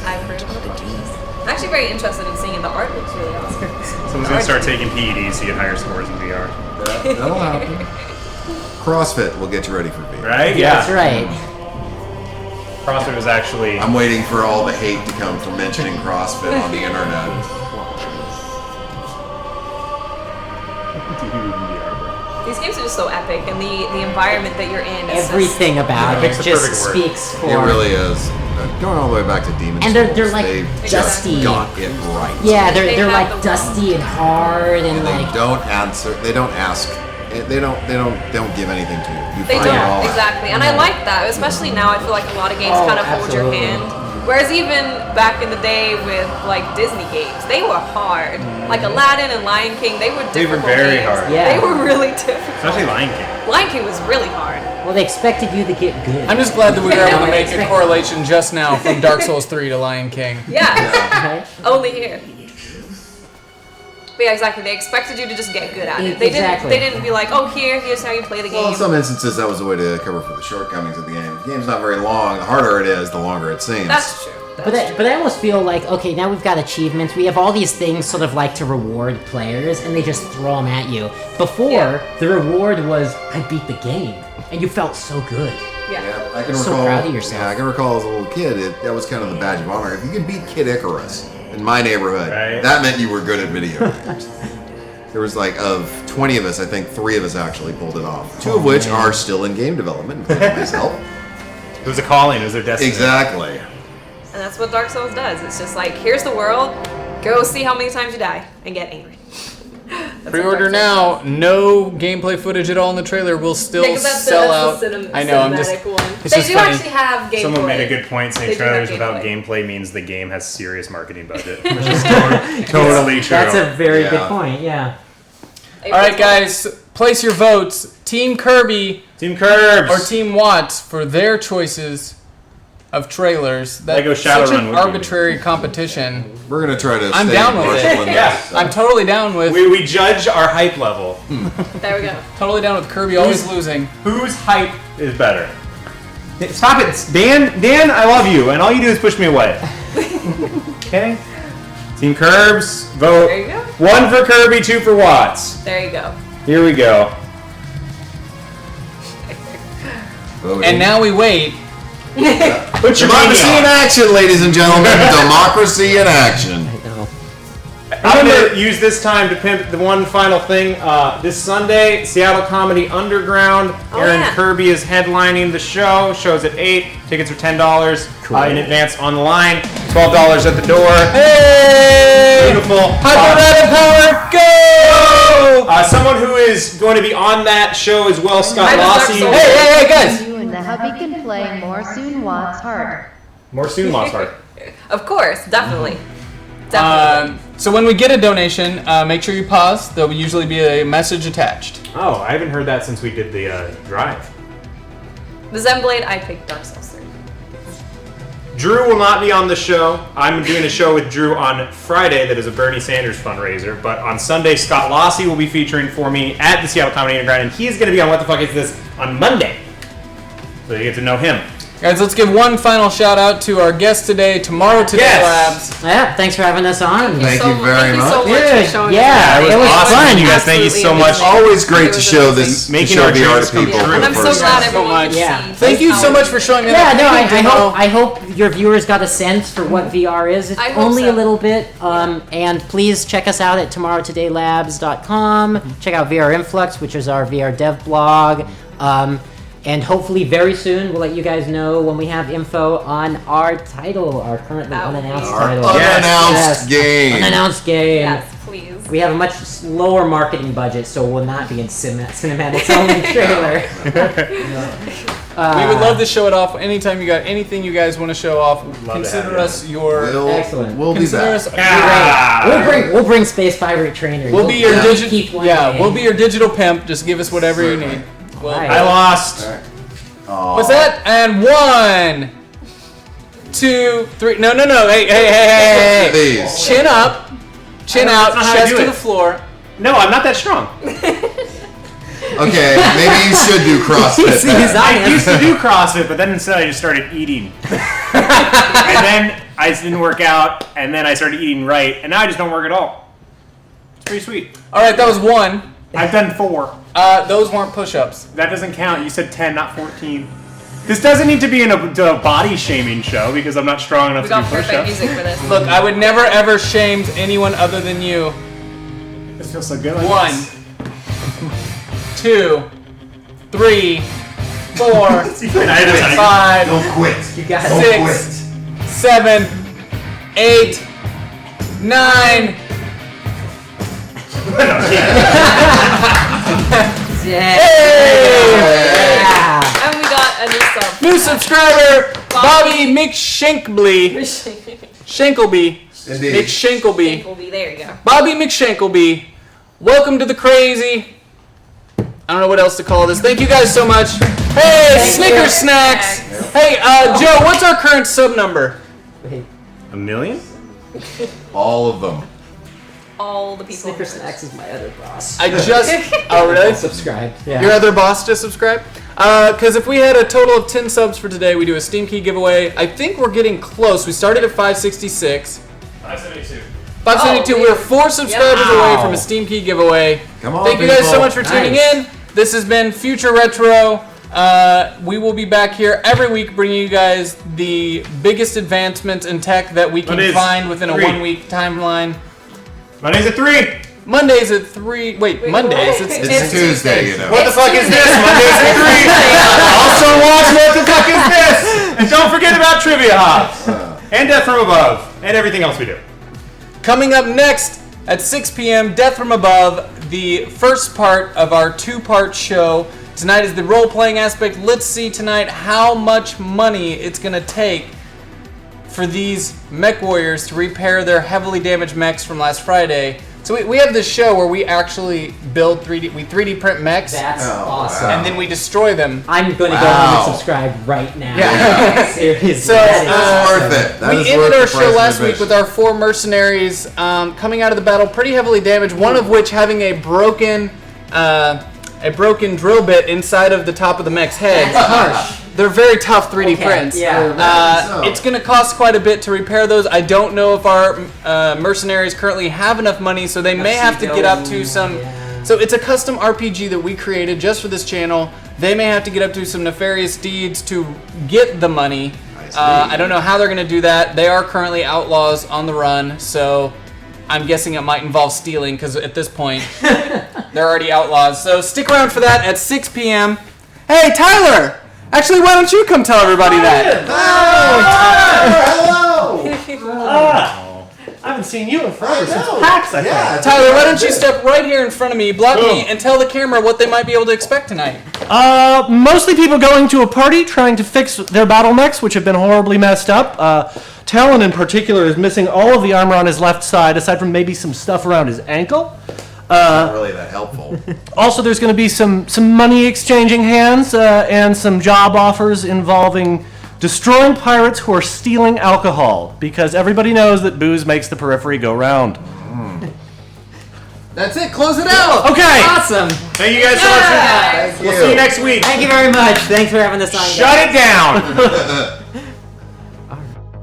I've heard of Necropolis. I'm actually very interested in seeing it. The art looks really awesome. Someone's gonna start taking PEDs to get higher scores in VR. That'll happen. CrossFit will get you ready for VR. Right? Yeah. that's right. CrossFit was actually. I'm waiting for all the hate to come from mentioning CrossFit on the internet. These games are just so epic, and the environment that you're in is Everything about Yeah, it makes the just perfect word. speaks for. It really is. Going all the way back to Demon's And Souls, they're like they dusty. just got it right. Yeah, They they're have like the dusty and hard and And they like. don't answer. They don't ask. They don't give anything to you. You They find it all don't, out. exactly. And I like that, especially now I feel like a lot of games Oh, kind of hold your absolutely. hand. Whereas even back in the day with like Disney games, they were hard. Like Aladdin and Lion King, they were They were difficult very games. hard. Yeah. They were really difficult. Especially Lion King. Lion King was really hard. Well, they expected you to get good. I'm just glad that we were able to make a Expect- correlation just now from Dark Souls 3 to Lion King. Yeah, Right? only here. But yeah, exactly. They expected you to just get good at it. They Exactly. didn't be like, oh, here's how you play the game. Well, in some instances, that was a way to cover for the shortcomings of the game. The game's not very long. The harder it is, the longer it seems. That's true. But I almost feel like, okay, now we've got achievements. We have all these things sort of like to reward players, and they just throw them at you. Before, the reward was, I beat the game. And you felt so good. Yeah. Yeah, I can So recall. proud of yourself. Yeah, I can recall as a little kid, that was kind of the badge of honor. If you could beat Kid Icarus in my neighborhood, Right. that meant you were good at video games. There was like, of 20 of us, I think 3 of us actually pulled it off. 2 of which are still in game development, including myself. It was a calling. It was their destiny. Exactly. And that's what Dark Souls does. It's just like, here's the world. Go see how many times you die and get angry. That's what Pre-order Dark Souls now. No gameplay footage at all in the trailer. Will still does. Yeah, 'cause that's sell out. the I know. I'm just. cinematic one. It's They just do funny. actually have gameplay. Someone made a good point saying They do have trailers without gameplay. gameplay means the game has serious marketing budget. Which is totally true. That's a very Yeah. good point, yeah. All right, guys. Place your votes. Team Kirby Team Curbs. or Team Watts for their choices of trailers. That's Lego such Shadowrun an would be arbitrary competition. We're going to try to I'm stay down with impartial it. in Yeah. this. I'm totally down with. We judge our hype level. There we go. Totally down with Kirby always losing. Whose hype is better? Stop it, Dan. Dan, I love you, and all you do is push me away. Okay. Team Curbs, vote. There you go. 1 for Kirby, 2 for Watts. There you go. Here we go. Voting. And now we wait. Put your Democracy money in on. action, ladies and gentlemen. Democracy in action. I know. I I'm going to use this time to pimp the one final thing. This Sunday, Seattle Comedy Underground. Aaron Kirby is headlining the show. Show's at 8. Tickets are $10 in advance on the line. $12 at the door. Hey! Beautiful. Hyper Rabbit Power, go! Someone who is going to be on that show as well, Scott Lossy. Hey, guys! You and the hubby can play More Soon Watts Heart. More soon, Lost Heart. Of course, definitely. So when we get a donation, make sure you pause. There'll usually be a message attached. Oh, I haven't heard that since we did the drive. The Zenblade, I picked Dark Souls 3. Drew will not be on the show. I'm doing a show with Drew on Friday that is a Bernie Sanders fundraiser. But on Sunday, Scott Lossy will be featuring for me at the Seattle Comedy Underground, and he's going to be on What the Fuck Is This on Monday. So you get to know him. Guys, let's give one final shout out to our guest today, Tomorrow Today Labs. Yeah, thanks for having us on. Thank you very much. So much for showing Yeah, it was awesome. fun. You guys, thank you so much. It's always great to show this, Making to show our VR dreams to come people. true. for And the I'm so first glad time. everyone could Yeah. see. Thank you so much for showing me Yeah, that. no, Thank you, I hope your viewers got a sense for what VR is. It's I hope only so. a little bit. And please check us out at tomorrowtodaylabs.com. Check out VR Influx, which is our VR dev blog. And hopefully very soon we'll let you guys know when we have info on our title, our currently unannounced title. Unannounced game. Unannounced game. Yes, please. We have a much lower marketing budget, so we'll not be in cinematics only trailer. We would love to show it off anytime you got anything you guys want to show off. Love Consider to have us your. Excellent. We'll be Consider back. us. We'll bring Space Pirate Trainer. We'll be your keep digital. one Yeah, day. we'll be your digital pimp. Just give us whatever you need. Well, Right. I lost. what's that? And 1, 2, 3. No. Hey. These. Chin up, chin out, that's not how I chest do to it. the floor. No, I'm not that strong. Okay, maybe you should do CrossFit then. I used to do CrossFit, but then instead I just started eating. And then I just didn't work out, and then I started eating right, and now I just don't work at all. It's pretty sweet. All right, that was 1. I've done 4. Those weren't push-ups. That doesn't count. You said 10, not 14. This doesn't need to be in a body shaming show because I'm not strong enough We to do got perfect push-ups. music for this. Look, I would never ever shame anyone other than you. This feels so good. 1, 2, 3, 4, 5, Don't quit. You got Don't it. 6, 7, 8, 9. Yeah. And we got a new sub. New subscriber, Bobby McShankleby. Shankleby. Indeed. McShankleby. Will be there. You go. Bobby McShankleby. Welcome to the crazy. I don't know what else to call this. Thank you guys so much. Hey, Snickers Snacks. Hey, Joe, what's our current sub number? $1 million? All of them. All the people. Snicker Snacks is my other boss. I just. Oh, really? Subscribed. Yeah. Your other boss just subscribed? Because if we had a total of 10 subs for today, we do a Steam Key giveaway. I think we're getting close. We started at 566. 572. 572. We're 4 subscribers away from a Steam Key giveaway. Come on, Thank you guys so people. much for tuning in. This has been Future Retro. We will be back here every week bringing you guys the biggest advancements in tech that we can Mondays, find within a 3. 1-week timeline. Monday's at 3. Mondays at 3. Wait, Mondays. It's Tuesday, you know. What the fuck is this? Monday's at 3. Also watch What the Fuck Is This? And don't forget about Trivia Hops. And Death From Above. And everything else we do. Coming up next at 6 p.m., Death From Above, the first part of our 2-part show. Tonight is the role-playing aspect. Let's see tonight how much money it's going to take for these mech warriors to repair their heavily damaged mechs from last Friday. So we have this show where we actually build 3D print mechs. That's awesome. And then we destroy them. I'm going to go and subscribe right now. Yeah. Seriously. So That's worth it. That we is ended worth our the show price of last week admission. with our 4 mercenaries coming out of the battle pretty heavily damaged. One of which having a broken drill bit inside of the top of the mech's head. That's harsh. They're very tough 3D prints. Yeah. It's going to cost quite a bit to repair those. I don't know if our mercenaries currently have enough money, so they may have to get up to some... So it's a custom RPG that we created just for this channel. They may have to get up to some nefarious deeds to get the money. I don't know how they're going to do that. They are currently outlaws on the run, so I'm guessing it might involve stealing because at this point they're already outlaws. So stick around for that at 6 p.m. Hey, Tyler! Actually, why don't you come tell everybody that? Hello! I haven't seen you in forever since PAX, I think. Tyler, why don't you step right here in front of me, block me, and tell the camera what they might be able to expect tonight? Mostly people going to a party trying to fix their bottlenecks, which have been horribly messed up. Talon in particular is missing all of the armor on his left side, aside from maybe some stuff around his ankle. Not really that helpful. Also, there's going to be some money exchanging hands and some job offers involving destroying pirates who are stealing alcohol, because everybody knows that booze makes the periphery go round. That's it. Close it out. Okay. Awesome. Thank you guys so much. We'll see you next week. Thank you very much. Thanks for having us on. Shut it down.